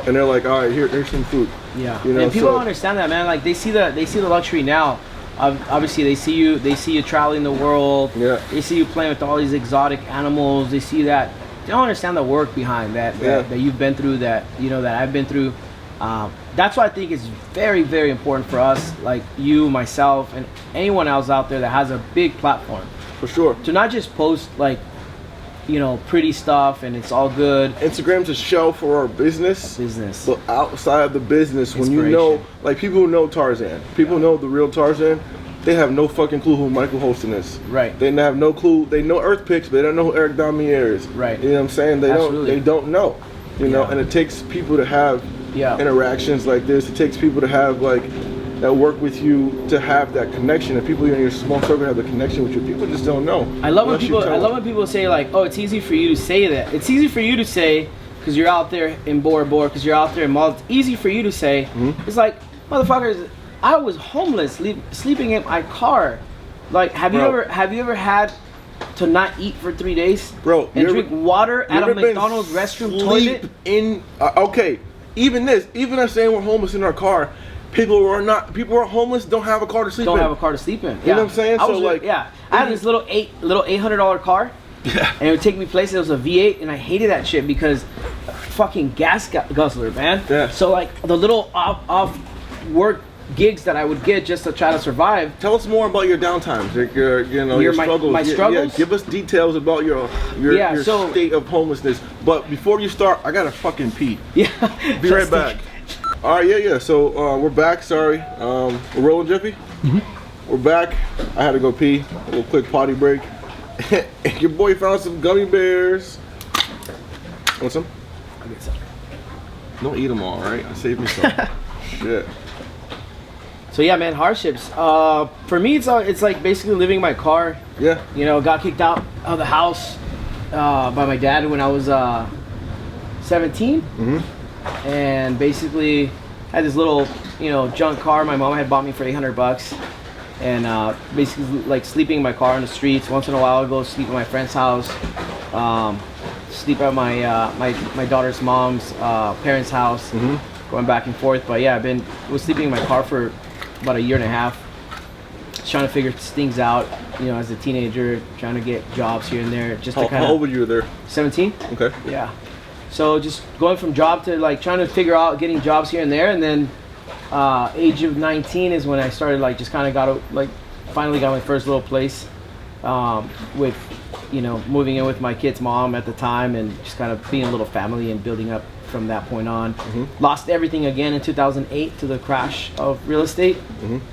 and they're like, "All right, here's some food." Yeah. You know, and people don't understand that, man. Like they see the luxury now. Obviously, they see you traveling the world. Yeah. They see you playing with all these exotic animals. They see that. They don't understand the work behind that you've been through, that I've been through. That's why I think it's very, very important for us, like you, myself, and anyone else out there that has a big platform. For sure. To not just post like, pretty stuff and it's all good. Instagram's a shell for our business. But outside of the business, when you know, like people who know Tarzann, people know the real Tarzann, they have no fucking clue who Michael Holston is. Right. They have no clue. They know Earth Picks, but they don't know who Eric Damier is. Right. You know what I'm saying? They don't know. You know, and it takes people to have interactions like this. It takes people to have that work with you to have that connection. And people in your small circle have the connection with you. People just don't know. I love when people say like, oh, it's easy for you to say that. It's easy for you to say because you're out there in Bora Bora, because you're out there in malls. It's easy for you to say. It's like, motherfuckers, I was homeless, sleeping in my car. Like, have you ever had to not eat for 3 days, bro, and drink water out of McDonald's restroom toilet? Okay, even us saying we're homeless in our car, people who are homeless don't have a car to sleep in. Don't have a car to sleep in. You know what I'm saying? I had this little $800 car. Yeah. And it would take me places. It was a V8, and I hated that shit because fucking gas guzzler, man. Yeah. So like the little off work gigs that I would get just to try to survive. Tell us more about your downtimes, your struggles. My struggles. Yeah, give us details about your state of homelessness. But before you start, I gotta fucking pee. Yeah. Be right back. All right, yeah. So we're back. Sorry, we're rolling, Jeffy. We're back. I had to go pee. A little quick potty break. Your boy found some gummy bears. Want some? I'll get some. Don't eat them all, all right? I saved me some. Shit. So yeah, man, hardships. For me, it's like basically living in my car. Yeah. You know, got kicked out of the house by my dad when I was 17. And basically had this little, junk car my mom had bought me for $800. And basically like sleeping in my car in the streets. Once in a while, I'd go sleep at my friend's house. Sleep at my daughter's mom's parents' house. Going back and forth. But yeah, was sleeping in my car for about a year and a half, just trying to figure things out, as a teenager, trying to get jobs here and there. Just how old were you there? 17. Okay. Yeah. So just going from job to like trying to figure out getting jobs here and there, and then age of 19 is when I started just kind of finally got my first little place, with moving in with my kid's mom at the time, and just kind of being a little family and building up from that point on. Lost everything again in 2008 to the crash of real estate.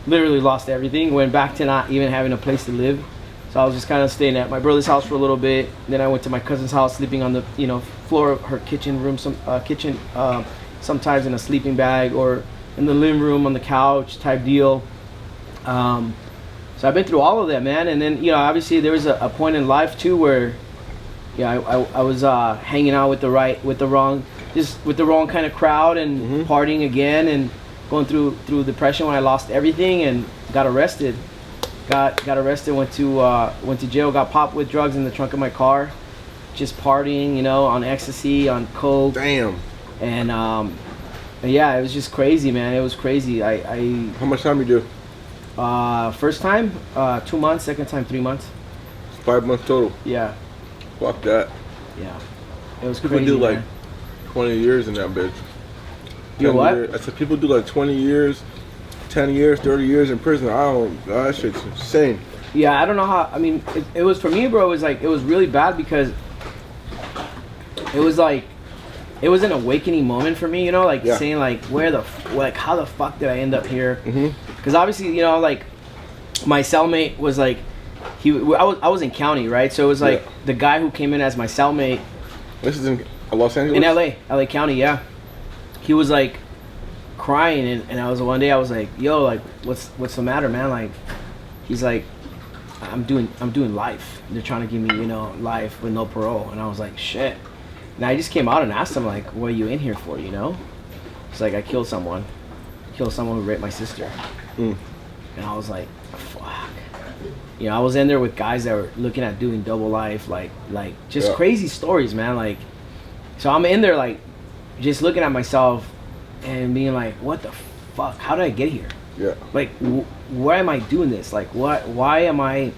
Literally lost everything. Went back to not even having a place to live. So I was just kind of staying at my brother's house for a little bit. Then I went to my cousin's house, sleeping on the floor of her kitchen room, sometimes in a sleeping bag or in the living room on the couch type deal. So I've been through all of that, man. And then obviously there was a point in life too where I was hanging out with the wrong kind of crowd and partying again and going through depression when I lost everything and got arrested. Got arrested, went to jail, got popped with drugs in the trunk of my car, just partying, on ecstasy, on coke. Damn. And yeah, it was just crazy, man. It was crazy. How much time you do? First time 2 months, second time 3 months. 5 months total. Yeah. Fuck that. Yeah. It was people crazy. Do man. 20 years in that bitch. You know what? I said people do 20 years, 10 years, 30 years in prison. That shit's insane. Yeah, I don't know how. I mean, it was for me, bro. It was really bad because it was an awakening moment for me. Saying how the fuck did I end up here? Because obviously, my cellmate was I was in county, right? So it was the guy who came in as my cellmate. This is in Los Angeles? In LA County, yeah. He was crying, and I was one day I was like, yo, what's the matter, man? He's like, I'm doing life. They're trying to give me, life with no parole. And I was like, shit. And I just came out and asked him, like, what are you in here for, you know? It's like, I killed someone. Killed someone who raped my sister. And I was like, fuck. You know, I was in there with guys that were looking at doing double life, like just crazy stories, man. Like, so I'm in there, like, just looking at myself and being like, what the fuck? How did I get here? Yeah. Like, why am I doing this? Like, why am I...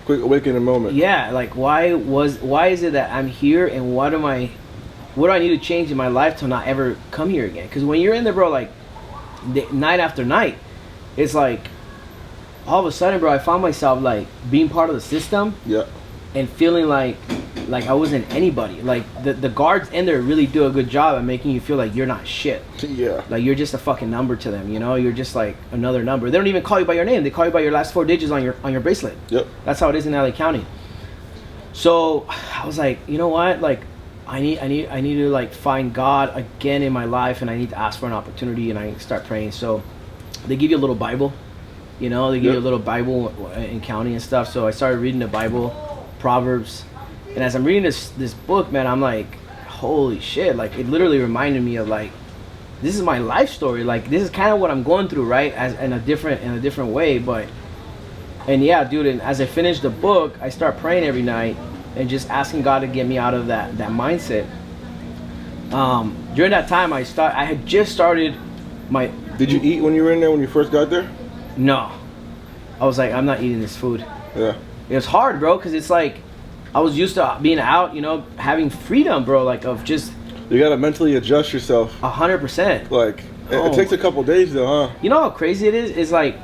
Quick awakening moment. Yeah, like, why is it that I'm here, and what do I need to change in my life to not ever come here again? Because when you're in there, bro, like, night after night, it's like, all of a sudden, bro, I found myself, like, being part of the system. Yeah. And feeling like I wasn't anybody. Like, the guards in there really do a good job at making you feel like you're not shit. Yeah. Like, you're just a fucking number to them, you know? You're just like another number. They don't even call you by your name. They call you by your last 4 digits on your bracelet. Yep. That's how it is in LA County. So I was like, you know what? Like, I need to, like, find God again in my life, and I need to ask for an opportunity, and I need to start praying. So they give you a little Bible, you know? They give you a little Bible in county and stuff. So I started reading the Bible, Proverbs, and as I'm reading this book, man, I'm like, holy shit. Like, it literally reminded me of, like, this is my life story. Like, this is kind of what I'm going through, right? As in a different way. But, and yeah, dude, and as I finish the book, I start praying every night and just asking God to get me out of that mindset. During that time, I had just started my... Did you eat when you were in there, when you first got there? No. I was like, I'm not eating this food. Yeah. It was hard, bro, because it's like, I was used to being out, you know, having freedom, bro, like, of just... You gotta mentally adjust yourself. 100%. Like, it takes a couple days, though, huh? You know how crazy it is? It's like,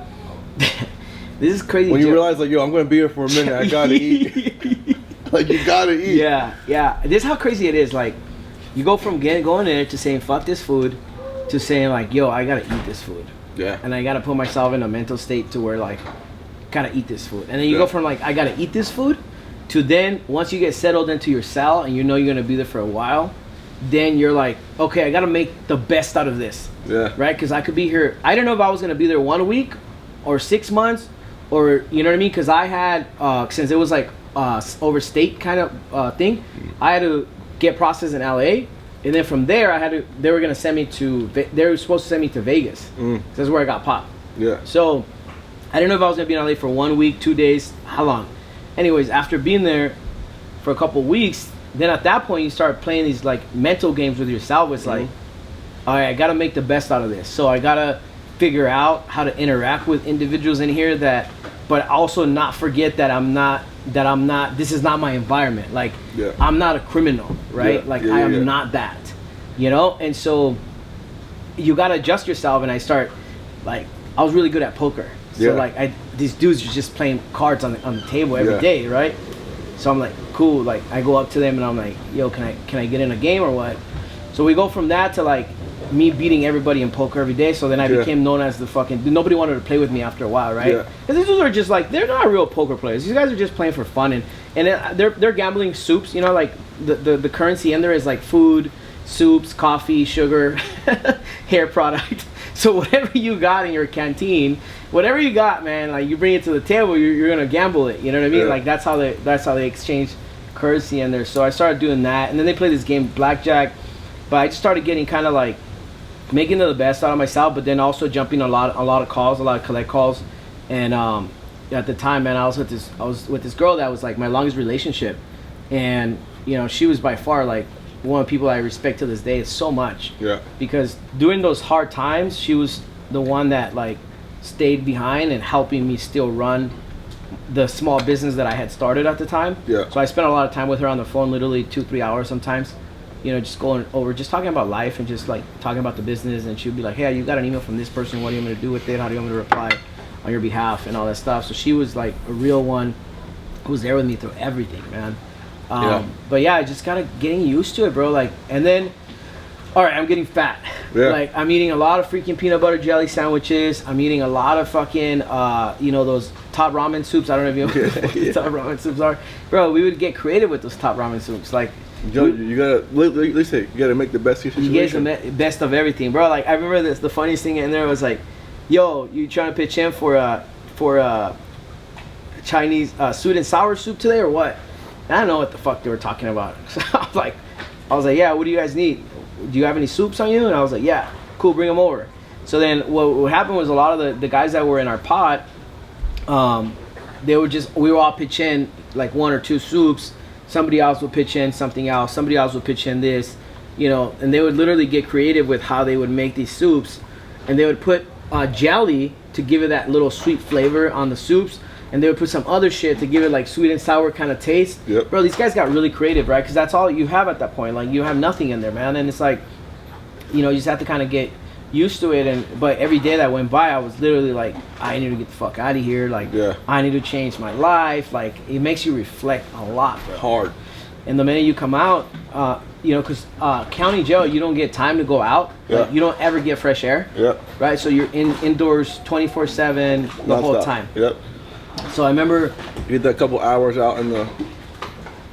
this is crazy. When you realize, like, yo, I'm gonna be here for a minute, I gotta eat. Like, you gotta eat. Yeah. This is how crazy it is. Like, you go from going there to saying, fuck this food, to saying, like, yo, I gotta eat this food. Yeah. And I gotta put myself in a mental state to where, like, gotta eat this food. And then you go from, like, I gotta eat this food, to then, once you get settled into your cell and you know you're gonna be there for a while, then you're like, okay, I gotta make the best out of this. Yeah. Right? Because I could be here, I don't know if I was gonna be there 1 week or 6 months, or, you know what I mean? Because I had, since it was like overstate kind of thing, I had to get processed in LA, and then from there they were gonna send me to, they were supposed to send me to Vegas. That's where I got popped. Yeah. So I didn't know if I was gonna be in LA for 1 week, 2 days, how long. Anyways, after being there for a couple weeks, then at that point you start playing these, like, mental games with yourself. It's like, all right, I gotta make the best out of this. So I gotta figure out how to interact with individuals in here, but also not forget that I'm not, this is not my environment. Like, I'm not a criminal, right? Like, I am not that, you know? And so you gotta adjust yourself. And I start, like, I was really good at poker. So like, these dudes are just playing cards on the table every day, right? So I'm like, cool. Like, I go up to them and I'm like, yo, can I get in a game or what? So we go from that to, like, me beating everybody in poker every day. So then I became known as the fucking... Nobody wanted to play with me after a while, right? Because these dudes are just like, they're not real poker players. These guys are just playing for fun, and they're gambling soups. You know, like the currency in there is like food, soups, coffee, sugar, hair product. So whatever you got in your canteen, whatever you got, man, like, you bring it to the table, you're gonna gamble it. You know what I mean? Like, that's how they exchange currency in there. So I started doing that, and then they play this game, blackjack. But I just started getting kind of like making the best out of myself, but then also jumping a lot of calls, a lot of collect calls. And at the time, man, I was with this girl that was like my longest relationship, and, you know, she was by far, like, one of the people I respect to this day so much. Yeah. Because during those hard times, she was the one that, like, stayed behind and helping me still run the small business that I had started at the time. Yeah. So I spent a lot of time with her on the phone, literally 2-3 hours sometimes. You know, just going over, just talking about life and just, like, talking about the business. And she'd be like, hey, you got an email from this person. What do you want me to do with it? How do you want me to reply on your behalf and all that stuff? So she was, like, a real one who was there with me through everything, man. But yeah, I just kind of getting used to it, bro. Like, and then, all right, I'm getting fat. Yeah. Like, I'm eating a lot of freaking peanut butter jelly sandwiches. I'm eating a lot of fucking, you know, those top ramen soups. I don't know if you know what the top ramen soups are. Bro, we would get creative with those top ramen soups. Like, you gotta, listen, you gotta make the best of your situation. You get the best of everything, bro. Like, I remember this, the funniest thing in there was like, yo, you trying to pitch in for Chinese sweet and sour soup today or what? And I don't know what the fuck they were talking about. So I was like, yeah, what do you guys need? Do you have any soups on you? And I was like, yeah, cool, bring them over. So then what happened was a lot of the guys that were in our pod, we were all pitch in like 1 or 2 soups. Somebody else would pitch in something else. Somebody else would pitch in this, you know, and they would literally get creative with how they would make these soups. And they would put jelly to give it that little sweet flavor on the soups. And they would put some other shit to give it like sweet and sour kind of taste. Yep. Bro, these guys got really creative, right? Because that's all you have at that point. Like, you have nothing in there, man. And it's like, you know, you just have to kind of get used to it. But every day that went by, I was literally like, I need to get the fuck out of here. Like, I need to change my life. Like, it makes you reflect a lot, bro. Hard. And the minute you come out, you know, because county jail, you don't get time to go out. Yeah. Like, you don't ever get fresh air. Yep. Right? So you're indoors 24/7 the whole time. Yep. So I remember... You get that couple hours out in the...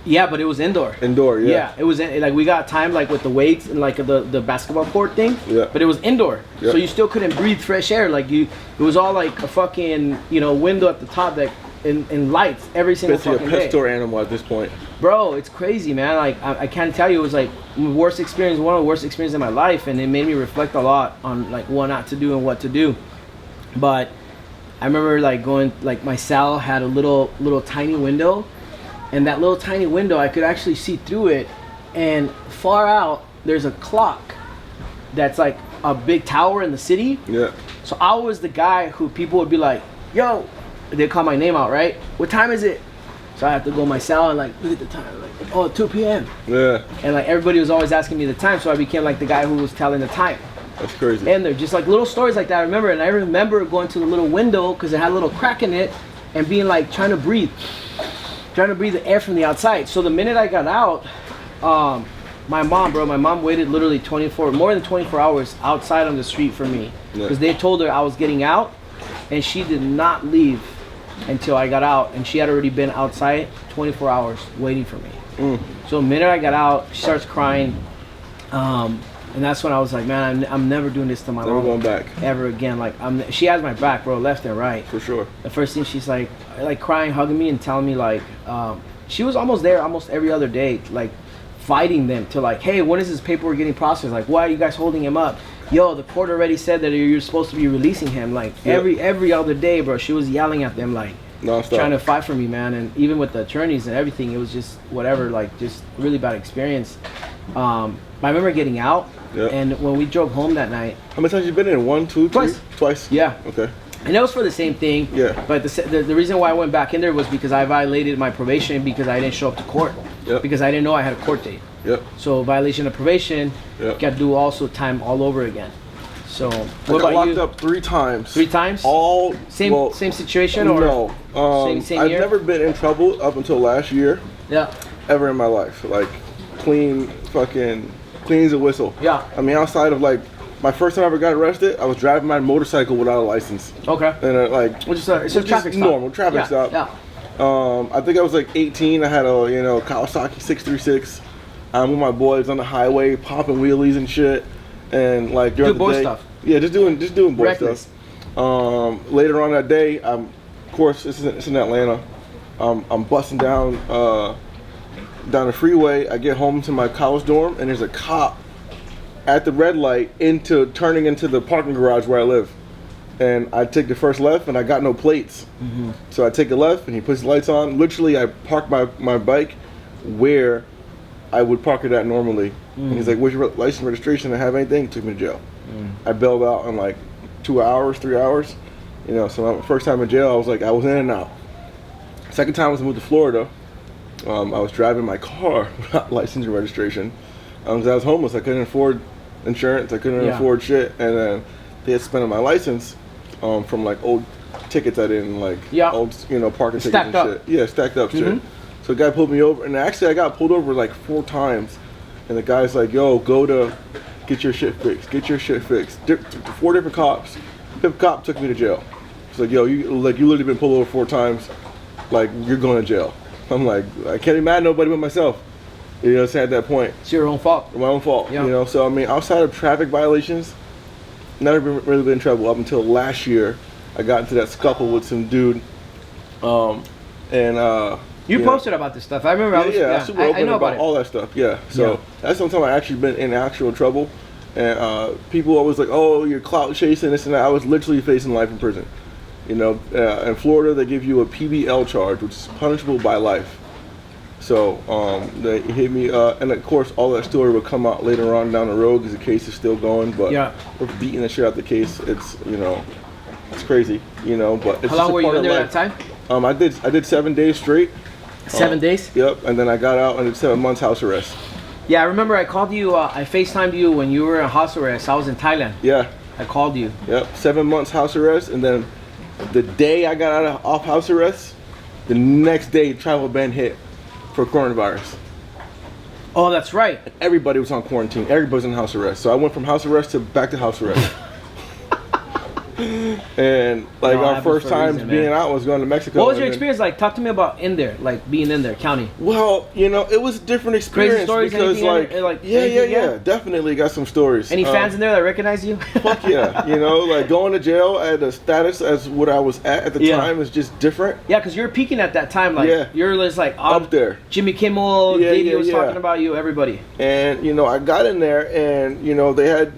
Yeah, but it was indoor. Indoor, yeah. Yeah, it was like we got time like with the weights and like the basketball court thing. Yeah. But it was indoor, yeah. So you still couldn't breathe fresh air. Like it was all like a fucking window at the top that in lights every single fucking day. Basically a pet store animal at this point. Bro, it's crazy, man. Like I can't tell you, it was like one of the worst experiences in my life, and it made me reflect a lot on like what not to do and what to do. But I remember like going, like my cell had a little tiny window, and that little tiny window I could actually see through it, and far out there's a clock that's like a big tower in the city. Yeah. So I was the guy who people would be like, yo, they'd call my name out, right? What time is it? So I have to go my cell and like look at the time, like, oh, 2 p.m. Yeah. And like everybody was always asking me the time, so I became like the guy who was telling the time. That's crazy. And they're just like little stories like that. I remember going to the little window because it had a little crack in it, and being like trying to breathe the air from the outside. So the minute I got out, my mom waited literally more than 24 hours outside on the street for me, because they told her I was getting out, and she did not leave until I got out, and she had already been outside 24 hours waiting for me. So the minute I got out, she starts crying. And that's when I was like, man, I'm never doing this to my mom. Never going back. Ever again. Like, she has my back, bro, left and right. For sure. The first thing she's like crying, hugging me, and telling me like, she was almost there almost every other day, like fighting them to like, hey, when is this paperwork getting processed? Like, why are you guys holding him up? Yo, the court already said that you're supposed to be releasing him. Like every other day, bro, she was yelling at them like, non-stop, trying to fight for me, man. And even with the attorneys and everything, it was just whatever, like just really bad experience. I remember getting out, and when we drove home that night. How many times you been in? 1, 2, 3? Twice. Twice? Yeah. Okay. And it was for the same thing. Yeah. But the reason why I went back in there was because I violated my probation because I didn't show up to court. Yep. Because I didn't know I had a court date. Yep. So violation of probation, got to do also time all over again. So what about you? I got locked up 3 times. 3 times? All same situation or no? Same I've year? never been in trouble up until last year. Yeah. Ever in my life, like clean as a whistle. Yeah. I mean, outside of like my first time I ever got arrested, I was driving my motorcycle without a license. Okay. And it's a traffic stop. Normal traffic stop. Yeah. I think I was like 18. I had a Kawasaki 636. I'm with my boys on the highway, popping wheelies and shit, and like during the day. Stuff. Yeah, just doing boy Reckless. stuff. Later on that day, of course, it's in Atlanta. I'm busting down the freeway. I get home to my college dorm, and there's a cop at the red light turning into the parking garage where I live. And I take the first left, and I got no plates. Mm-hmm. So I take a left, and he puts the lights on. Literally, I park my bike where I would park it at normally. And he's like, "Where's your license, registration? I have anything?" He took me to jail. I bailed out in like 2 hours, 3 hours. So my first time in jail, I was in and out. Second time was I moved to Florida. I was driving my car without license and registration. Because I was homeless. I couldn't afford insurance. I couldn't afford shit. And then they had suspended my license from like old tickets I didn't like. Old, parking tickets and shit. Yeah, stacked up shit. So the guy pulled me over. And actually, I got pulled over like 4 times. And the guy's like, "Yo, go to get your shit fixed. Get your shit fixed." 4 different cops. 5th cop took me to jail. It's like, "Yo, you literally been pulled over 4 times. Like, you're going to jail." I'm like, I can't be mad at nobody but myself. It's at that point. It's your own fault. My own fault. Yeah. So I mean, outside of traffic violations, never really been in trouble up until last year. I got into that scuffle with some dude, and You posted about this stuff. I remember. I was super open know about all that stuff. Yeah. So that's the time I actually been in actual trouble. And people always like, oh, you're clout chasing this and that. I was literally facing life in prison. You know, in Florida they give you a PBL charge, which is punishable by life. So they hit me, and of course all that story will come out later on down the road because the case is still going. But we're beating the shit out of the case. It's it's crazy. But it's how long were you in there that time? I did 7 days straight. 7 days? Yep, and then I got out and did 7 months house arrest. Yeah, I remember I called you, I FaceTimed you when you were in house arrest. I was in Thailand. Yeah. I called you. Yep, 7 months house arrest, and then the day I got off house arrest, the next day travel ban hit for coronavirus. Oh, that's right. Everybody was on quarantine. Everybody's in house arrest. So I went from house arrest to back to house arrest. And like our first time being out was going to Mexico. What was your experience like? Talk to me about in there, like being in there, county. Well, it was a different experience. Crazy stories, because yeah, definitely got some stories. Any fans in there that recognize you? Fuck yeah, like going to jail at a status as what I was at the time is just different. Yeah, because you're peaking at that time, like you're just like up there. Jimmy Kimmel, Diddy was talking about you, everybody. And I got in there, and they had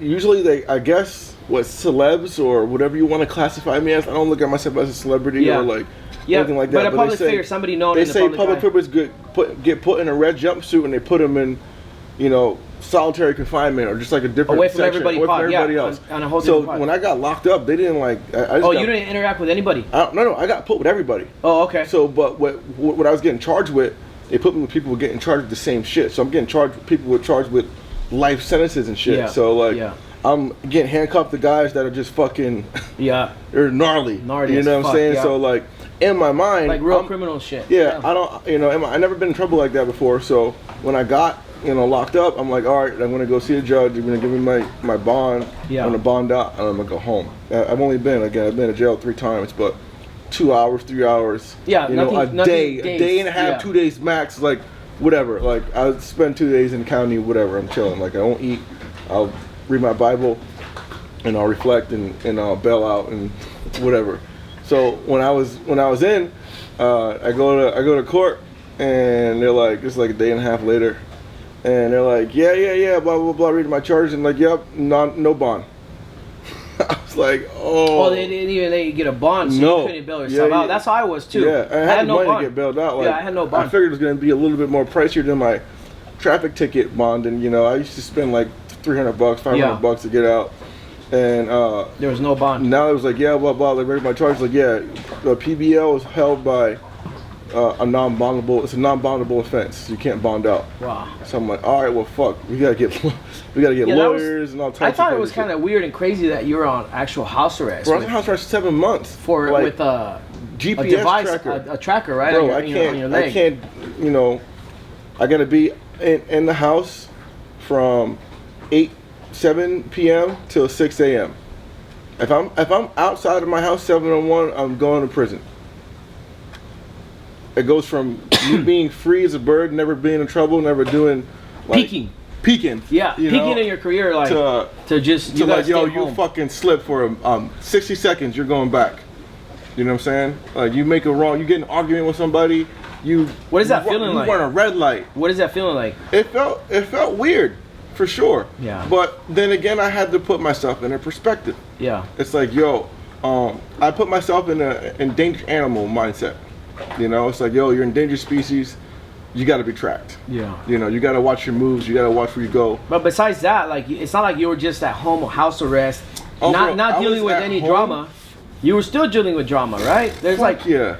I guess. What celebs or whatever you want to classify me as. I don't look at myself as a celebrity or like anything like that. But a public figure, somebody known. They say public figures get put in a red jumpsuit and they put them in, solitary confinement or just like a different away from section, everybody else. On a whole so when I got locked up, they didn't like. You didn't interact with anybody. No, I got put with everybody. Oh, okay. So, but what I was getting charged with, they put me with people getting charged with the same shit. So I'm getting charged with people charged with life sentences and shit. So like. I'm getting handcuffed to guys that are just fucking they're gnarly. You know what I'm saying? So like in my mind, like real criminal shit. I don't I never been in trouble like that before. So when I got locked up, I'm like, all right, I'm gonna go see a judge. You're gonna give me my bond. I'm gonna bond out and I'm gonna go home. I've been to jail 3 times, but 2 hours, 3 hours. A day and a half, 2 days max. Like whatever. Like I spend 2 days in the county, whatever. I'm chilling. Like I won't eat. I'll read my Bible and I'll reflect and I'll bail out and whatever. So when I was in, I go to court and they're like, it's like a day and a half later, and they're like, yeah, blah blah blah, reading my charges and like, yep, no bond. I was like, oh. They didn't even get a bond, so you couldn't bail yourself out. That's how I was too. Yeah, I had no money to get bailed out. Like, I had no bond. I figured it was going to be a little bit more pricier than my traffic ticket bond, and I used to spend like $300, $500 to get out, and there was no bond. Now it was like, blah blah, like my charge, like the PBL is held by a non-bondable. It's a non-bondable offense. You can't bond out. Wow. So I'm like, all right, well, fuck, we gotta get lawyers and all types. I thought it was kind of weird and crazy that you were on actual house arrest. Bro, I was on house arrest 7 months with a GPS a device, tracker, a tracker, right? Bro, on your leg. I can't. I gotta be in the house from 7 p.m. till 6 a.m. If I'm outside of my house 7:01, I'm going to prison. It goes from you being free as a bird, never being in trouble, never doing peeking. Yeah, peeking in your career, like to just like you fucking slip for 60 seconds, you're going back. You know what I'm saying? Like you make a wrong, you get in an argument with somebody. What is that feeling like? You run a red light. What is that feeling like? It felt weird. For sure. Yeah. But then again, I had to put myself in a perspective. Yeah. It's like, I put myself in an endangered animal mindset. It's like, you're an endangered species. You got to be tracked. Yeah. You got to watch your moves. You got to watch where you go. But besides that, like, it's not like you were just at home house arrest, not dealing with any drama. You were still dealing with drama, right? There's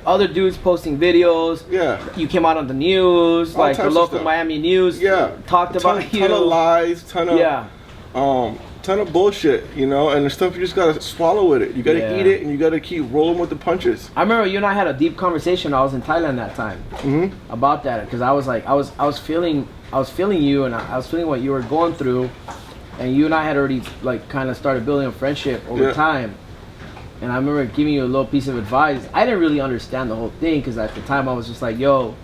other dudes posting videos. Yeah. You came out on the news, like the local Miami news. Yeah. Talked about you. Ton of lies, ton of bullshit, and the stuff you just gotta swallow with it. You gotta eat it, and you gotta keep rolling with the punches. I remember you and I had a deep conversation. I was in Thailand that time about that, because I was like, I was feeling you, and I was feeling what you were going through, and you and I had already like kind of started building a friendship over time. And I remember giving you a little piece of advice. I didn't really understand the whole thing because at the time I was just like, "Yo,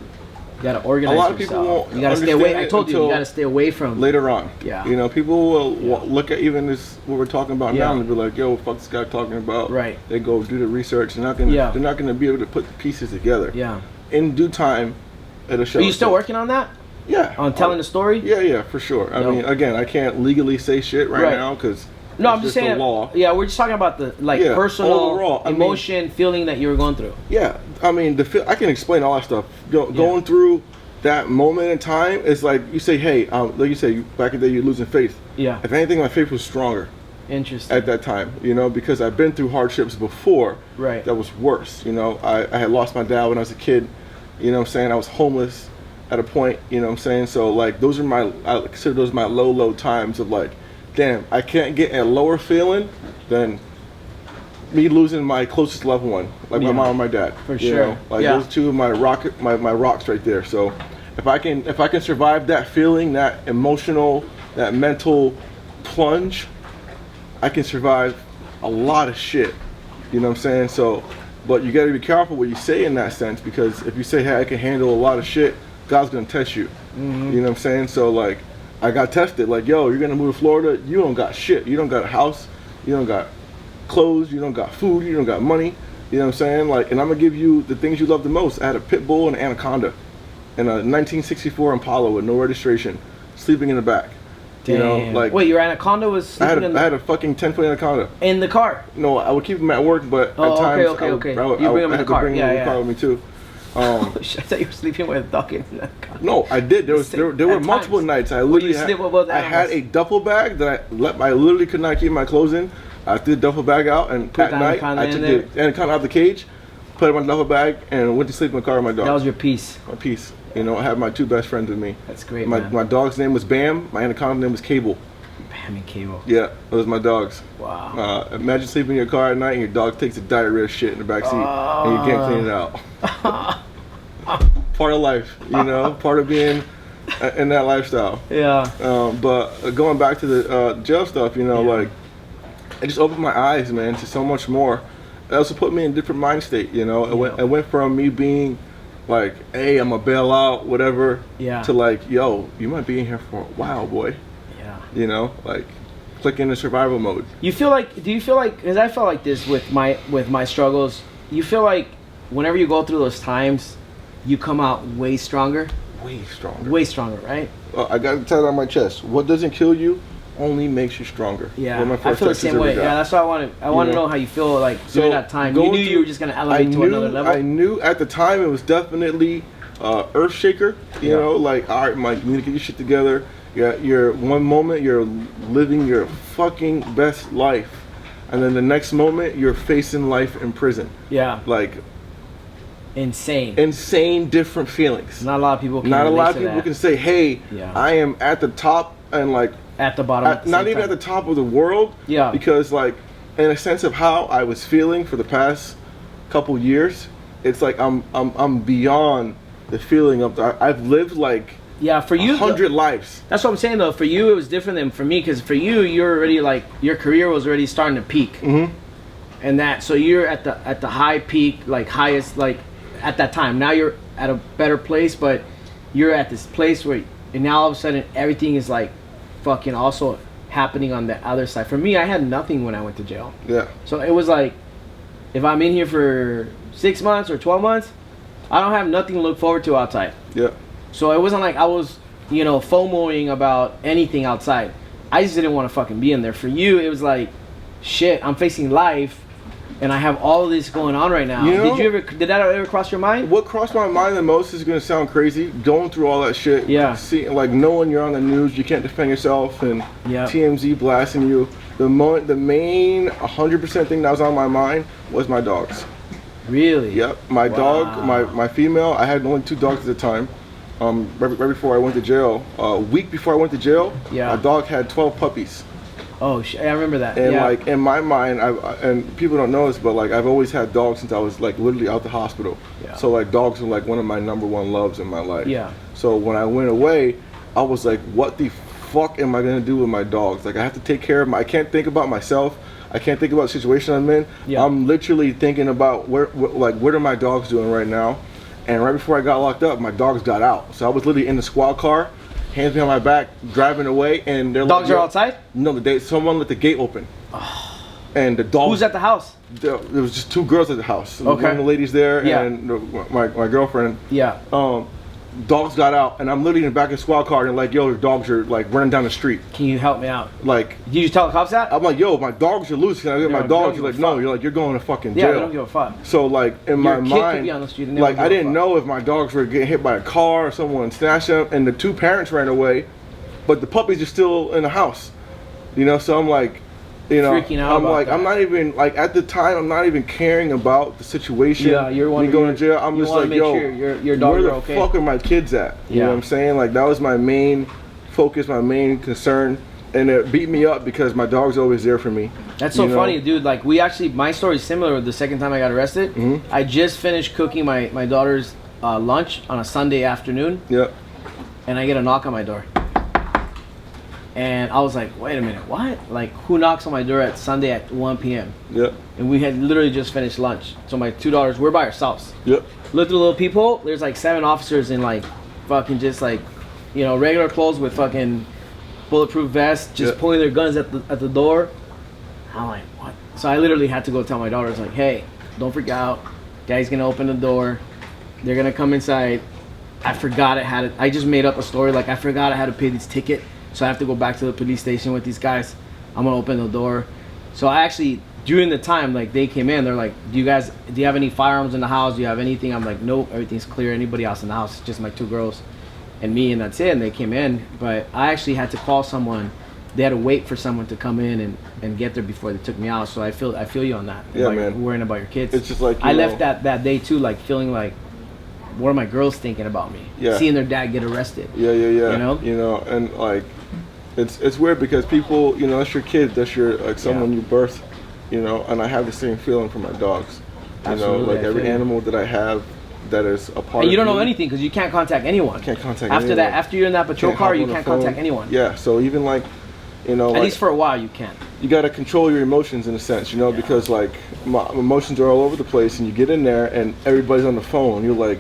you gotta organize yourself. A lot of people won't. You gotta stay away." I told you gotta stay away from later on. Yeah. People will look at even this what we're talking about now and be like, "Yo, fuck this guy talking about." Right. They go do the research. They're not gonna be able to put the pieces together. Yeah. In due time, it'll show. Are you still working on that? Yeah. On telling the story? Yeah, for sure. I mean, again, I can't legally say shit right now because no, I'm just saying. The law. Yeah, we're just talking about the personal overall, emotion, feeling that you were going through. Yeah, I mean, I can explain all that stuff. Going through that moment in time, it's like you say, hey, like you say, back in the day, you're losing faith. Yeah. If anything, my faith was stronger. Interesting. At that time, because I've been through hardships before. Right. That was worse. I had lost my dad when I was a kid. You know what I'm saying? I was homeless at a point. You know what I'm saying? So like, I consider those my low times of like, damn, I can't get a lower feeling than me losing my closest loved one, like my mom and my dad. For sure. Those two of my rocks right there. So if I can survive that feeling, that emotional, that mental plunge, I can survive a lot of shit. You know what I'm saying? So, but you got to be careful what you say in that sense, because if you say, hey, I can handle a lot of shit, God's gonna test you. Mm-hmm. You know what I'm saying? So like, I got tested. Like, yo, you're gonna move to Florida. You don't got shit. You don't got a house. You don't got clothes. You don't got food. You don't got money. You know what I'm saying? Like, and I'm gonna give you the things you love the most. I had a pit bull and an anaconda, and a 1964 Impala with no registration, sleeping in the back. Damn. Wait, your anaconda was sleeping I had a fucking 10-foot anaconda. In the car? No, I would keep him at work, but at times okay. You bring him in the to car. Bring him in the car with me too. I thought you were sleeping with a dog in the car. No, I did. There were multiple nights. I literally had a duffel bag that I literally could not keep my clothes in. I threw the duffel bag out, and at night I took the anaconda out of the cage, put it in my duffel bag, and went to sleep in the car with my dog. That was your piece. My piece. I had my two best friends with me. That's great, My dog's name was Bam. My anaconda's name was Cable. Bam and Cable. Yeah, those are my dogs. Wow. Imagine sleeping in your car at night and your dog takes a diarrhea shit in the back seat and you can't clean it out. Part of life, part of being in that lifestyle. Yeah. But going back to the jail stuff, like, it just opened my eyes, man, to so much more. It also put me in a different mind state, It went from me being like, hey, I'm gonna bail out, whatever, to like, yo, you might be in here for a while, boy. Yeah. Like, click into survival mode. Do you feel like, because I felt like this with my struggles, you feel like whenever you go through those times, you come out way stronger? Way stronger, right? I got to tell it on my chest. What doesn't kill you only makes you stronger. Yeah, I feel the same way. Yeah, that's what I want to know how you feel like during that time. You knew you were just going to elevate to another level? I knew at the time it was definitely earth shaker. You know, like, all right, Mike, you need to get your shit together. You're one moment you're living your fucking best life, and then the next moment you're facing life in prison. Yeah. Like, insane different feelings. Not a lot of people can say, hey, I am at the top and like at the bottom, not even at the top of the world. Yeah. Because like, in a sense of how I was feeling for the past couple years, it's like I'm beyond the feeling of I've lived like for you 100 lives. That's what I'm saying though. For you it was different than for me, because for you you're already like, your career was already starting to peak. Mm-hmm. And that, so you're at the high peak, like highest, like at that time. Now you're at a better place, but you're at this place where, and now all of a sudden everything is like fucking also happening on the other side. For me, I had nothing when I went to jail. Yeah. So it was like, if I'm in here for 6 months or 12 months, I don't have nothing to look forward to outside. Yeah. So it wasn't like I was, FOMOing about anything outside. I just didn't want to fucking be in there. For you, it was like, shit, I'm facing life, and I have all of this going on right now. Did that ever cross your mind? What crossed my mind the most is going to sound crazy, going through all that shit. Yeah. Like knowing you're on the news, you can't defend yourself, and TMZ blasting you. The main 100% thing that was on my mind was my dogs. Really? Yep. My dog, my female. I had only 2 dogs at the time. Right before I went to jail, a week before I went to jail, my dog had 12 puppies. Oh, I remember that. And like in my mind, and people don't know this, but like I've always had dogs since I was like literally out the hospital. Yeah. So like dogs are like one of my #1 loves in my life. Yeah. So when I went away, I was like, what the fuck am I gonna do with my dogs? Like I have to take care of them. I can't think about myself. I can't think about the situation I'm in. Yeah. I'm literally thinking about what are my dogs doing right now? And right before I got locked up, my dogs got out. So I was literally in the squad car, hands behind my back, driving away, and they're dogs are outside? No, someone let the gate open. Oh. And the dog. Who's at the house? There was just 2 girls at the house. Okay. One of the ladies there, and my girlfriend. Yeah. dogs got out, and I'm literally in the back of the squad car, and like, yo, your dogs are like running down the street. Can you help me out? Like, did you tell the cops that? I'm like, yo, my dogs are loose. Can I get my dogs? You're like, no. You're like, you're going to fucking jail. Yeah, they don't give a fuck. So like in my kid mind, could be on the street and like I didn't know if my dogs were getting hit by a car or someone snatched them, and the 2 parents ran away, but the puppies are still in the house. You know, so I'm like, you know, freaking out I'm about like, that. I'm not even like at the time, I'm not even caring about the situation. Yeah, you're me going to jail. I'm just like, yo, sure your dogs where are the okay. fuck are my kids at? You know what I'm saying? Like that was my main focus, my main concern, and it beat me up because my dog's always there for me. That's so funny, dude. Like we actually, my story is similar. The second time I got arrested, I just finished cooking my daughter's lunch on a Sunday afternoon. Yep. And I get a knock on my door. And I was like, wait a minute, what? Like, who knocks on my door at Sunday at 1 p.m.? Yep. And we had literally just finished lunch. So my 2 daughters, we're by ourselves. Yep. Look through the little peephole, there's like 7 officers in like fucking just like, you know, regular clothes with fucking bulletproof vests, just pulling their guns at the door. I'm like, what? So I literally had to go tell my daughters, like, hey, don't freak out. Guy's gonna open the door. They're gonna come inside. I forgot I just made up a story, like I forgot I had to pay this ticket. So I have to go back to the police station with these guys. I'm gonna open the door. So I actually, during the time, like they came in, they're like, do you have any firearms in the house? Do you have anything? I'm like, nope, everything's clear. Anybody else in the house? Just my 2 girls and me, and that's it. And they came in, but I actually had to call someone. They had to wait for someone to come in and get there before they took me out. So I feel you on that. Yeah, like, man. Worrying about your kids. It's just like, I left that day too, like feeling like, what are my girls thinking about me? Yeah. Seeing their dad get arrested. Yeah. You know, and like. It's weird because people, you know, that's your kid, that's your like someone you birth, you know, and I have the same feeling for my dogs. You know, like every animal that I have that is a part and you don't of know me, anything because you can't contact anyone. I can't contact after anyone. that. After you're in that patrol car, you can't contact anyone. Yeah, so even like, you know, at least for a while you can. You got to control your emotions in a sense, you know, because like my emotions are all over the place, and you get in there and everybody's on the phone. You're like,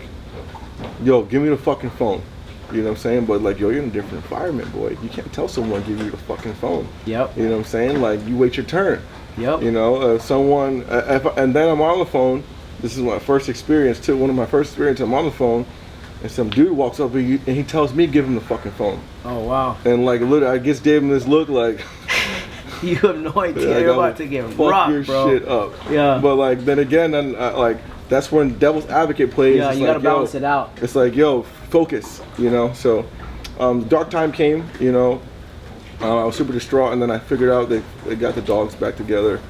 yo, give me the fucking phone. You know what I'm saying? But like, yo, you're in a different environment, boy. You can't tell someone give you the fucking phone. Yep. You know what I'm saying? Like, you wait your turn. Yep. You know, someone, and then I'm on the phone. This is my first experience too. One of my first experiences, I'm on the phone, and some dude walks up and he tells me give him the fucking phone. Oh wow. And like, literally, I just gave him this look like. You have no idea you're about to get rocked, your bro. shit up. Yeah. But like, then again, like. That's when devil's advocate plays. Yeah, it's you like, gotta balance it out. It's like, yo, focus, you know. So, dark time came, you know. I was super distraught, and then I figured out they got the dogs back together.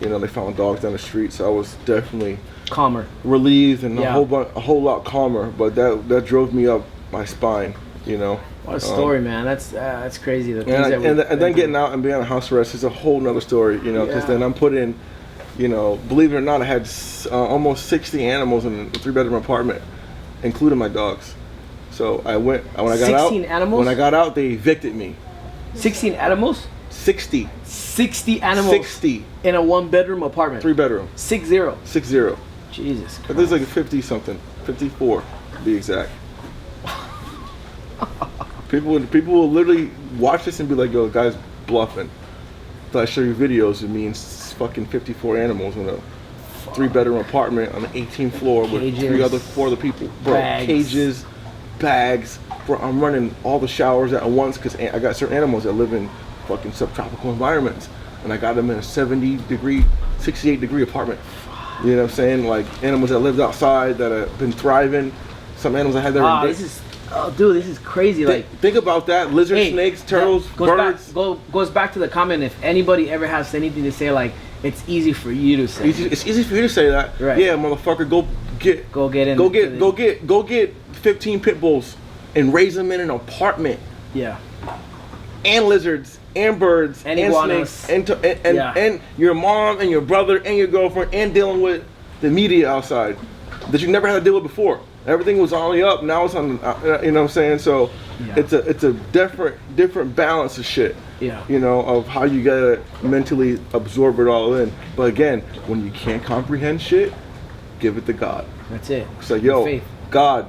You know, they found dogs down the street, so I was definitely calmer, relieved, and a whole lot calmer. But that drove me up my spine, you know. What a story, man. That's crazy. The and then getting out and being on house arrest is a whole nother story, you know. Because then I'm put in. You know, believe it or not, I had almost 60 animals in a 3-bedroom apartment, including my dogs. So I went when I got 16 animals? When I got out, they evicted me. 16 animals? 60. 60 animals. 60 in a 1-bedroom apartment. 3-bedroom. 60. 60. Jesus Christ. There's like 50 something, 54 to be exact. People will literally watch this and be like, "Yo, the guy's bluffing." So I show you videos. It means fucking 54 animals in a 3-bedroom apartment on the 18th floor with 4 other people. Bro, bags. Cages, bags. Bro, I'm running all the showers at once because I got certain animals that live in fucking subtropical environments, and I got them in a 68-degree apartment. You know what I'm saying? Like animals that lived outside that have been thriving. Some animals I had there. Dude, this is crazy. Like, think about that. Lizards, snakes, turtles, birds. Goes back to the comment. If anybody ever has anything to say, like, it's easy for you to say. It's easy for you to say that. Right. Yeah, motherfucker, go get 15 pit bulls and raise them in an apartment. Yeah. And lizards, and birds, and iguanas, snakes, and your mom and your brother and your girlfriend, and dealing with the media outside that you never had to deal with before. Everything was on the up. Now it's on. You know what I'm saying? So it's a different balance of shit. Yeah. You know, of how you gotta mentally absorb it all in. But again, when you can't comprehend shit, give it to God. That's it. It's like, yo, faith. God.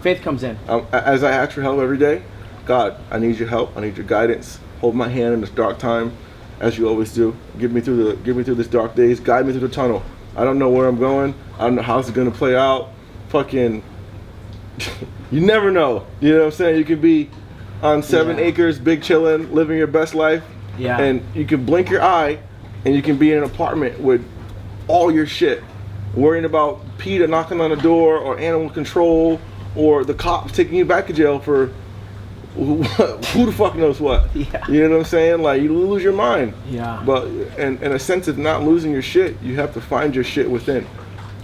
Faith comes in. As I ask for help every day, God, I need your help. I need your guidance. Hold my hand in this dark time, as you always do. Give me through this dark days. Guide me through the tunnel. I don't know where I'm going. I don't know how it's gonna play out. Fucking you never know. You know what I'm saying? You could be on 7 Yeah. acres, big chillin', living your best life. Yeah. And you can blink your eye and you can be in an apartment with all your shit, worrying about PETA knocking on the door or animal control or the cops taking you back to jail for who the fuck knows what. Yeah. You know what I'm saying? Like, you lose your mind. Yeah. But in a sense of not losing your shit, you have to find your shit within.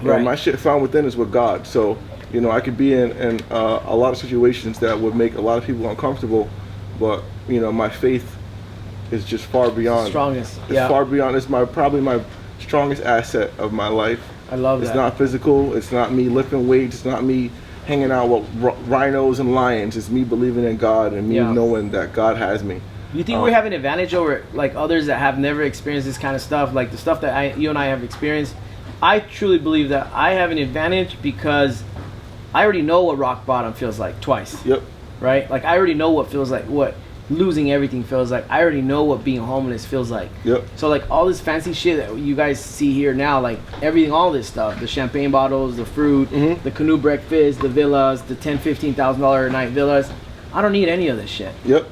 Right. My shit found within is with God. So, you know, I could be in a lot of situations that would make a lot of people uncomfortable, but, you know, my faith is just far beyond. Strongest. It's far beyond. It's probably my strongest asset of my life. I love that. It's not physical. It's not me lifting weights. It's not me hanging out with rhinos and lions. It's me believing in God and me knowing that God has me. You think we have an advantage over like others that have never experienced this kind of stuff, like the stuff that you and I have experienced? I truly believe that I have an advantage because I already know what rock bottom feels like twice. Yep. Right? Like, I already know what feels like, what losing everything feels like. I already know what being homeless feels like. Yep. So like all this fancy shit that you guys see here now, like everything, all this stuff, the champagne bottles, the fruit, the canoe breakfast, the villas, the $10,000-$15,000 a night villas, I don't need any of this shit. Yep.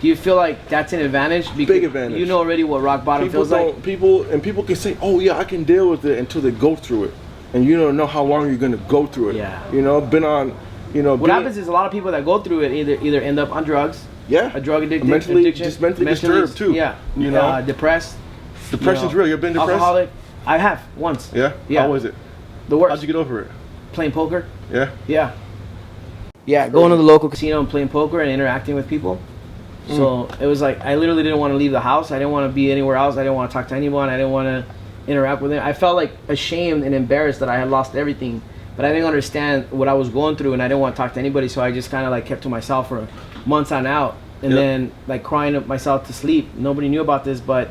Do you feel like that's an advantage? Because big advantage. You know already what rock bottom feels like. People can say, "Oh yeah, I can deal with it," until they go through it, and you don't know how long you're gonna go through it. Yeah. You know, been on, you know. What happens is a lot of people that go through it either end up on drugs. Yeah. A drug addiction. Mentally disturbed too. Yeah. You know, depressed. Depression's real. You've been depressed. Alcoholic. I have once. Yeah. Yeah. How was it? The worst. How'd you get over it? Playing poker. Yeah. Yeah. Yeah, going to the local casino and playing poker and interacting with people. So it was like I literally didn't want to leave the house. I didn't want to be anywhere else. I didn't want to talk to anyone. I didn't want to interact with them. I felt like ashamed and embarrassed that I had lost everything, but I didn't understand what I was going through, and I didn't want to talk to anybody. So I just kind of like kept to myself for months on out, and then like crying myself to sleep. Nobody knew about this, but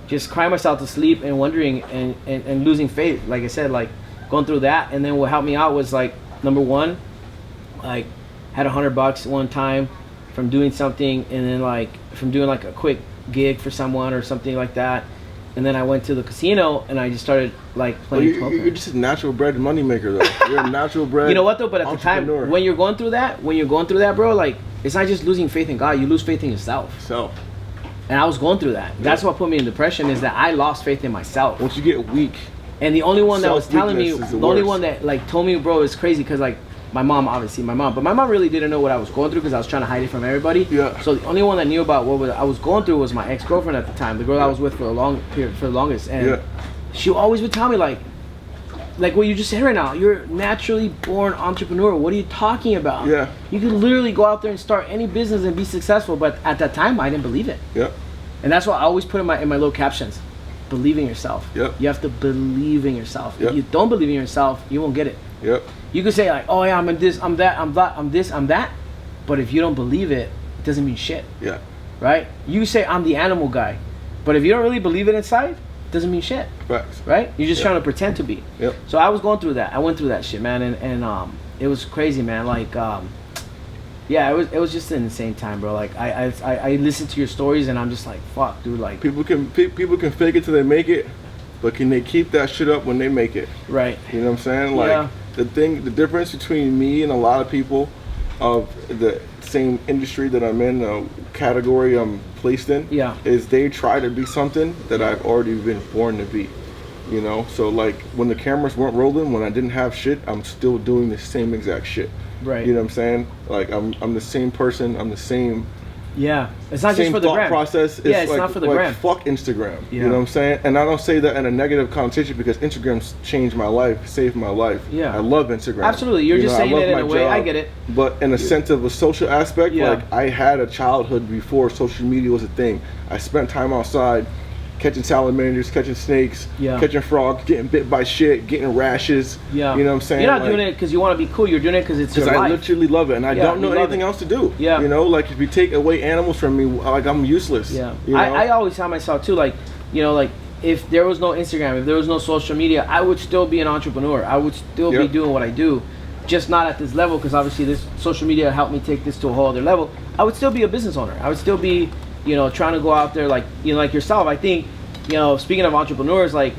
just crying myself to sleep and wondering and losing faith. Like I said, like going through that, and then what helped me out was like number one, like had $100 one time from doing something, and then like from doing like a quick gig for someone or something like that, and then I went to the casino and I just started like playing poker. You're just a natural bred money maker though. You're a natural bred. You know what though? But at the time when you're going through that, bro, like it's not just losing faith in God. You lose faith in yourself. And I was going through that. That's what put me in depression, is that I lost faith in myself. Once you get weak. And the only one that was telling me, the only one that like told me, bro, it's crazy because like my mom really didn't know what I was going through because I was trying to hide it from everybody. Yeah. So the only one that knew about what I was going through was my ex-girlfriend at the time, the girl I was with for the longest. And she always would tell me like what you just said right now, you're a naturally born entrepreneur. What are you talking about? Yeah. You can literally go out there and start any business and be successful. But at that time, I didn't believe it. Yeah. And that's what I always put in my little captions. Believe in yourself. Yep. You have to believe in yourself. Yep. If you don't believe in yourself, you won't get it. Yep. You could say like, oh yeah, I'm in this, I'm that, I'm that, I'm this, I'm that. But if you don't believe it, it doesn't mean shit. Yeah. Right? You say I'm the animal guy. But if you don't really believe it inside, it doesn't mean shit. Facts. Right? You're just trying to pretend to be. Yep. So I was going through that. I went through that shit, man, and it was crazy, man. Like yeah, it was just an insane time, bro. Like I listened to your stories and I'm just like, fuck, dude, like people can fake it till they make it, but can they keep that shit up when they make it? Right. You know what I'm saying? Like the difference between me and a lot of people of the same industry that I'm in, the category I'm placed in, is they try to be something that I've already been born to be. You know, so like when the cameras weren't rolling, when I didn't have shit, I'm still doing the same exact shit. Right. You know what I'm saying? Like I'm the same person. I'm the same. Yeah. It's not just for the thought gram. process. It's it's like, not for the like, gram. Fuck Instagram. Yeah. You know what I'm saying? And I don't say that in a negative connotation because Instagram's changed my life, saved my life. Yeah. I love Instagram. Absolutely. You're just saying it in a way. I get it. But in a sense of a social aspect, like I had a childhood before social media was a thing. I spent time outside. Catching salamanders, catching snakes, catching frogs, getting bit by shit, getting rashes. Yeah. You know what I'm saying? You're not doing it because you want to be cool. You're doing it because it's your life. Because I literally love it, and I don't know anything else to do. Yeah. You know, like if you take away animals from me, like I'm useless. Yeah. You know? I always tell myself too, like, you know, like if there was no Instagram, if there was no social media, I would still be an entrepreneur. I would still be doing what I do, just not at this level because obviously this social media helped me take this to a whole other level. I would still be a business owner. I would still be, you know, trying to go out there like, you know, like yourself. I think, you know, speaking of entrepreneurs, like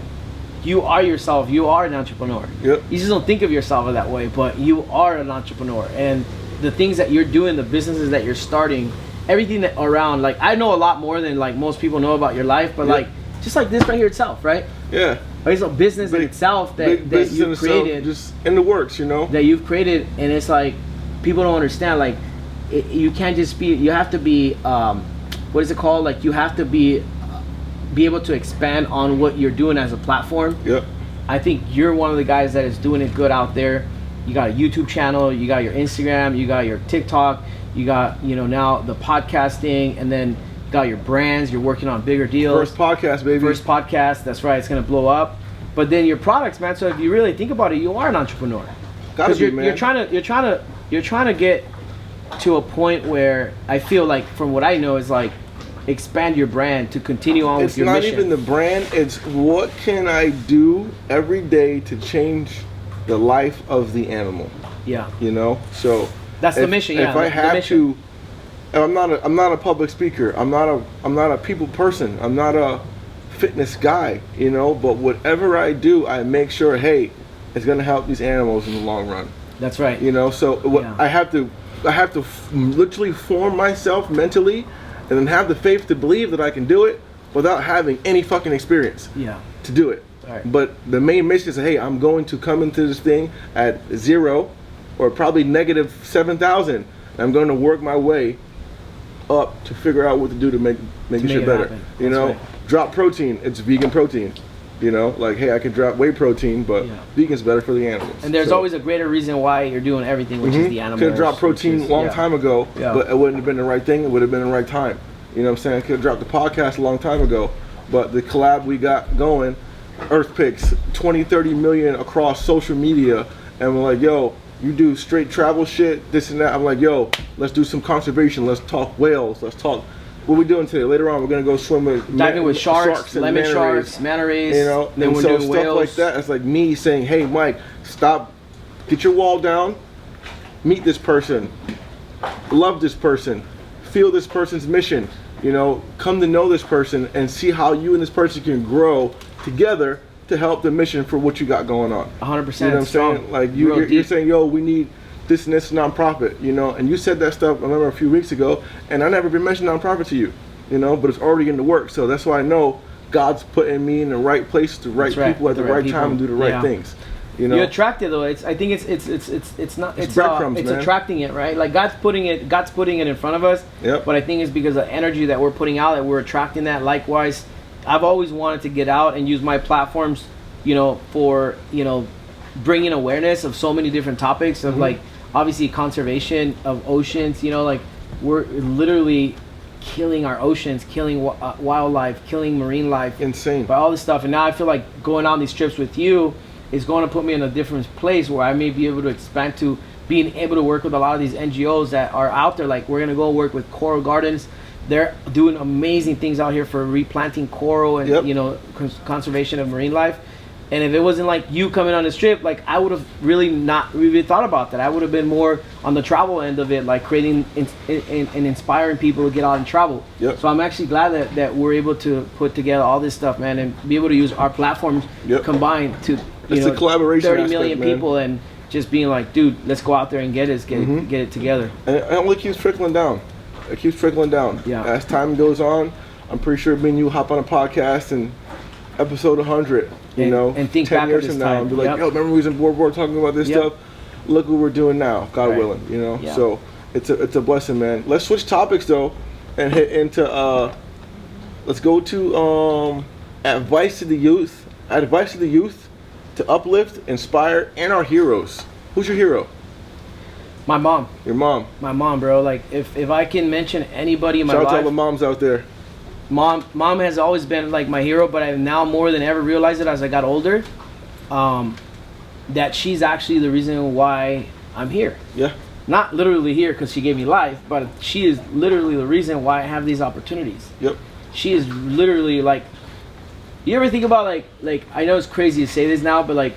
you are yourself. You are an entrepreneur. Yep. You just don't think of yourself that way, but you are an entrepreneur. And the things that you're doing, the businesses that you're starting, everything that around, like I know a lot more than like most people know about your life, but like just like this right here itself, right? Yeah. It's a business in itself that you've created, just in the works, you know. That you've created, and it's like people don't understand. Like you can't just be. You have to be. What is it called? Like you have to be able to expand on what you're doing as a platform. Yep. I think you're one of the guys that is doing it good out there. You got a YouTube channel, you got your Instagram, you got your TikTok, you got, you know, now the podcasting, and then you got your brands, you're working on bigger deals. First podcast, baby. First podcast, that's right, it's gonna blow up. But then your products, man, so if you really think about it, you are an entrepreneur. Gotta be, man. You're trying to get to a point where I feel like, from what I know, is like expand your brand to continue on with your mission. It's not even the brand, it's what can I do every day to change the life of the animal. Yeah. You know? So that's the mission, yeah. If I have to, I'm not a public speaker. I'm not a people person. I'm not a fitness guy, you know, but whatever I do, I make sure, hey, it's going to help these animals in the long run. That's right. You know, so what I have to literally form myself mentally and then have the faith to believe that I can do it without having any fucking experience to do it. Right. But the main mission is, hey, I'm going to come into this thing at 0 or probably negative 7,000. I'm going to work my way up to figure out what to do to make it shit better. You know, right. Drop protein. It's vegan protein. You know, like, hey, I can drop whey protein, but vegan's better for the animals. And there's always a greater reason why you're doing everything, which is the animals. Could have dropped protein a long time ago, but it wouldn't have been the right thing. It would have been the right time. You know what I'm saying? I could have dropped the podcast a long time ago, but the collab we got going, Earth Picks, 20, 30 million across social media, and we're like, yo, you do straight travel shit, this and that. I'm like, yo, let's do some conservation. Let's talk whales. Let's talk. What we doing today? Later on, we're gonna go swim with diving with sharks, lemon sharks, manta rays. You know, then and we're so doing stuff whales. like that. It's like me saying, "Hey, Mike, stop, get your wall down, meet this person, love this person, feel this person's mission. You know, come to know this person and see how you and this person can grow together to help the mission for what you got going on." 100%. You know what I'm saying? Like you're saying, "Yo, we need this and this nonprofit," you know, and you said that stuff, I remember a few weeks ago, and I never been mentioned nonprofit to you, you know, but it's already in the work. So that's why I know God's putting me in the right place, the right people at the right time, and do the right things. You know, you attract it though. I think it's not. It's breadcrumbs, it's man. attracting it, right? Like God's putting it in front of us. Yep. But I think it's because of the energy that we're putting out that we're attracting that. Likewise, I've always wanted to get out and use my platforms, you know, for, you know, bringing awareness of so many different topics of like, obviously conservation of oceans, you know, like we're literally killing our oceans, killing wildlife, killing marine life. Insane. By all this stuff. And now I feel like going on these trips with you is going to put me in a different place where I may be able to expand to being able to work with a lot of these NGOs that are out there. Like we're going to go work with Coral Gardens. They're doing amazing things out here for replanting coral and, you know, conservation of marine life. And if it wasn't like you coming on this trip, like I would have really not really thought about that. I would have been more on the travel end of it, like creating and inspiring people to get out and travel. Yep. So I'm actually glad that we're able to put together all this stuff, man, and be able to use our platforms combined to, you know, the collaboration 30 aspect, million man. people, and just being like, dude, let's go out there and get it together. And it only keeps trickling down. It keeps trickling down. Yeah. As time goes on, I'm pretty sure me and you hop on a podcast and episode 100, you know, and think 10 back years of this from now, time. and be like, yo, remember we was in board talking about this stuff? Look what we're doing now, God willing, you know. So it's a blessing, man. Let's switch topics though, and hit into let's go to advice to the youth. Advice to the youth to uplift, inspire, and our heroes. Who's your hero? My mom. Your mom. My mom, bro. Like if I can mention anybody in my life. Shout out to all the moms out there. Mom has always been like my hero, but I've now more than ever realized it as I got older, that she's actually the reason why I'm here. Yeah. Not literally here because she gave me life, but she is literally the reason why I have these opportunities. Yep. She is literally like, you ever think about like I know it's crazy to say this now, but like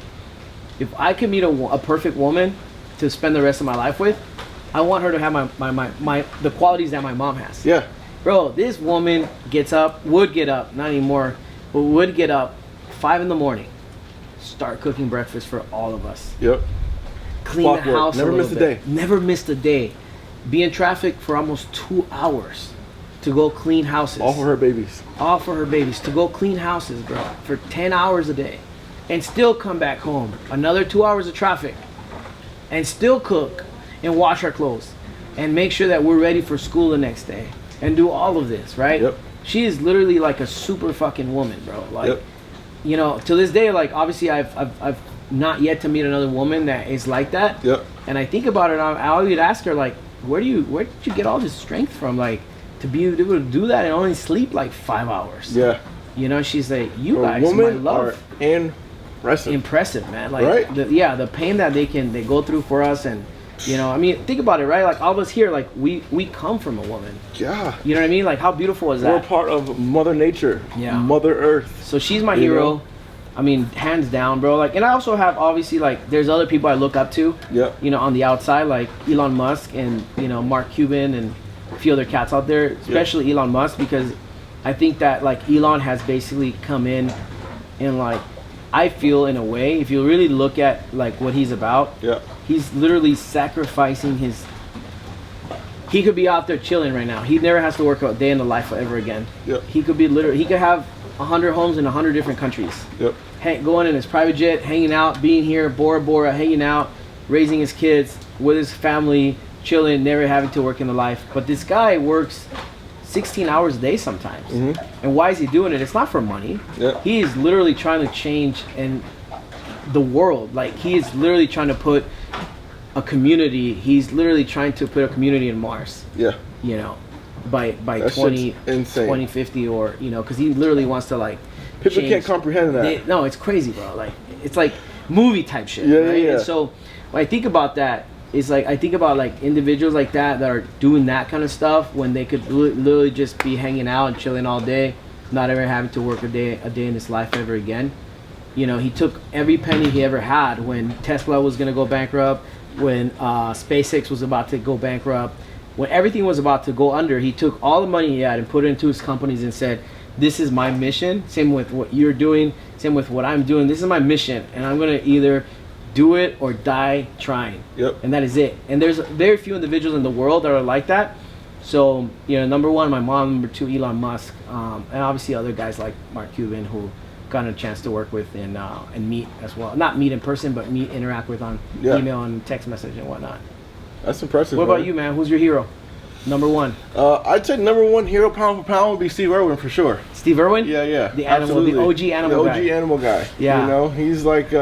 if I could meet a perfect woman to spend the rest of my life with, I want her to have my the qualities that my mom has. Yeah. Bro, this woman would get up, not anymore, but would get up 5 in the morning, start cooking breakfast for all of us. Yep. Clean the Clockwork. house. Never missed a day. Never missed a day. Be in traffic for almost 2 hours to go clean houses. All for her babies. All for her babies. To go clean houses, bro, for 10 hours a day. And still come back home. Another 2 hours of traffic. And still cook and wash our clothes. And make sure that we're ready for school the next day. And do all of this, right? Yep. She is literally like a super fucking woman, bro. Like, Yep. you know, to this day, like, obviously I've not yet to meet another woman that is like that. Yep. And I think about it, I always ask her, like, where did you get all this strength from? Like, to be able to do that and only sleep like 5 hours. Yeah. You know, she's like, you For guys, my women love. are impressive. Impressive, man. Like, Right? the pain that they go through for us, and you know, I mean, think about it, right? Like, all of us here, like, we come from a woman. Yeah. You know what I mean? Like, how beautiful is We're that? part of Mother Nature. Yeah. Mother Earth. So she's my You hero. know? I mean, hands down, bro. Like, and I also have, obviously, like, there's other people I look up to. Yep. You know, on the outside, like Elon Musk and, you know, Mark Cuban and a few other cats out there, especially Elon Musk, because I think that, like, Elon has basically come in and, like, I feel in a way, if you really look at, like, what he's about, Yeah. he's literally sacrificing his. He could be out there chilling right now. He never has to work a day in the life ever again. Yep. He could be literally. He could have 100 homes in 100 different countries. Yep. Going in his private jet, hanging out, being here, Bora Bora, hanging out, raising his kids with his family, chilling, never having to work in the life. But this guy works 16 hours a day sometimes. And why is he doing it? It's not for money. Yeah. He is literally trying to change the world. Like, he is literally trying to put a community. He's literally trying to put a community in Mars. Yeah. You know, by That 20, shit's insane. 2050, or, you know, because he literally wants to, like, People change. can't comprehend that. No, it's crazy, bro. Like, it's like movie type shit. Yeah, right? yeah. And so when I think about that, it's like, I think about, like, individuals like that are doing that kind of stuff when they could literally just be hanging out and chilling all day, not ever having to work a day in his life ever again. You know, he took every penny he ever had when Tesla was gonna go bankrupt, when SpaceX was about to go bankrupt, when everything was about to go under. He took all the money he had and put it into his companies and said, this is my mission. Same with what you're doing, same with what I'm doing. This is my mission, and I'm gonna either do it or die trying. Yep. And that is it. And there's very few individuals in the world that are like that. So, you know, number one, my mom. Number two, Elon Musk, and obviously other guys like Mark Cuban, who got a chance to work with and meet as well. Not meet in person, but interact with on email and text message and whatnot. That's impressive. What about you, man? Who's your hero? Number one. I'd say number one hero pound for pound would be Steve Irwin for sure. Steve Irwin? Yeah. The animal, absolutely. the OG animal guy. The OG animal guy. Yeah. You know, he's like,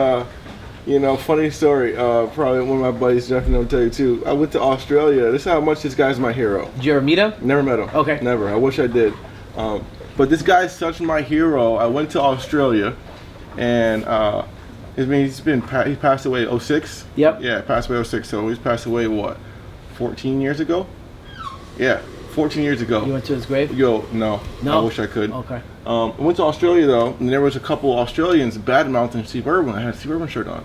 you know, funny story. Probably one of my buddies, definitely will tell you too. I went to Australia. This is how much this guy's my hero. Did you ever meet him? Never met him. Okay. Never. I wish I did. But this guy's such my hero. I went to Australia, and he passed away in 06. Yep. Yeah, passed away in 06. So he's passed away what, 14 years ago? Yeah, 14 years ago. You went to his grave? Yo, no. No? I wish I could. Okay. I went to Australia though, and there was a couple Australians bad mouthing Steve Irwin. I had a Steve Irwin shirt on,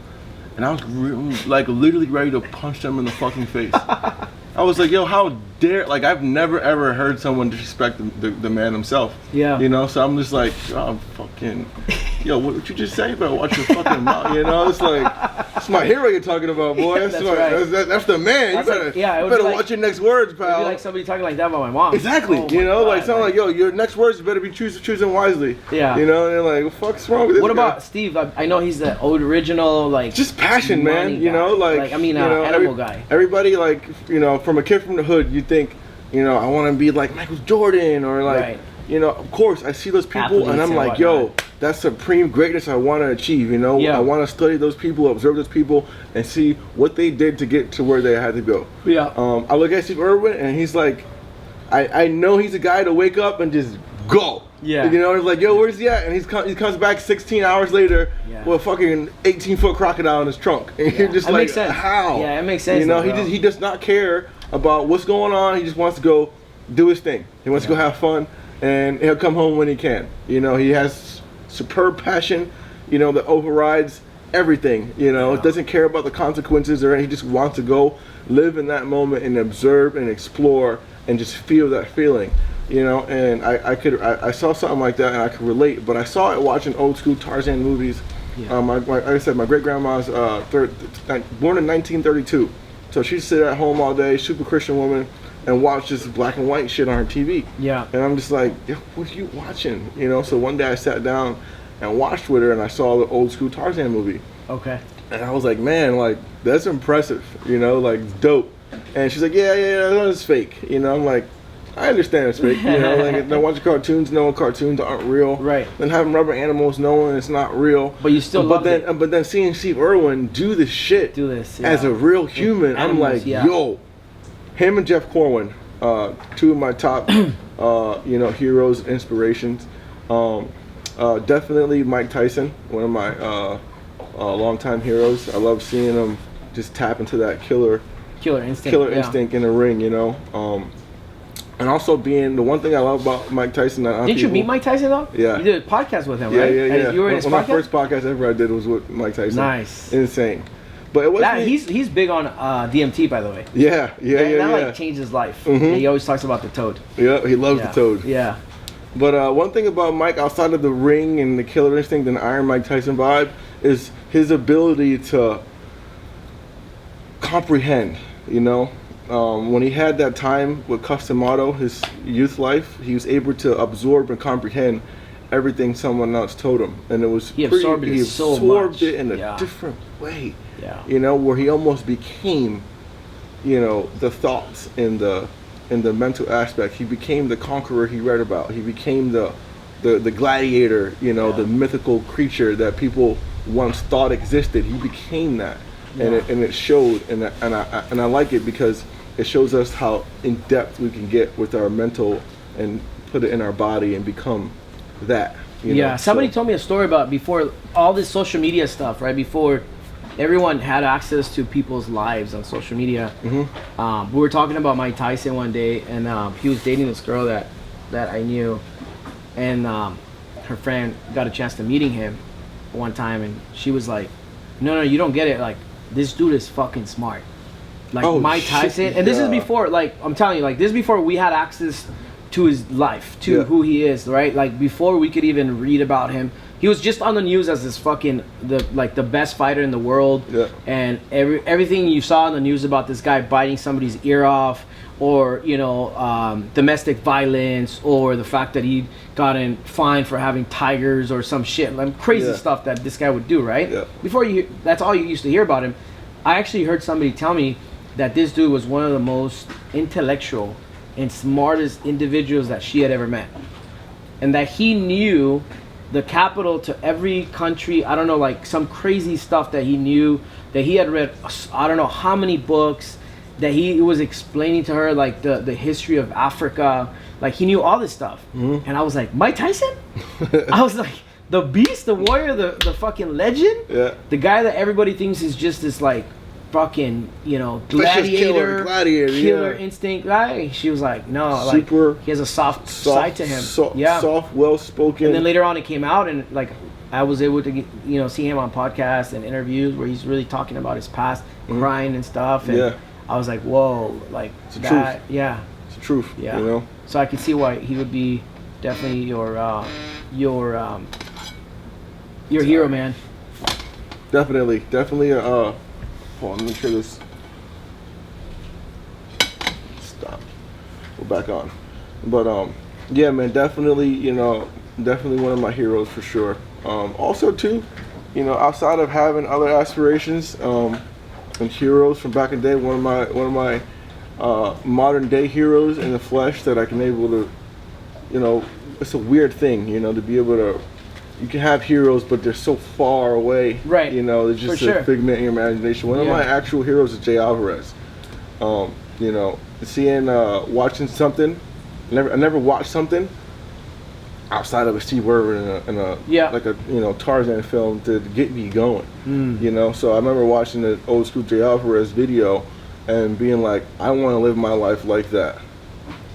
and I was like literally ready to punch them in the fucking face. I was like, yo, how dare, like, I've never ever heard someone disrespect the man himself. Yeah. You know, so I'm just like, oh, fucking, yo, what you just say about watch your fucking mouth? You know, it's like, it's my hero you're talking about, boy. Yeah, that's right. that's the man. That's You better, like, yeah, it would better be like, watch your next words, pal. It'd be like somebody talking like that about my mom. Exactly. Oh You my know, God, like sound like, yo, your next words better be choosing wisely. Yeah. You know, and they're like, what the fuck's wrong with this What guy? about Steve? I know he's the original, like, Just passion, money man. You guy. know, like I mean, you know, animal guy. Everybody, like, you know, from a kid from the hood, you think, you know, I want to be like Michael Jordan or like, Right. you know, of course, I see those people Athletes and I'm and like, whatnot. yo, that's supreme greatness I want to achieve. You know, Yeah. I want to study those people, observe those people, and see what they did to get to where they had to go. Yeah. I look at Steve Irwin and he's like, I know he's a guy to wake up and just go. Yeah. You know, it's like, yo, where's he at? And he comes back 16 hours later Yeah. with a fucking 18-foot crocodile in his trunk. And you're just That like, makes sense. how? Yeah, it makes sense, You know, though, bro. he does not care about what's going on. He just wants to go do his thing. He wants to go have fun, and he'll come home when he can. You know, he has superb passion, you know, that overrides everything. You know, Yeah. doesn't care about the consequences or anything. He just wants to go live in that moment and observe and explore and just feel that feeling. You know, and I saw something like that and I could relate, but I saw it watching old school Tarzann movies Yeah. Like I said, my great grandma's born in 1932, so she'd sit at home all day, super Christian woman, and watch this black and white shit on her TV. Yeah. And I'm just like, yo, what are you watching? You know. So one day I sat down and watched with her, and I saw the old school Tarzan movie. Okay. And I was like, man, like that's impressive. You know, like dope. And she's like, yeah, that's fake. You know, I'm like, I understand it's fake. You know, like they're watching cartoons, knowing cartoons aren't real. Right. Then having rubber animals, knowing it's not real. But you still love it. But then seeing Steve Irwin do this shit as a real human, I'm like, yo, him and Jeff Corwin, two of my top, heroes, inspirations. Definitely Mike Tyson, one of my longtime heroes. I love seeing him just tap into that killer instinct in the ring, you know. And also being the one thing I love about Mike Tyson. Didn't you meet Mike Tyson though? Yeah. You did a podcast with him, right? Yeah. You were in his podcast? My first podcast ever I did was with Mike Tyson. Nice. Insane. But it wasn't. He's big on DMT, by the way. Yeah. That like changed his life. Mm-hmm. He always talks about the toad. Yeah, he loves the toad. Yeah. But one thing about Mike, outside of the ring and the killer instinct and the Iron Mike Tyson vibe, is his ability to comprehend, you know. When he had that time with Customato, his youth life, he was able to absorb and comprehend everything someone else told him, and it was he absorbed it in a different way. Yeah. You know, where he almost became, you know, the thoughts in the mental aspect. He became the conqueror he read about. He became the gladiator, you know, the mythical creature that people once thought existed. He became that, and it showed, and I like it because it shows us how in depth we can get with our mental and put it in our body and become that. You know? Somebody told me a story about before all this social media stuff, right? Before everyone had access to people's lives on social media. Mm-hmm. We were talking about Mike Tyson one day, and he was dating this girl that I knew, and her friend got a chance to meeting him one time, and she was like, no, you don't get it. Like, this dude is fucking smart. Like Mike Tyson, and this is before, like, I'm telling you, like, this is before we had access to his life, to who he is, right? Like, before we could even read about him, he was just on the news as this fucking the best fighter in the world, and everything you saw in the news about this guy biting somebody's ear off, or you know, domestic violence, or the fact that he got fined for having tigers or some shit, like crazy stuff that this guy would do, right? Before that's all you used to hear about him. I actually heard somebody tell me that this dude was one of the most intellectual and smartest individuals that she had ever met, and that he knew the capital to every country. I don't know, like some crazy stuff that he knew, that he had read I don't know how many books, that he was explaining to her, like the history of Africa. Like, he knew all this stuff. Mm-hmm. And I was like, Mike Tyson? I was like, the beast, the warrior, the fucking legend, the guy that everybody thinks is just this like fucking, you know, gladiator killer instinct guy. She was like, no, like, he has a soft side to him. Soft, well-spoken. And then later on it came out, and like I was able to get, you know, see him on podcasts and interviews where he's really talking about his past, crying and stuff, and I was like, whoa, like it's the that, truth. It's the truth. You know, so I could see why he would be definitely your hero, man. Definitely. Hold on, let me make sure this. Stop. We're back on. But yeah, man, definitely, you know, definitely one of my heroes for sure. Also too, you know, outside of having other aspirations and heroes from back in the day, one of my modern day heroes in the flesh that I can able to, you know, it's a weird thing, you know, to be able to. You can have heroes, but they're so far away. Right. You know, it's just a figment in your imagination. One of my actual heroes is Jay Alvarez. You know, seeing, watching something. I never watched something outside of a Steve Irwin and a like a, you know, Tarzan film to get me going. You know, so I remember watching the old school Jay Alvarez video and being like, I want to live my life like that.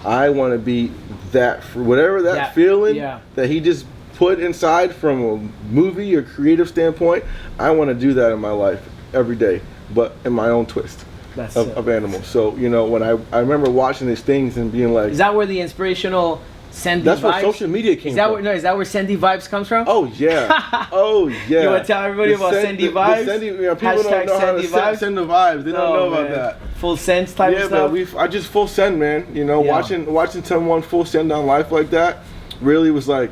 I want to be that, for whatever that feeling that he just put inside from a movie or creative standpoint. I want to do that in my life every day, but in my own twist of animals. So, you know, when I remember watching these things and being like, is that where the inspirational Sendy That's vibes. where social media came Is that from. where no? Is that where Sendy vibes comes from? Oh yeah. Oh yeah. You want to tell everybody about Sendy vibes? People don't know how to vibes? send the vibes. They don't know about that. Full sense type of stuff. Yeah, but I just full send, man. You know, watching someone full send on life like that really was like,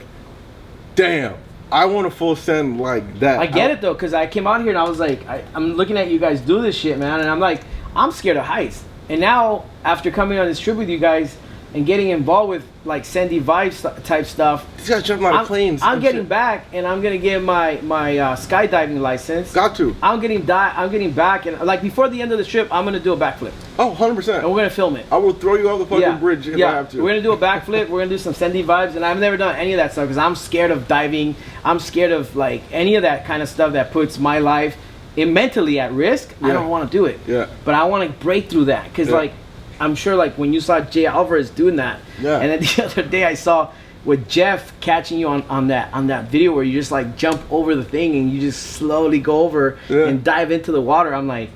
damn. I want to full send like that. I get it though, because I came out here and I was like, I'm looking at you guys do this shit, man, and I'm like, I'm scared of heights. And now, after coming on this trip with you guys and getting involved with like Sendy vibes type stuff, these guys jumping out of planes. I'm getting back, and I'm gonna get my skydiving license. Got to. I'm getting back, and like before the end of the trip, I'm gonna do a backflip. Oh, 100%. And we're gonna film it. I will throw you off the fucking bridge if I have to. We're gonna do a backflip. We're gonna do some Sendy vibes, and I've never done any of that stuff because I'm scared of diving. I'm scared of like any of that kind of stuff that puts my life mentally at risk. I don't want to do it. Yeah. But I want to break through that because like I'm sure like when you saw Jay Alvarez doing that, and then the other day I saw with Jeff catching you on that video where you just like jump over the thing and you just slowly go over and dive into the water. I'm like,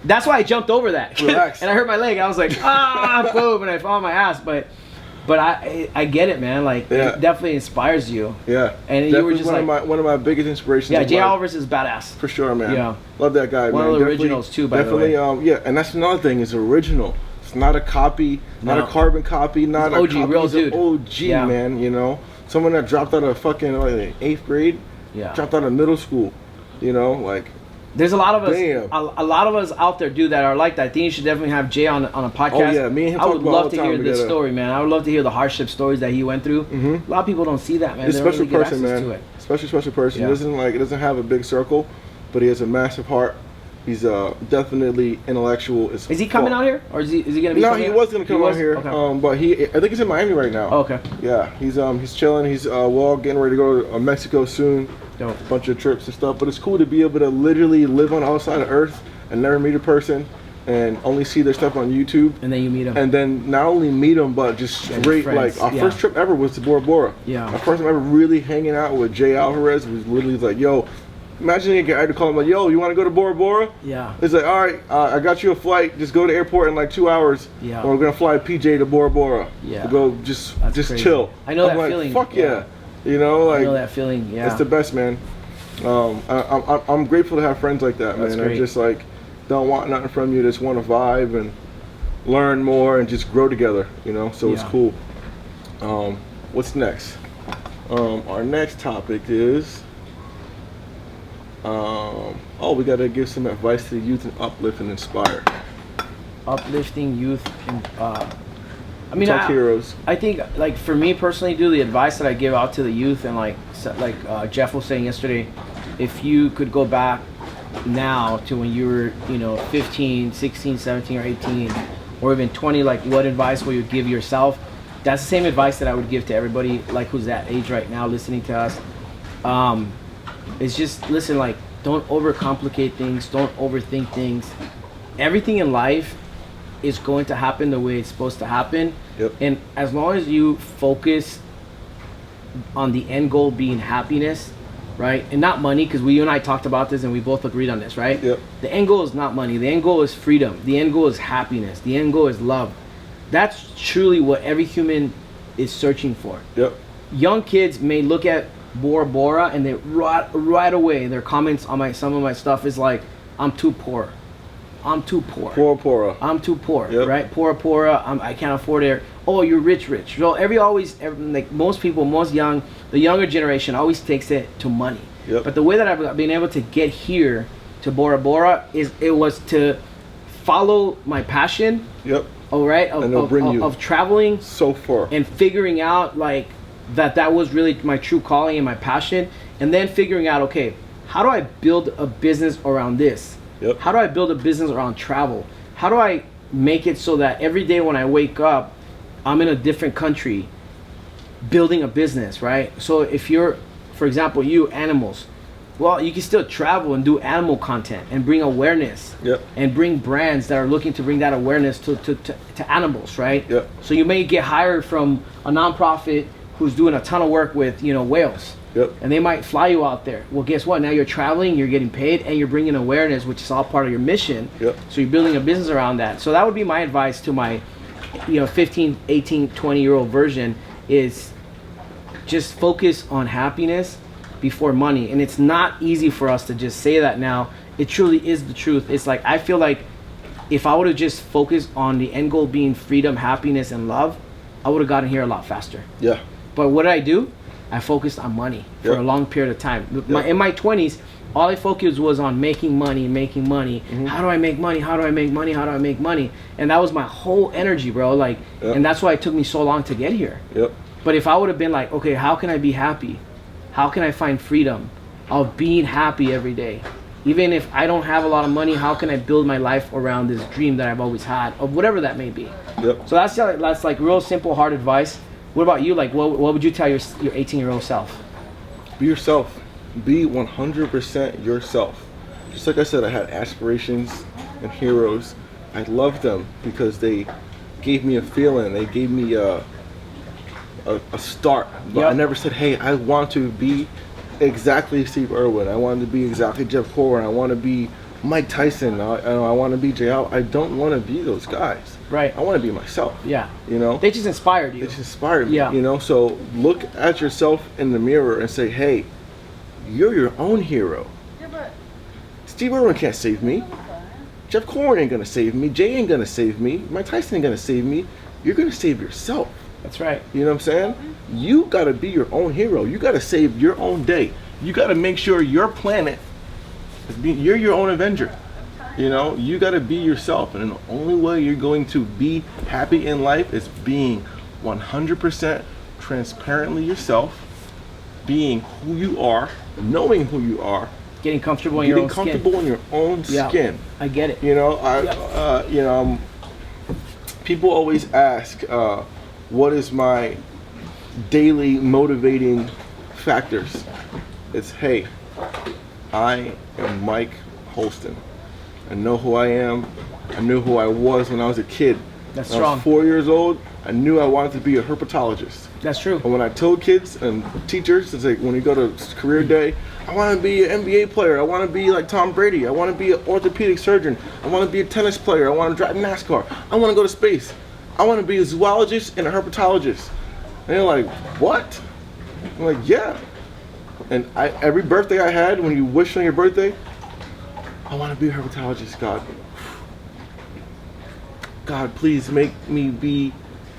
that's why I jumped over that. Relax. And I hurt my leg. I was like, boom, and I fell on my ass. But I get it, man. Like it definitely inspires you. Yeah. And definitely you were just one of my biggest inspirations. Yeah, Jay Alvarez is badass. For sure, man. Yeah. Love that guy, one man. Of the originals too, by the way. Yeah, and that's another thing, is original. It's not a copy, not a carbon copy, not a OG, copy. real He's dude. OG, man, you know. Someone that dropped out of fucking like 8th grade, dropped out of middle school, you know, like. There's a lot of us, a lot of us out there, dude, that are like that. I think you should definitely have Jay on a podcast. Oh yeah, me and him. I would love to hear this story, man. I would love to hear the hardship stories that he went through. A lot of people don't see that, man. He's a special person, man. To it. Special person. He doesn't have a big circle, but he has a massive heart. He's definitely intellectual. Is he coming out here, or is he gonna be? No, he was gonna come out here. Okay. But I think he's in Miami right now. Oh, okay. Yeah, he's chilling. He's getting ready to go to Mexico soon. Dope. A bunch of trips and stuff. But it's cool to be able to literally live on the other side of Earth and never meet a person, and only see their stuff on YouTube. And then you meet them. And then not only meet them, but just straight like our first trip ever was to Bora Bora. Yeah. My first time ever really hanging out with Jay Alvarez was literally like, yo. Imagine I had to call him like, yo, you want to go to Bora Bora? Yeah. It's like, all right, I got you a flight. Just go to the airport in like 2 hours. Yeah. Or we're gonna fly PJ to Bora Bora. Yeah. To go just crazy. Chill. I know I'm that like, feeling. Fuck yeah. You know, like. I know that feeling. Yeah. It's the best, man. I'm grateful to have friends like that, man. I just like don't want nothing from you. Just want to vibe and learn more and just grow together. You know, so it's cool. What's next? Our next topic is. We gotta give some advice to the youth and uplift and inspire. Uplifting youth and heroes. I think like for me personally, the advice that I give out to the youth and like Jeff was saying yesterday, if you could go back now to when you were 15, 16, 17 or 18 or even 20, like what advice will you give yourself? That's the same advice that I would give to everybody like who's that age right now listening to us. It's just listen, like don't overcomplicate things, don't overthink things. Everything in life is going to happen the way it's supposed to happen. Yep. And as long as you focus on the end goal being happiness, right? And not money, because you and I talked about this and we both agreed on this, right? Yep. The end goal is not money. The end goal is freedom. The end goal is happiness. The end goal is love. That's truly what every human is searching for. Yep. Young kids may look at Bora Bora and they right away their comments on some of my stuff is like, I'm too poor. I'm too poor. Pora. I'm too poor, right? Pora. I can't afford it. Oh, you're rich. So like most people, the younger generation always takes it to money. Yep. But the way that I've been able to get here to Bora Bora it was to follow my passion. Yep. All right. Of traveling so far and figuring out like that was really my true calling and my passion, and then figuring out, okay, how do I build a business around this? Yep. How do I build a business around travel? How do I make it so that every day when I wake up, I'm in a different country building a business, right? So if you're, for example, animals, well, you can still travel and do animal content and bring awareness. Yep. And bring brands that are looking to bring that awareness to animals, right? Yep. So you may get hired from a nonprofit who's doing a ton of work with, whales. Yep. And they might fly you out there. Well, guess what? Now you're traveling, you're getting paid, and you're bringing awareness, which is all part of your mission. Yep. So you're building a business around that. So that would be my advice to my 15, 18, 20-year-old version is just focus on happiness before money. And it's not easy for us to just say that now. It truly is the truth. It's like, I feel like if I would have just focused on the end goal being freedom, happiness, and love, I would have gotten here a lot faster. Yeah. But what did I do? I focused on money for a long period of time. In my 20s, all I focused was on making money. Mm-hmm. How do I make money? How do I make money? How do I make money? And that was my whole energy, bro. Like, and that's why it took me so long to get here. Yep. But if I would have been like, okay, how can I be happy? How can I find freedom of being happy every day? Even if I don't have a lot of money, how can I build my life around this dream that I've always had, of whatever that may be? Yep. So that's like real simple, hard advice. What about you? Like, what would you tell your 18-year-old self? Be yourself. Be 100% yourself. Just like I said, I had aspirations and heroes. I loved them because they gave me a feeling. They gave me a start. But I never said, hey, I want to be exactly Steve Irwin. I wanted to be exactly Jeff Corwin. I want to be Mike Tyson. I want to be JL. I don't want to be those guys. Right. I want to be myself. Yeah. You know? They just inspired you. They just inspired me. Yeah. You know? So look at yourself in the mirror and say, hey, you're your own hero. Yeah, but Steve Irwin can't save me. Jeff Corwin ain't going to save me. Jay ain't going to save me. Mike Tyson ain't going to save me. You're going to save yourself. That's right. You know what I'm saying? You got to be your own hero. You got to save your own day. You got to make sure your planet, you're your own Avenger. You know, you got to be yourself. And the only way you're going to be happy in life is being 100% transparently yourself, being who you are, knowing who you are, getting comfortable in your own skin. Getting comfortable in your own skin. I get it. You know, you know, people always ask, what is my daily motivating factors? It's, hey, I am Mike Holston. I know who I am. I knew who I was when I was a kid. That's when strong. I was 4 years old, I knew I wanted to be a herpetologist. That's true. And when I told kids and teachers, it's like when you go to career day, I want to be an NBA player. I want to be like Tom Brady. I want to be an orthopedic surgeon. I want to be a tennis player. I want to drive NASCAR. I want to go to space. I want to be a zoologist and a herpetologist. And they're like, what? I'm like, yeah. And every birthday I had, when you wish on your birthday, I want to be a herpetologist, God. God, please make me be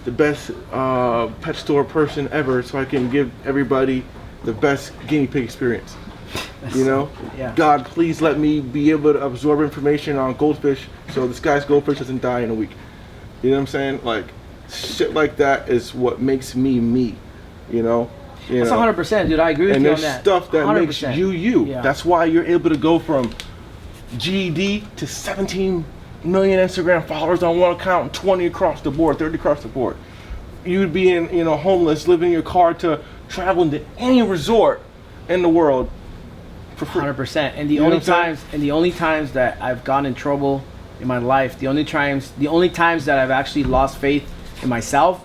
the best pet store person ever so I can give everybody the best guinea pig experience. You know? Yeah. God, please let me be able to absorb information on goldfish so this guy's goldfish doesn't die in a week. You know what I'm saying? Like, shit like that is what makes me me. You know? That's 100%, dude. I agree with you on that. And there's stuff that 100%. makes you you. Yeah. That's why you're able to go from GED to 17 million Instagram followers on one account and 20 across the board, 30 across the board. You'd be in, you know, homeless, living in your car to traveling to any resort in the world for free. 100%. And the only times that I've gotten in trouble in my life, the only times that I've actually lost faith in myself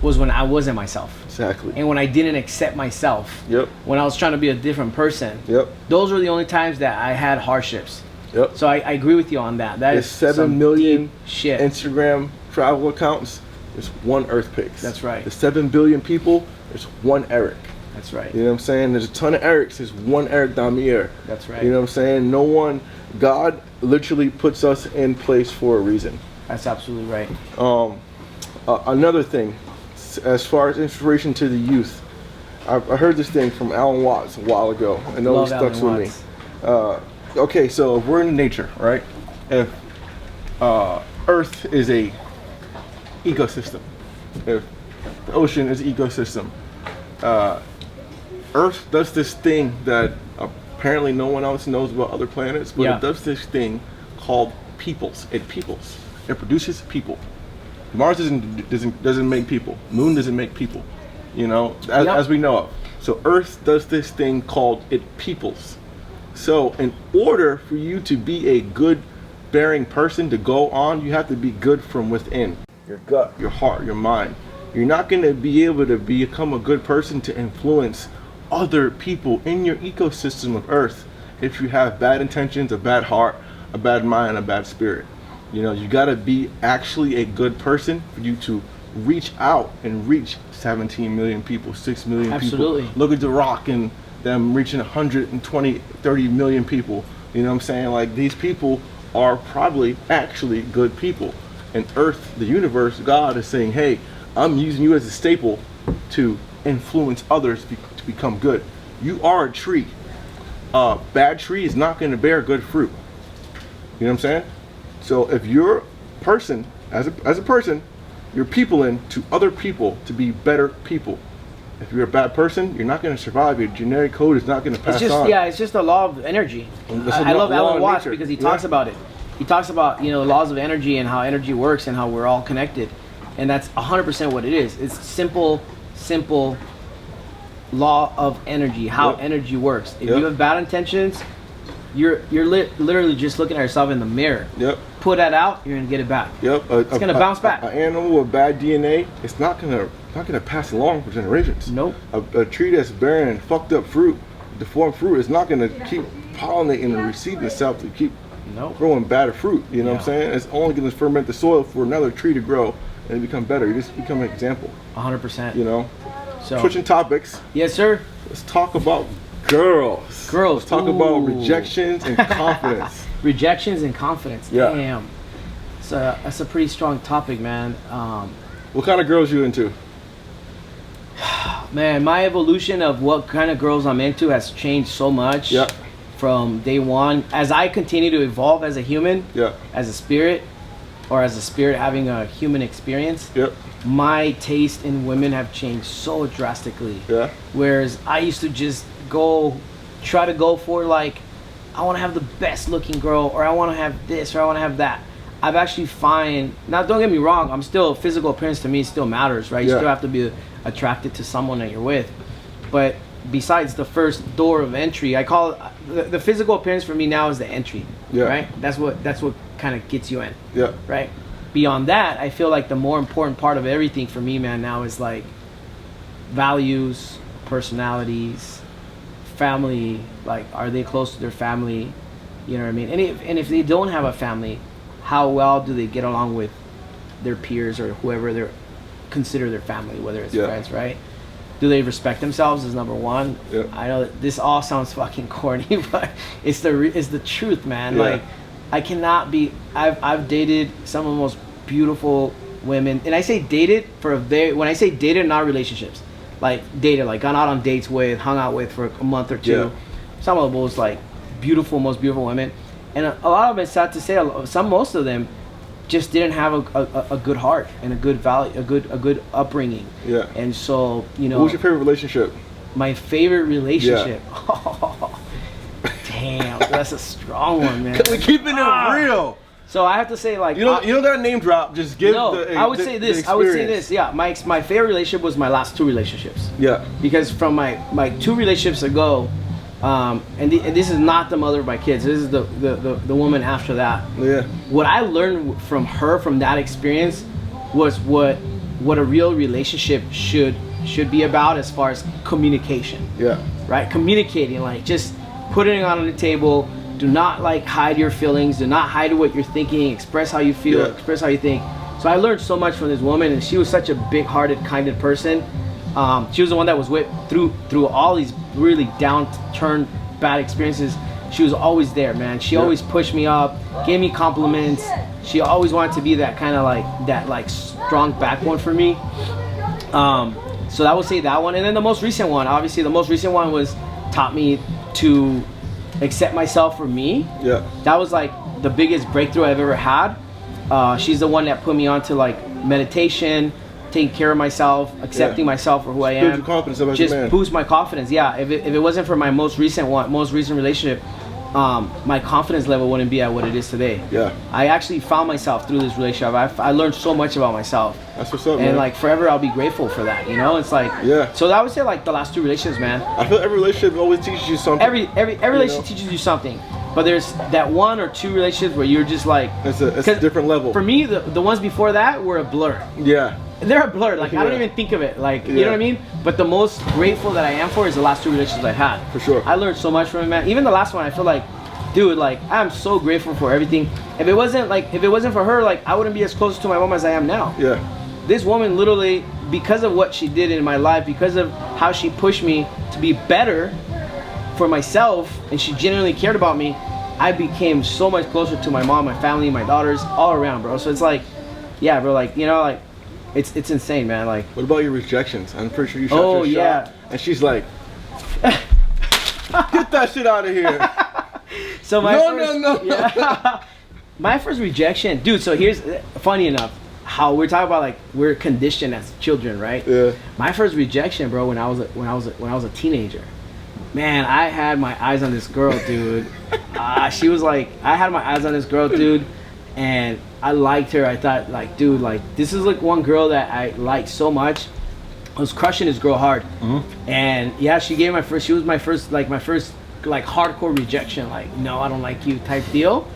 was when I wasn't myself. Exactly. And when I didn't accept myself. Yep. When I was trying to be a different person. Yep. Those were the only times that I had hardships. Yep. So I agree with you on that. That There's is 7 million shit. Instagram travel accounts. There's one Earth Pics. That's right. There's 7 billion people. There's one Eric. That's right. You know what I'm saying? There's a ton of Erics. There's one Eric Damier. That's right. You know what I'm saying? No one. God literally puts us in place for a reason. That's absolutely right. Another thing, as far as inspiration to the youth, I heard this thing from Alan Watts a while ago, and it always stuck with me. Okay, so if we're in nature, right? If Earth is a ecosystem, if the ocean is an ecosystem, Earth does this thing that apparently no one else knows about other planets, but it does this thing called peoples. It peoples. It produces people. Mars doesn't make people. Moon doesn't make people. You know, as we know of. So Earth does this thing called it peoples. So in order for you to be a good bearing person to go on, you have to be good from within. Your gut, your heart, your mind. You're not going to be able to become a good person to influence other people in your ecosystem of Earth if you have bad intentions, a bad heart, a bad mind, a bad spirit. You know, you got to be actually a good person for you to reach out and reach 17 million people, 6 million Absolutely. people. Look at The Rock and them reaching 120, 30 million people. You know what I'm saying? Like, these people are probably actually good people. And Earth, the universe, God is saying, hey, I'm using you as a staple to influence others to become good. You are a tree. A bad tree is not going to bear good fruit. You know what I'm saying? So if you're a person, as a person, you're peopling to other people to be better people. If you're a bad person, you're not going to survive. Your genetic code is not going to pass on. Yeah, it's just a law of energy. I love Alan Watts because he talks about it. He talks about, you know, the laws of energy and how energy works and how we're all connected. And that's 100% what it is. It's simple law of energy, how energy works. If you have bad intentions, you're literally just looking at yourself in the mirror. Put that out, you're gonna get it back. It's gonna bounce back. An animal with bad DNA, it's not gonna pass along for generations. Nope. A tree that's bearing fucked up fruit, deformed fruit, is not gonna keep pollinating and reseeding itself to keep growing bad fruit. You know what I'm saying? It's only gonna ferment the soil for another tree to grow and become better. You just become an example. 100%. You know. So, switching topics. Yes, sir. Let's talk about girls. Girls. Let's talk about rejections and confidence. Rejections and confidence. Yeah. Damn. So that's a pretty strong topic, man. What kind of girls you into? Man, my evolution of what kind of girls I'm into has changed so much. From day one, as I continue to evolve as a human, as a spirit, or as a spirit having a human experience, my taste in women have changed so drastically. Whereas I used to just try to go for, like, I want to have the best looking girl, or I want to have this, or I want to have that. I've actually now don't get me wrong, I'm still, physical appearance to me still matters, right? You still have to be attracted to someone that you're with. But besides the first door of entry, I call it, the physical appearance for me now is the entry, right? That's what kind of gets you in, right? Beyond that, I feel like the more important part of everything for me, man, now is like values, personalities, family. Like, are they close to their family? You know what I mean? And if they don't have a family, how well do they get along with their peers or whoever they consider their family, whether it's friends, right? Do they respect themselves is number one. I know this all sounds fucking corny, but it's the truth, man. Like, I cannot be. I've dated some of the most beautiful women, and I say dated when I say dated, not relationships, like dated, like gone out on dates with, hung out with for a month or two. Some of those like most beautiful women, and a lot of them, it's sad to say, most of them just didn't have a good heart and a good value, a good upbringing. And so, you know. What was your favorite relationship? My favorite relationship. Oh, damn, that's a strong one, man. We're keeping it real. So I have to say, like, you don't got to name drop. Just give. I would say this. Yeah, my favorite relationship was my last two relationships. Because from my two relationships ago, and this is not the mother of my kids. This is the woman after that. What I learned from her, from that experience, was what a real relationship should be about, as far as communication. Right, communicating, like just putting it on the table. Do not like hide your feelings. Do not hide what you're thinking. Express how you feel. Express how you think. So I learned so much from this woman, and she was such a big-hearted, kinded person. She was the one that was with through all these really downturned bad experiences. She was always there, man. She always pushed me up, gave me compliments. She always wanted to be that kind of like strong backbone for me. So I would say that one, and then the most recent one. Obviously, the most recent one taught me to accept myself for me. That was like the biggest breakthrough I've ever had. She's the one that put me onto like meditation, taking care of myself, accepting myself for who I am. Just boost my confidence. If it wasn't for my most recent relationship, my confidence level wouldn't be at what it is today. I actually found myself through this relationship. I learned so much about myself. That's what's up, man. And like forever, I'll be grateful for that. You know, it's like So I would say like the last two relationships, man. I feel every relationship always teaches you something. Every relationship teaches you something. But there's that one or two relationships where you're just like, it's a different level. For me, the ones before that were a blur. They're a blur. Like I don't even think of it. Like you know what I mean. But the most grateful that I am for is the last two relationships I had. For sure. I learned so much from it, man. Even the last one, I feel like, dude, like I'm so grateful for everything. If it wasn't for her, like I wouldn't be as close to my mom as I am now. this woman literally, because of what she did in my life, because of how she pushed me to be better for myself, and she genuinely cared about me, I became so much closer to my mom, my family, my daughters, all around, bro. So it's like, yeah, bro, like, you know, like, it's insane, man. Like, what about your rejections? I'm pretty sure you shot your shot, and she's like, get that shit out of here. So my no. Yeah. My first rejection, dude. So here's funny enough, how we're talking about, like, we're conditioned as children, right? Yeah. My first rejection, bro, when I was a teenager, man, I had my eyes on this girl, dude. She was like, I had my eyes on this girl, dude, and I liked her. I thought, like, dude, like, this is like one girl that I liked so much. I was crushing this girl hard, and yeah, she was my first like hardcore rejection, like, no, I don't like you type deal.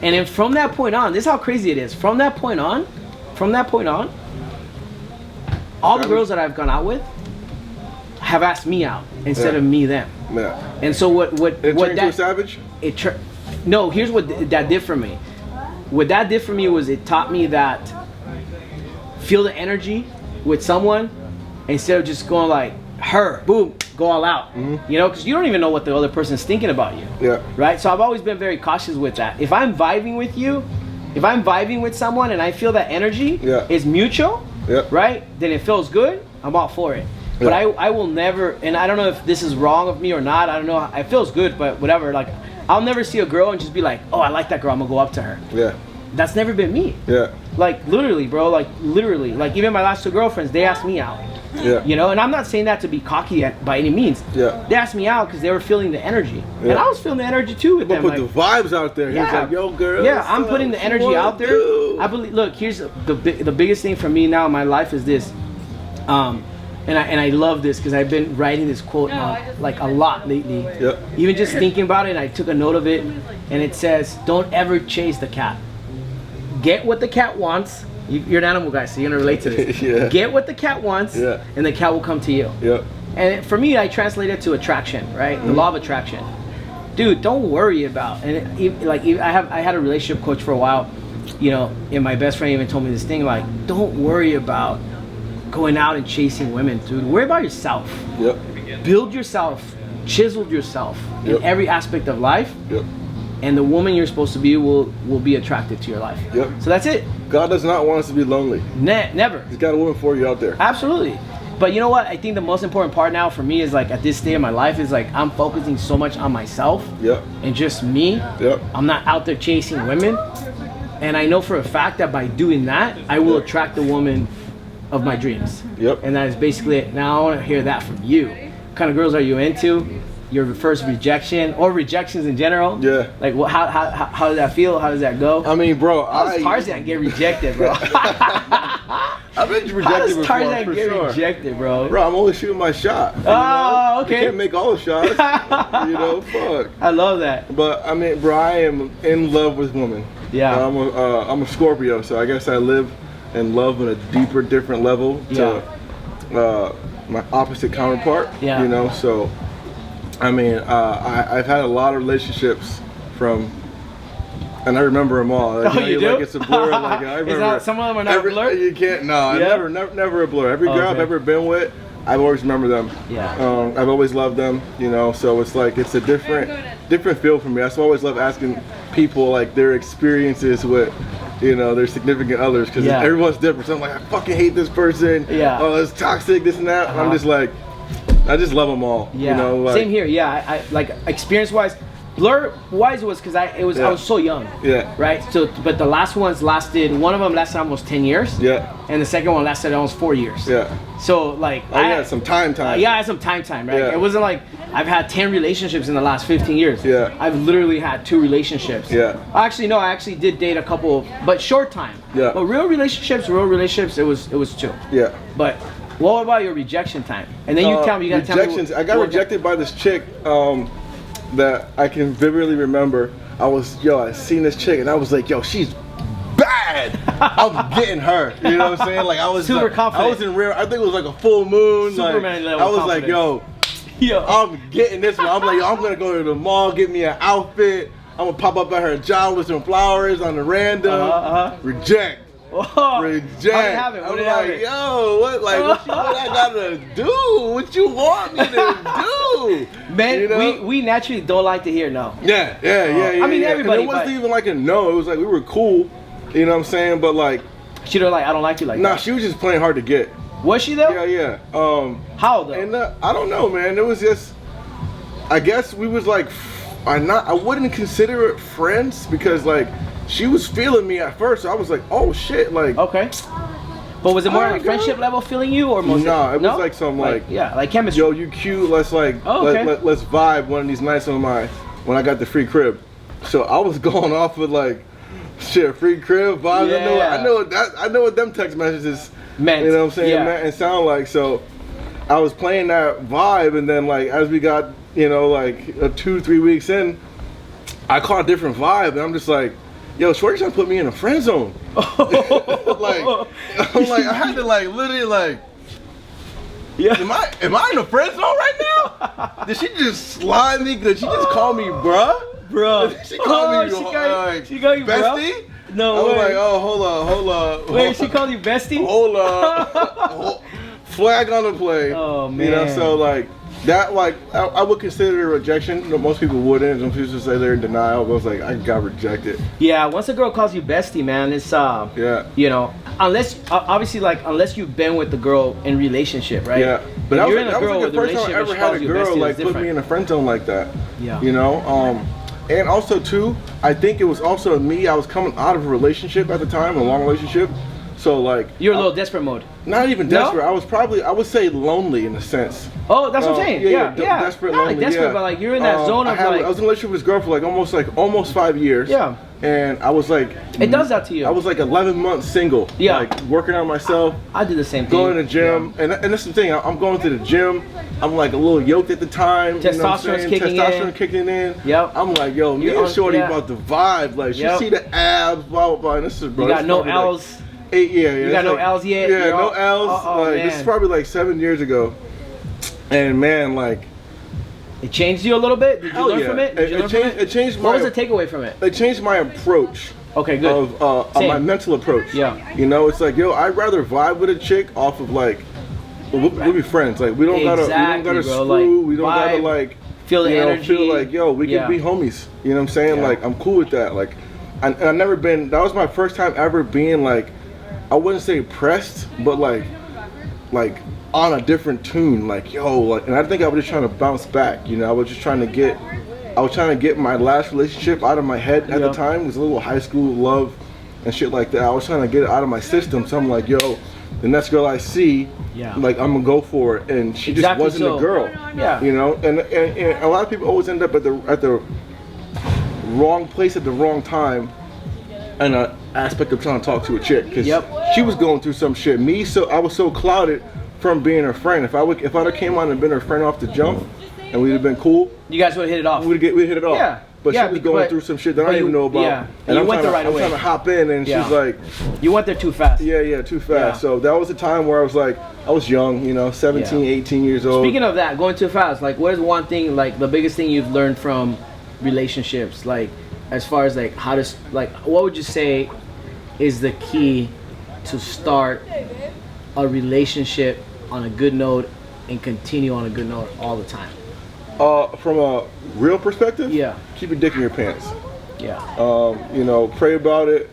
And then from that point on, this is how crazy it is. From that point on, all the girls that I've gone out with have asked me out instead of me them. Yeah. And so what it turned into a savage? No, here's what that did for me. What that did for me was it taught me that feel the energy with someone instead of just going like, her, boom, go all out. You know, because you don't even know what the other person's thinking about you. Yeah. Right? So I've always been very cautious with that. If I'm vibing with you, if I'm vibing with someone and I feel that energy is mutual, right? Then it feels good, I'm all for it. But I will never, and I don't know if this is wrong of me or not, I don't know, it feels good, but whatever, like, I'll never see a girl and just be like, oh, I like that girl, I'm gonna go up to her. Yeah. That's never been me. Yeah. Like, literally, bro, like, literally. Like, even my last two girlfriends, they asked me out. Yeah. You know, and I'm not saying that to be cocky by any means. Yeah. They asked me out because they were feeling the energy. Yeah. And I was feeling the energy too with them. Put the vibes out there. Yeah. He's like, yo, girl. Yeah, I'm putting the energy out there. I believe, look, here's the biggest thing for me now in my life is this. And I love this because I've been writing this quote like a lot lately. Yep. Even just thinking about it, I took a note of it, and it says, don't ever chase the cat. Get what the cat wants. You're an animal guy, so you're gonna relate to this. Yeah. Get what the cat wants, and the cat will come to you. Yep. And for me, I translate it to attraction, right? The law of attraction. Dude, don't worry about. And I had a relationship coach for a while, you know, and my best friend even told me this thing like, don't worry about going out and chasing women, dude. Worry about yourself. Yep. Build yourself, chisel yourself in every aspect of life. Yep. And the woman you're supposed to be will be attracted to your life. Yep. So that's it. God does not want us to be lonely. Never. He's got a woman for you out there. Absolutely. But you know what? I think the most important part now for me is like at this stage of my life is like I'm focusing so much on myself. Yep. And just me. Yep. I'm not out there chasing women. And I know for a fact that by doing that, I will attract the woman of my dreams. Yep. And that is basically it. Now I want to hear that from you. What kind of girls are you into? Your first rejection or rejections in general? Yeah. Like, how does that feel? How does that go? I mean, bro, how does Tarzann get rejected, bro? I've been rejected before. How does Tarzann get rejected, bro? Bro, I'm only shooting my shot. Oh, okay. You can't make all the shots. You know, fuck. I love that. But I mean, bro, I am in love with women. Yeah. I'm a Scorpio, so I guess I live and love on a deeper, different level to my opposite counterpart. Yeah. You know, so. I mean, I've had a lot of relationships from, and I remember them all. Like, you do? Like it's a blur. Like I remember. Some of them are not blurred? You can't. No, never a blur. Every girl I've ever been with, I've always remembered them. Yeah. I've always loved them. You know, so it's like it's a different feel for me. I always love asking people like their experiences with, you know, their significant others because everyone's different. So I'm like, I fucking hate this person. Yeah. Oh, it's toxic. This and that. I'm just like. I just love them all. Yeah. You know, like, same here. Yeah. I like experience-wise, blur-wise was because I was so young. Yeah. Right. So, but the last ones lasted. One of them lasted almost 10 years. Yeah. And the second one lasted almost 4 years. Yeah. So like. I had some time. Yeah, I had some time. Right. Yeah. It wasn't like I've had 10 relationships in the last 15 years. Yeah. I've literally had 2 relationships. Yeah. Actually, no. I actually did date a couple, but short time. Yeah. But real relationships. It was 2. Yeah. But. What about your rejection time? And then you tell me, you gotta tell me. I got rejected by this chick that I can vividly remember. I seen this chick and I was like, yo, she's bad. I'm getting her. You know what I'm saying? Like I was super confident. I was in real. I think it was like a full moon. Superman level. I was confidence. Like, yo, I'm getting this one. I'm like, yo, I'm gonna go to the mall, get me an outfit. I'm gonna pop up at her job with some flowers on the random. Reject. Whoa. Reject. How did it happen? I'm like, yo, what I gotta do? What you want me to do? Man, you know? we naturally don't like to hear no. Yeah. I mean, everybody. And it wasn't even like a no. It was like we were cool. You know what I'm saying? But like, she was like, I don't like you like that. Nah, she was just playing hard to get. Was she though? Yeah. How though? And I don't know, man. It was just, I guess we was like, I wouldn't consider it friends because like she was feeling me at first. So I was like, oh shit, like. Okay. But was it more on a friendship level feeling you or mostly? Nah, it was like some like yeah, like chemistry. Yo, you cute. Let's like let's vibe one of these nights when I got the free crib. So I was going off with like shit, free crib vibes. Yeah. I know what them text messages meant. You know what I'm saying? Yeah. Meant and sound like. So I was playing that vibe, and then like as we got like 2-3 weeks in, I caught a different vibe, and I'm just like, yo, Shorty's trying to put me in a friend zone. Like, I'm like, I had to like literally like, yeah. Am I in a friend zone right now? Did she just slide me? Did she just call me bruh? She called me she called you bestie? Bro? No I was way. like, oh, hold up. Wait, she called you bestie? Hold up. Flag on the play. Oh man. You know, so like that, like I would consider it a rejection. Most people wouldn't. Some people say they're in denial. But I was like, I got rejected. Yeah, once a girl calls you bestie, man, it's yeah. You know, unless obviously like unless you've been with the girl in relationship, right? Yeah. But if that you're was, in a girl like the with a first time I relationship, ever had a girl like put different. me in a friend zone like that. Yeah. You know, and also too, I think it was also me. I was coming out of a relationship at the time, a long relationship. So like you're a little desperate mode. Not even desperate. No? I would say lonely in a sense. Oh, that's what I'm saying. Yeah. Desperate, not lonely. Like desperate, but like you're in that zone of I was in a relationship with this girl for like almost 5 years. Yeah. And I was like, it does that to you. I was like 11 months single. Yeah. Like working on myself. I did the same thing. Going to the gym, and that's the thing. I'm going to the gym. I'm like a little yoked at the time. Testosterone's kicking in. Yep. I'm like, yo, me and Shorty about the vibe. Like, she see the abs, blah blah blah. And this is bro. You got no L's. Like, yeah. You got no L's yet? Yeah, no L's. This is probably like 7 years ago. And man, like, it changed you a little bit. Did you learn from it? It changed my. What was the takeaway from it? It changed my approach. Okay, good. Of my mental approach. Yeah. You know, it's like, yo, I'd rather vibe with a chick off of like, we'll be friends. Like we don't gotta screw. Like, we don't gotta like feel the energy. Feel like, yo, we can be homies. You know what I'm saying? Yeah. Like I'm cool with that. Like, I've never been. That was my first time ever being like, I wouldn't say pressed, but like on a different tune. Like, yo, like, and I think I was just trying to bounce back. You know, I was trying to get my last relationship out of my head at the time. It was a little high school love and shit like that. I was trying to get it out of my system. So I'm like, yo, the next girl I see, like I'm gonna go for it. And she just wasn't the girl. Yeah. You know, and a lot of people always end up at the wrong place at the wrong time. And an aspect of trying to talk to a chick because she was going through some shit. I was so clouded from being her friend. If I'd have came on and been her friend off the jump, and we'd have been cool, you guys would have hit it off. We'd hit it off. Yeah. But she was going through some shit that I don't even know about. Yeah. And you went there right away. I'm trying to hop in, and she's like, you went there too fast. Yeah, too fast. Yeah. So that was the time where I was like, I was young, you know, 17, 18 years old. Speaking of that, going too fast, like what is one thing, like the biggest thing you've learned from relationships, like as far as like how to, like what would you say is the key to start a relationship on a good note and continue on a good note all the time? From a real perspective, keep your dick in your pants. You know, pray about it,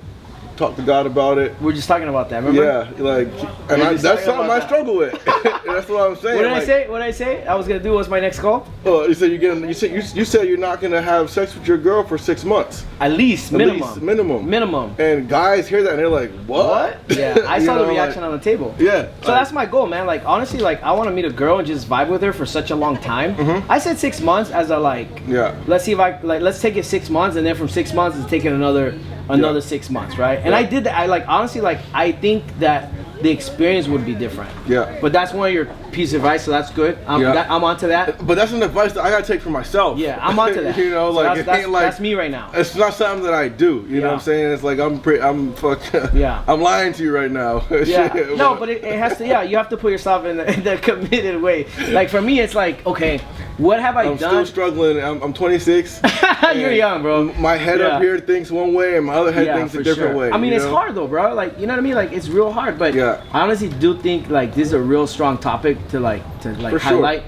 talk to God about it. We're just talking about that, remember? Yeah, like, and that's something I struggle with. That's what I'm saying. What did I say? What did I say? I was gonna do. What's my next goal? Oh, you said you said you're not gonna have sex with your girl for 6 months. At least minimum. And guys hear that and they're like, what? Yeah, I saw the reaction on the table. Yeah. So that's my goal, man. Like honestly, like I want to meet a girl and just vibe with her for such a long time. I said 6 months as a like. Yeah. Let's see if let's take it 6 months, and then from 6 months let's take it another 6 months, right? And I did that. I like honestly, like I think that the experience would be different. Yeah. But that's one of your pieces of advice, so that's good. I'm onto that. But that's an advice that I gotta take for myself. Yeah, I'm onto that. You know, so like that's me right now. It's not something that I do. You know what I'm saying? It's like I'm lying to you right now. No, but it has to. Yeah, you have to put yourself in the committed way. Like for me, it's like okay, What have I I'm done? still struggling. I'm 26. You're young, bro. My head up here thinks one way, and my other head thinks a different way. I mean, it's hard though, bro. Like, you know what I mean? Like, it's real hard. But I honestly do think like this is a real strong topic to highlight.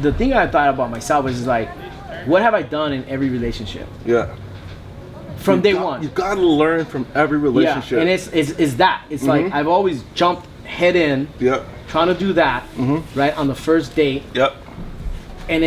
The thing I thought about myself is like, what have I done in every relationship? Yeah. From day one. You gotta learn from every relationship. Yeah, and it's that. It's like I've always jumped head in. Yep. Trying to do that right on the first date. Yep. And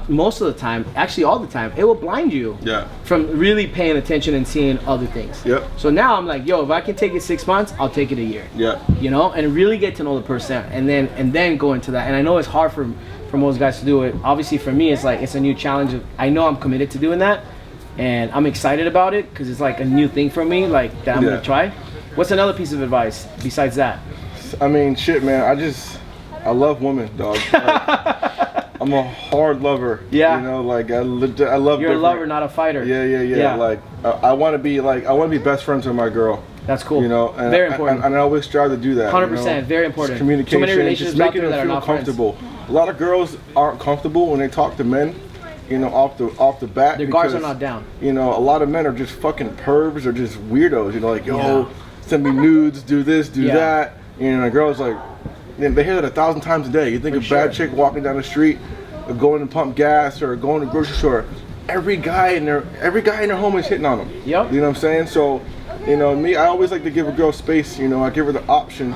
most of the time, actually all the time, it will blind you from really paying attention and seeing other things. Yep. So now I'm like, yo, if I can take it 6 months, I'll take it a year. Yeah. You know, and really get to know the person, and then go into that. And I know it's hard for most guys to do it. Obviously, for me, it's like it's a new challenge. I know I'm committed to doing that, and I'm excited about it because it's like a new thing for me, like that I'm gonna try. What's another piece of advice besides that? I mean, shit, man. I love women, dog. I'm a hard lover. Yeah. You know, like I love. You're a lover, not a fighter. Yeah. Like I want to be best friends with my girl. That's cool. You know, and very important. And I always strive to do that. 100%, very important. Communication, so many relationships just making them that feel comfortable. A lot of girls aren't comfortable when they talk to men. You know, off the bat. Their guards are not down. You know, a lot of men are just fucking pervs or just weirdos. You know, like yo, send me nudes, do this, do that. You know, a girl's like, they hear that 1,000 times a day. You think a bad chick walking down the street, or going to pump gas, or going to the grocery store, every guy in their home is hitting on them. Yep. You know what I'm saying? So, you know, me, I always like to give a girl space. You know, I give her the option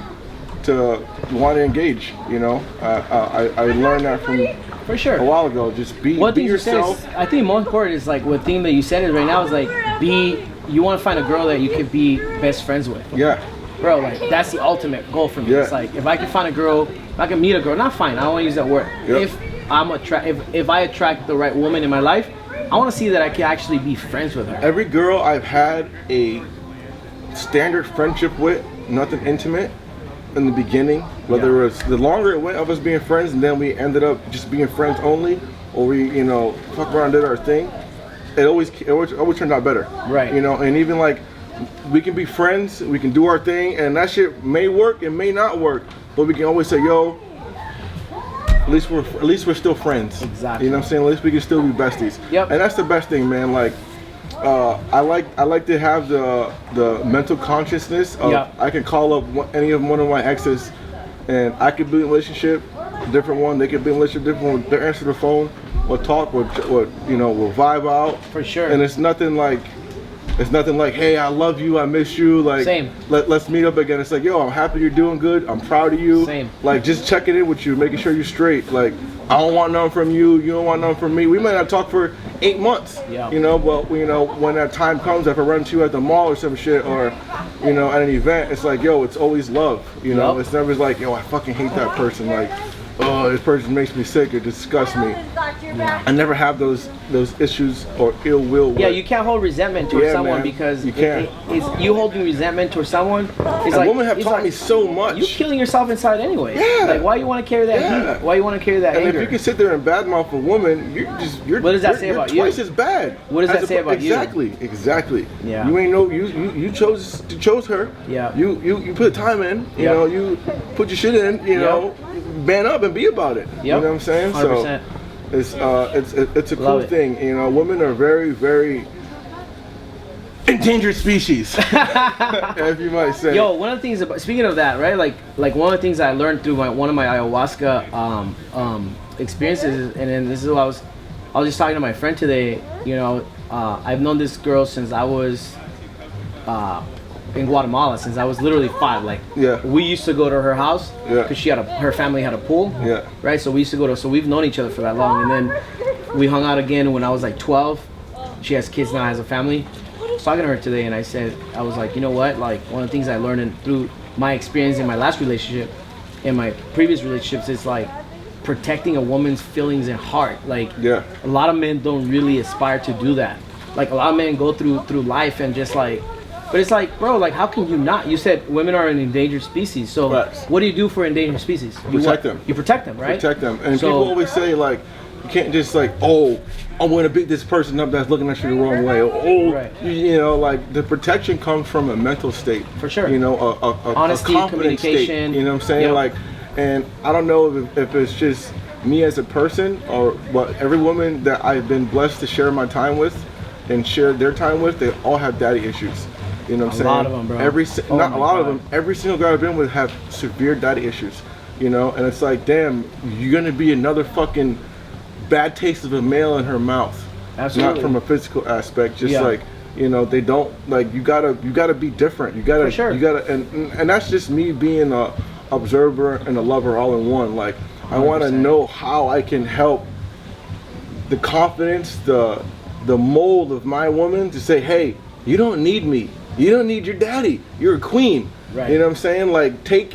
to want to engage. You know, I learned that from a while ago. Just be yourself. I think most important is like what thing that you said is right now is like you want to find a girl that you can be best friends with. Yeah. Bro, like that's the ultimate goal for me. It's like if I can find a girl, if I can meet a girl, not find, I don't want to use that word. If I attract the right woman in my life, I want to see that I can actually be friends with her. Every girl I've had a standard friendship with, nothing intimate in the beginning, whether it was the longer it went of us being friends and then we ended up just being friends only, or we, you know, fuck around and did our thing, it always turned out better. Right. You know, and even like we can be friends, we can do our thing, and that shit may work, it may not work, but we can always say, yo, at least we're still friends. Exactly. You know what I'm saying? At least we can still be besties. Yep. And that's the best thing, man. Like, I like to have the mental consciousness of I can call up one of my exes, and I could be in a relationship, different one. They could be in a relationship, different one. They answer the phone, we'll talk, we'll vibe out. For sure. And it's nothing like, hey, I love you, I miss you. Like, same. Let's meet up again. It's like, yo, I'm happy you're doing good. I'm proud of you. Same. Like, just checking in with you, making sure you're straight. Like, I don't want nothing from you. You don't want nothing from me. We might not talk for 8 months. Yeah. You know, but you know, when that time comes, if I run to you at the mall or some shit, or you know, at an event, it's like, yo, it's always love. You know, it's never like, yo, I fucking hate that person. Like, oh, this person makes me sick or disgusts me. Yeah. I never have those issues or ill will. Yeah, you can't hold resentment towards someone, because you can't. You holding resentment towards someone. It's like, women have taught me so much. You're killing yourself inside anyway. Yeah. Like, why you want to carry that heat? Why you want to carry that anger? And if you can sit there and badmouth a woman, you're what does that say about you? Twice as bad. What does that say about you? Exactly. Yeah. You ain't you chose her. Yeah. You put time in. You know, you put your shit in. You know, man up and be about it. Yep. You know what I'm saying? 100%. So it's a cool thing. You know, women are very, very endangered species, if you might say. Yo, one of the things about, speaking of that, right? Like one of the things I learned through one of my ayahuasca experiences, and then this is what I was just talking to my friend today. You know, I've known this girl since I was in Guatemala, since I was literally 5. Like, we used to go to her house because her family had a pool. Yeah. Right. So we used to go to. So we've known each other for that long, and then we hung out again when I was like 12. She has kids now, has a family. I was talking to her today, and I was like, you know what? Like, one of the things I learned through my experience in my last relationship, and my previous relationships, is like protecting a woman's feelings and heart. Like, a lot of men don't really aspire to do that. Like, a lot of men go through life and just like. But it's like, bro, like, how can you not? You said women are an endangered species. So what do you do for endangered species? You protect them. You protect them, right? Protect them. And people always say, like, you can't just like, oh, I'm going to beat this person up that's looking at you the wrong way. You know, like, the protection comes from a mental state. For sure. You know, a honesty, confident communication. state. You know what I'm saying? Like, and I don't know if it's just me as a person, or what every woman that I've been blessed to share my time with and share their time with, they all have daddy issues. You know what I'm saying? A lot of them, bro. Not a lot of them. Every single guy I've been with have severe daddy issues. You know, and it's like, damn, you're gonna be another fucking bad taste of a male in her mouth. Absolutely. Not from a physical aspect, just like, you know, they don't, like, you gotta be different. You gotta, For sure. you gotta, and that's just me being a observer and a lover all in one. Like, 100%. I want to know how I can help the confidence, the mold of my woman to say, hey, you don't need me. You don't need your daddy. You're a queen. Right. You know what I'm saying? Like, take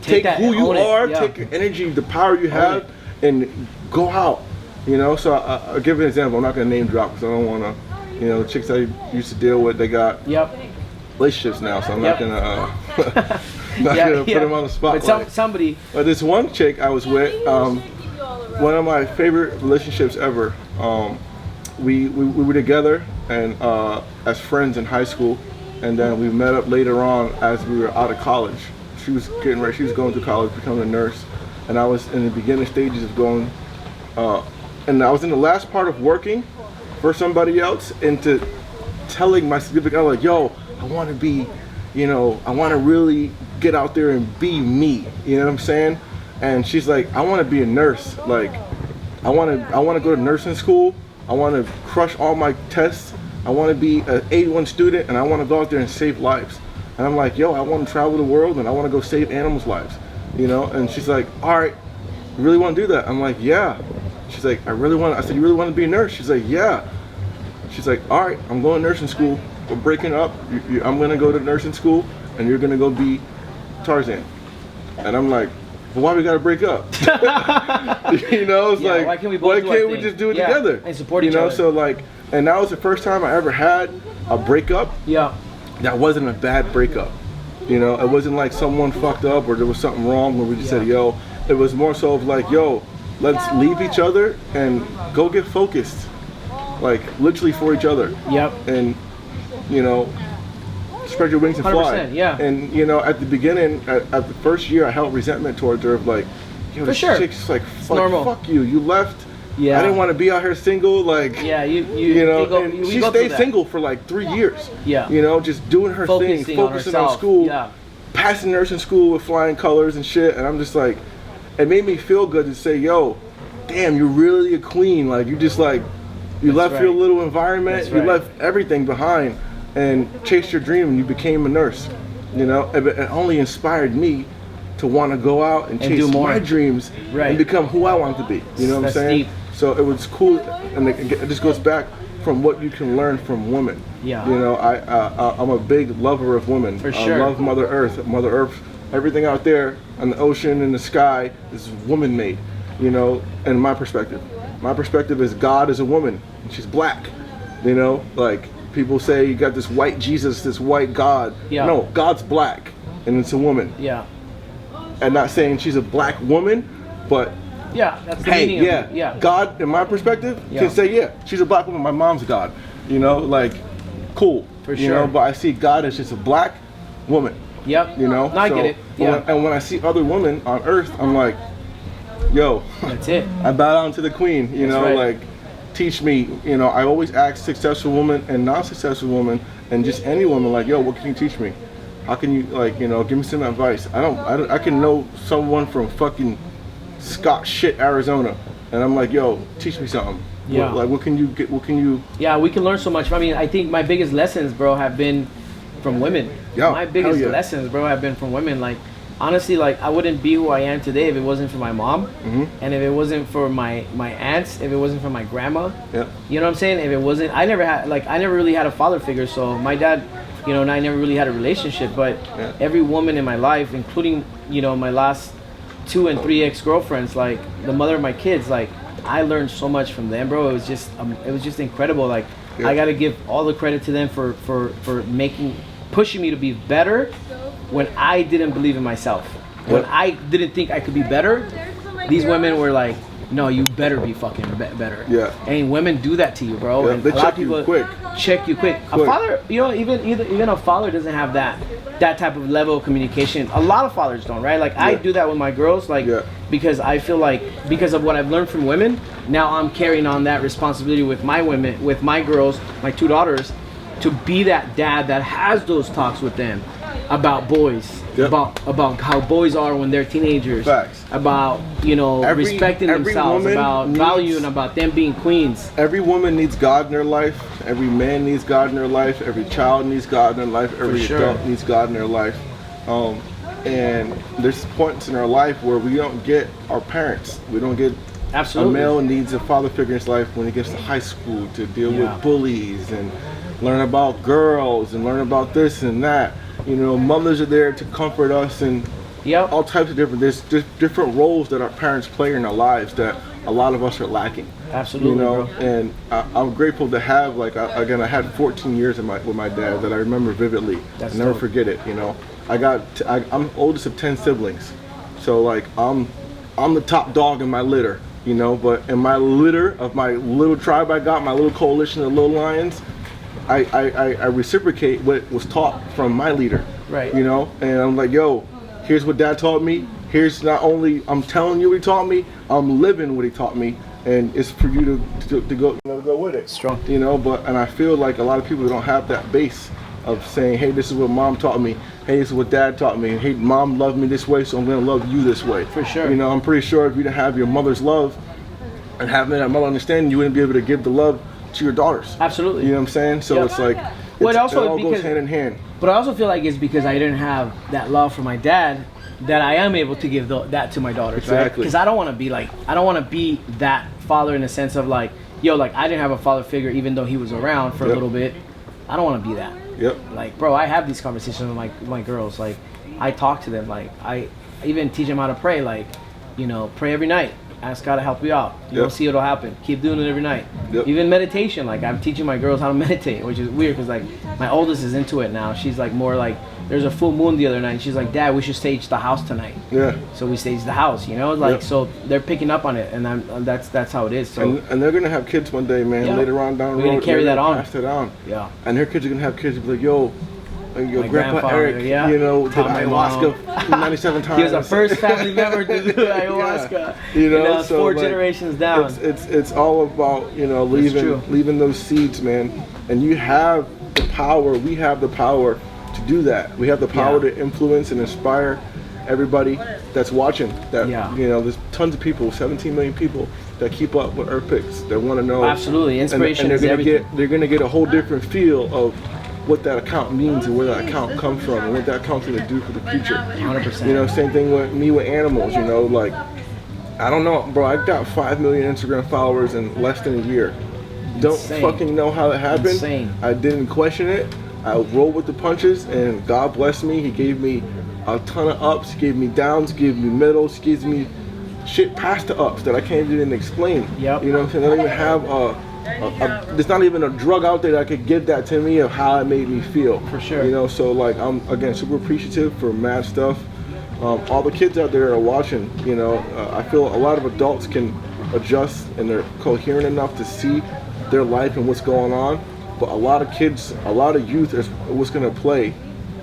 who you are, take your energy, the power you have, and go out. You know, so I'll give you an example. I'm not gonna name drop because I don't wanna, you know, the chicks I used to deal with, they got relationships now, so I'm not gonna put them on the spot. But somebody. But this one chick I was with, one of my favorite relationships ever. We were together and as friends in high school, and then we met up later on as we were out of college. She was getting ready. She was going through college, becoming a nurse, and I was in the beginning stages of going. And I was in the last part of working for somebody else, into telling my significant other, like, yo, I want to be, you know, I want to really get out there and be me. You know what I'm saying? And she's like, I want to be a nurse. Like, I want to go to nursing school. I want to crush all my tests. I want to be an A1 student, and I want to go out there and save lives. And I'm like, yo, I want to travel the world, and I want to go save animals' lives. You know? And she's like, all right, you really want to do that? I'm like, yeah. She's like, I said, you really want to be a nurse? She's like, yeah. She's like, all right, I'm going to nursing school. We're breaking up. I'm going to go to nursing school, and you're going to go be Tarzann. And I'm like, well, why we got to break up? You know, it's like, why can't we just do it together? And support each other. You know, so like, and that was the first time I ever had a breakup. Yeah. That wasn't a bad breakup. You know, it wasn't like someone fucked up or there was something wrong where we just said, yo. It was more so of like, yo, let's leave each other and go get focused, like literally for each other. Yep. And, you know, spread your wings and fly. Yeah. And, you know, at the beginning, at the first year, I held resentment towards her of like, yo, this chick's like, fuck you. You left. Yeah. I didn't want to be out here single. Like, yeah, you know, and she stayed single for like 3 years. Yeah. You know, just doing her thing, focusing on school, passing nursing school with flying colors and shit. And I'm just like, it made me feel good to say, yo, damn, you're really a queen. Like, you just like, you left your little environment, you left everything behind and chased your dream and you became a nurse. You know, it only inspired me to want to go out and chase my dreams and become who I want to be. You know what I'm saying? Deep. So it was cool, and it just goes back from what you can learn from women. Yeah. You know, I'm a big lover of women. For sure. I love Mother Earth. Mother Earth, everything out there on the ocean and the sky is woman-made. You know, in my perspective. My perspective is God is a woman, and she's black. You know, like people say you got this white Jesus, this white God. Yeah. No, God's black, and it's a woman. Yeah. And not saying she's a black woman, but yeah, that's the meaning of it. Yeah. God, in my perspective, can say, yeah, she's a black woman. My mom's God. You know, like, cool. For sure. You know, but I see God as just a black woman. Yep. You know, no, I get it. Yeah. And when I see other women on Earth, I'm like, yo, that's it. I bow down to the queen. You know, like, teach me. You know, I always ask successful women and non-successful women, and just any woman, like, yo, what can you teach me? How can you, like, you know, give me some advice? I can know someone from fucking Scott shit Arizona, and I'm like, yo, teach me something. Yeah. What can you get? What can you? Yeah, we can learn so much. I mean, I think my biggest lessons, bro, have been from women. Yeah. My biggest lessons, bro, have been from women. Like, honestly, like, I wouldn't be who I am today if it wasn't for my mom, and if it wasn't for my aunts, if it wasn't for my grandma. Yeah. You know what I'm saying? If it wasn't, I never really had a father figure. So my dad, you know, and I never really had a relationship. But every woman in my life, including, you know, my last 2 and 3 ex-girlfriends, like the mother of my kids, like, I learned so much from them, bro. It was just incredible. Like, I gotta give all the credit to them for pushing me to be better when I didn't believe in myself. When I didn't think I could be better, these women were like, no, you better be fucking better. Yeah. And women do that to you, bro. Yeah, and they a lot check of people you quick. Check you quick. A father, you know, even a father doesn't have that type of level of communication. A lot of fathers don't, right? Like, I do that with my girls. Like, because I feel like because of what I've learned from women, now I'm carrying on that responsibility with my women, with my girls, my 2 daughters, to be that dad that has those talks with them about boys, Yep. about how boys are when they're teenagers, Facts. about respecting themselves, about value, and about them being queens. Every woman needs God in their life. Every man needs God in their life. Every child needs God in their life. Every adult needs God in their life. And there's points in our life where we don't get our parents. We don't get. Absolutely. A male needs a father figure in his life when he gets to high school to deal with bullies and learn about girls and learn about this and that. Mothers are there to comfort us and all types of there's just different roles that our parents play in our lives that a lot of us are lacking. Absolutely, bro. And I'm grateful to have, I had 14 years with my dad that I remember vividly. That's I never dope. forget it. I'm oldest of 10 siblings, so I'm the top dog in my litter. But in my litter of my little tribe I got, my little coalition of little lions, I reciprocate what was taught from my leader. Right. And I'm like, yo, here's what dad taught me. Here's not only I'm telling you what he taught me, I'm living what he taught me, and it's for you to go with it. Strong. And I feel like a lot of people don't have that base of saying, hey, this is what mom taught me. Hey, this is what dad taught me. Hey, mom loved me this way, so I'm gonna love you this way. For sure. I'm pretty sure if you didn't have your mother's love and having that mother understanding, you wouldn't be able to give the love to your daughters. Absolutely. You know what I'm saying? So it's like, it all goes hand in hand. But I also feel like it's because I didn't have that love for my dad that I am able to give that to my daughters, right? Exactly. Because I don't want to be that father in the sense of I didn't have a father figure even though he was around for a little bit. I don't want to be that. Yep. Bro, I have these conversations with my girls. I talk to them. I even teach them how to pray. Pray every night. Ask God to help you out. You'll see it'll happen. Keep doing it every night. Yep. Even meditation. I'm teaching my girls how to meditate, which is weird because my oldest is into it now. She's more there's a full moon the other night. And she's like, Dad, we should stage the house tonight. Yeah. So we stage the house. So they're picking up on it, and that's how it is. So and they're gonna have kids one day, man. Later on down the road, we're gonna carry that on. Pass it on. Yeah. And their kids are gonna have kids. Be like, yo. Your grandpa Eric, did Taught my ayahuasca 97 times. He was the first family member to do ayahuasca. So 4 generations down. It's all about leaving those seeds, man. And you have the power. We have the power to do that. We have the power to influence and inspire everybody that's watching. There's tons of people, 17 million people that keep up with Earth Picks that want to know. Absolutely, inspiration is everything. They're gonna get a whole different feel of what that account means and where that account comes from and what that account's going to do for the future. 100%. Same thing with me with animals, I don't know, bro, I got 5 million Instagram followers in less than a year. Don't fucking know how it happened. Insane. I didn't question it. I rolled with the punches and God blessed me. He gave me a ton of ups, he gave me downs, he gave me middles, he gives me shit past the ups that I can't even explain. Yep. You know what I'm saying? I don't even have there's not even a drug out there that could give that to me of how it made me feel. For sure. So I'm again super appreciative for mad stuff. All the kids out there are watching. I feel a lot of adults can adjust and they're coherent enough to see their life and what's going on. But a lot of kids, a lot of youth is what's going to play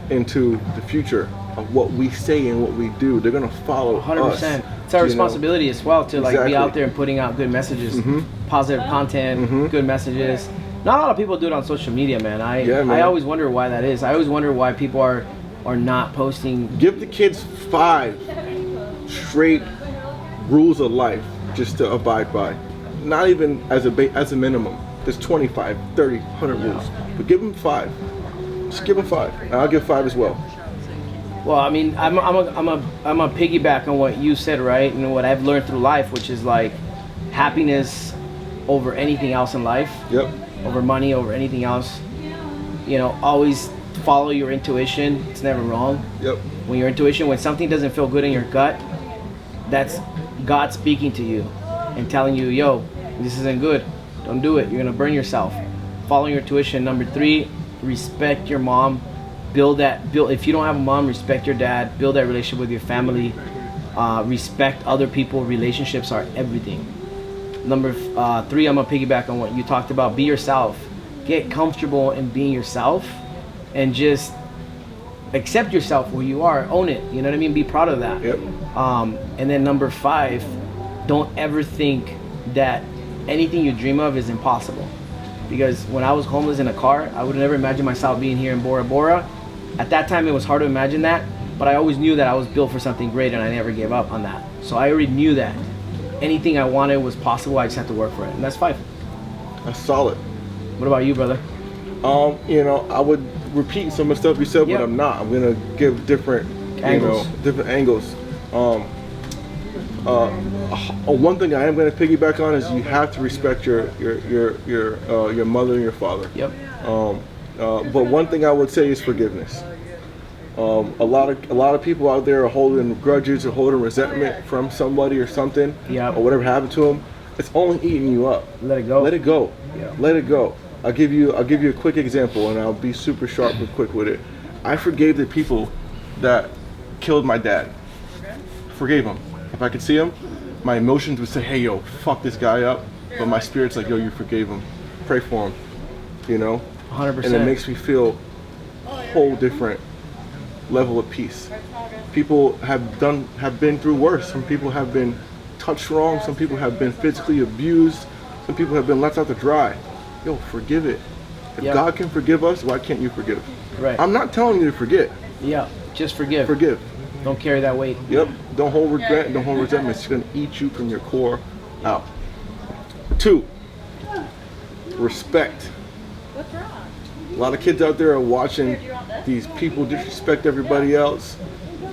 into the future of what we say and what we do. They're going to follow 100%. Us. It's our responsibility as well to be out there and putting out good messages, positive content, good messages. Not a lot of people do it on social media, man. I always wonder why that is. I always wonder why people are not posting. Give the kids 5 straight rules of life just to abide by. Not even as a minimum. There's 25, 30, 100 rules. But give them 5. Just give them 5. And I'll give 5 as well. Well, I mean, I'm a piggyback on what you said, right? And what I've learned through life, which is happiness over anything else in life. Yep. Over money, over anything else. Always follow your intuition. It's never wrong. Yep. When something doesn't feel good in your gut, that's God speaking to you and telling you, yo, this isn't good. Don't do it. You're gonna burn yourself. Follow your intuition. Number 3, respect your mom. Build. If you don't have a mom, respect your dad. Build that relationship with your family. Respect other people. Relationships are everything. Number 3, I'm gonna piggyback on what you talked about. Be yourself. Get comfortable in being yourself, and just accept yourself who you are, own it. You know what I mean? Be proud of that. Yep. And then number 5, don't ever think that anything you dream of is impossible. Because when I was homeless in a car, I would never imagine myself being here in Bora Bora. At that time, it was hard to imagine that, but I always knew that I was built for something great, and I never gave up on that. So I already knew that anything I wanted was possible. I just had to work for it, and that's 5. That's solid. What about you, brother? You know, I would repeat some of the stuff you said, Yep. but I'm not. I'm gonna give different Angles. different angles. One thing I am gonna piggyback on is you have to respect your mother and your father. Yep. But one thing I would say is forgiveness. A lot of people out there are holding grudges or holding resentment from somebody or something, Yep. or whatever happened to them. It's only eating you up. Let it go. Let it go. Yeah. Let it go. I'll give you a quick example, and I'll be super sharp and quick with it. I forgave the people that killed my dad. Forgave them. If I could see them, my emotions would say, "Hey, yo, fuck this guy up," but my spirit's like, "Yo, you forgave him. Pray for him." You know. 100%. And it makes me feel a whole different level of peace. People have been through worse. Some people have been touched wrong. Some people have been physically abused. Some people have been left out to dry. Yo, forgive it. If Yep. God can forgive us, why can't you forgive? Right. I'm not telling you to forget. Yeah. Just forgive. Forgive. Don't carry that weight. Yep. Don't hold regret. Don't hold resentment. It's gonna eat you from your core out. 2, respect. What's wrong? A lot of kids out there are watching these people disrespect everybody else,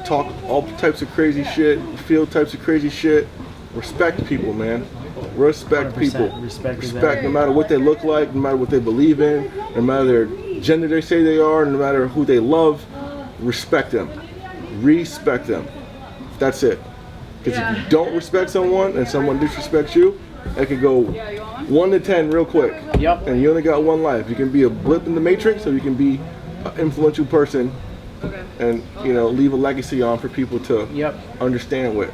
talk all types of crazy shit, feel types of crazy shit. Respect people, man. Respect 100%. people. Respect is Respect, no matter what they look like, no matter what they believe in, no matter their gender they say they are, no matter who they love. Respect them. Respect them. That's it. Because if you don't respect someone and someone disrespects you, it could go 1 to 10 real quick. Yep. And you only got one life. You can be a blip in the matrix, or you can be an influential person and, you know, leave a legacy on for people to Yep. understand with.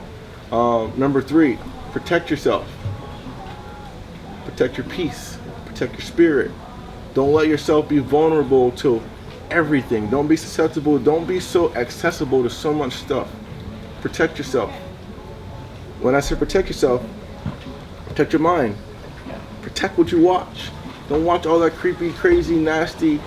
Number 3, protect yourself. Protect your peace. Protect your spirit. Don't let yourself be vulnerable to everything. Don't be susceptible. Don't be so accessible to so much stuff. Protect yourself. When I say protect yourself, protect your mind. Protect what you watch. Don't watch all that creepy, crazy, nasty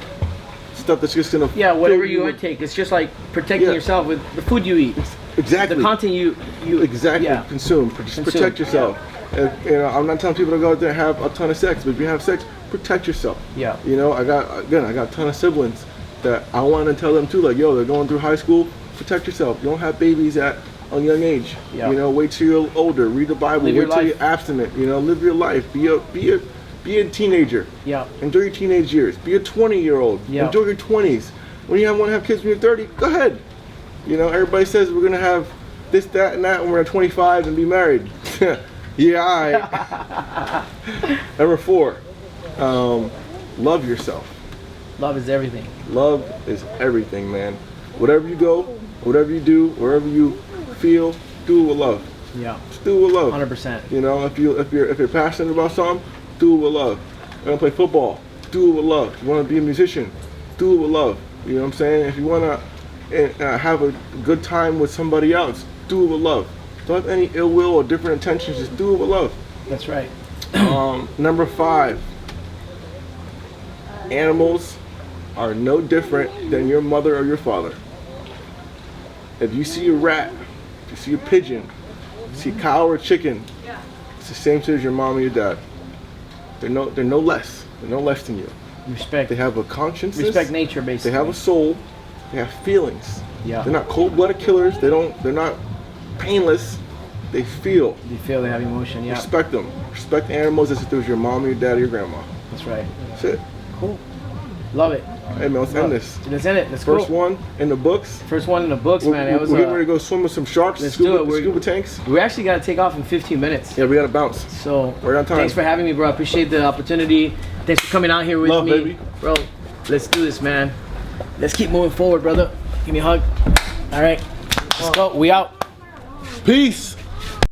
stuff that's just gonna Whatever fill you with- intake. It's just like protecting Yeah. yourself with the food you eat. Exactly. The content you Exactly. yeah. Consume. Just protect yourself. If, you know, I'm not telling people to go out there and have a ton of sex, but if you have sex, protect yourself. Yeah. You know, I got a ton of siblings that I want to tell them too, like, yo, they're going through high school. Protect yourself. You don't have babies at a young age. Yeah. You know, wait till you're older. Read the Bible. Live your wait till life. you're abstinent. You know, live your life. Be a teenager. Yeah. Enjoy your teenage years. Be a 20-year-old. Yeah. Enjoy your 20s. When you want to have kids when you're 30, go ahead. You know, everybody says we're gonna have this, that, and that when we're 25 and be married. Yeah, alright. Number 4, love yourself. Love is everything. Love is everything, man. Whatever you go, whatever you do, wherever you feel, do it with love. Yeah. Just do it with love. 100%. You know, if you're passionate about something, do it with love. You want to play football, do it with love. If you want to be a musician, do it with love. You know what I'm saying? If you want to have a good time with somebody else, do it with love. Don't have any ill will or different intentions. Just do it with love. That's right. Number 5, animals are no different than your mother or your father. If you see a rat, if you see a pigeon, you see a cow or a chicken, it's the same shit as your mom or your dad. They're no less. They're no less than you. Respect. They have a conscience. Respect nature, basically. They have a soul. They have feelings. Yeah. They're not cold-blooded killers. They're not painless. They feel. You feel they have emotion. Yeah. Respect them. Respect animals as if it was your mom or your dad or your grandma. That's right. That's it. Cool. Love it. Hey man, let's end this. Let's end it. Let's First go. one in the books. First one in the books, man. It was We're getting ready to go swim with some sharks. Let's scuba, do it. Scuba tanks. We actually got to take off in 15 minutes. Yeah, we gotta bounce. So Right on time. thanks for having me, bro. I appreciate the opportunity. Thanks for coming out here with Love, me, baby. bro. Let's do this, man. Let's keep moving forward, brother. Give me a hug. All right, let's go. We out. Peace.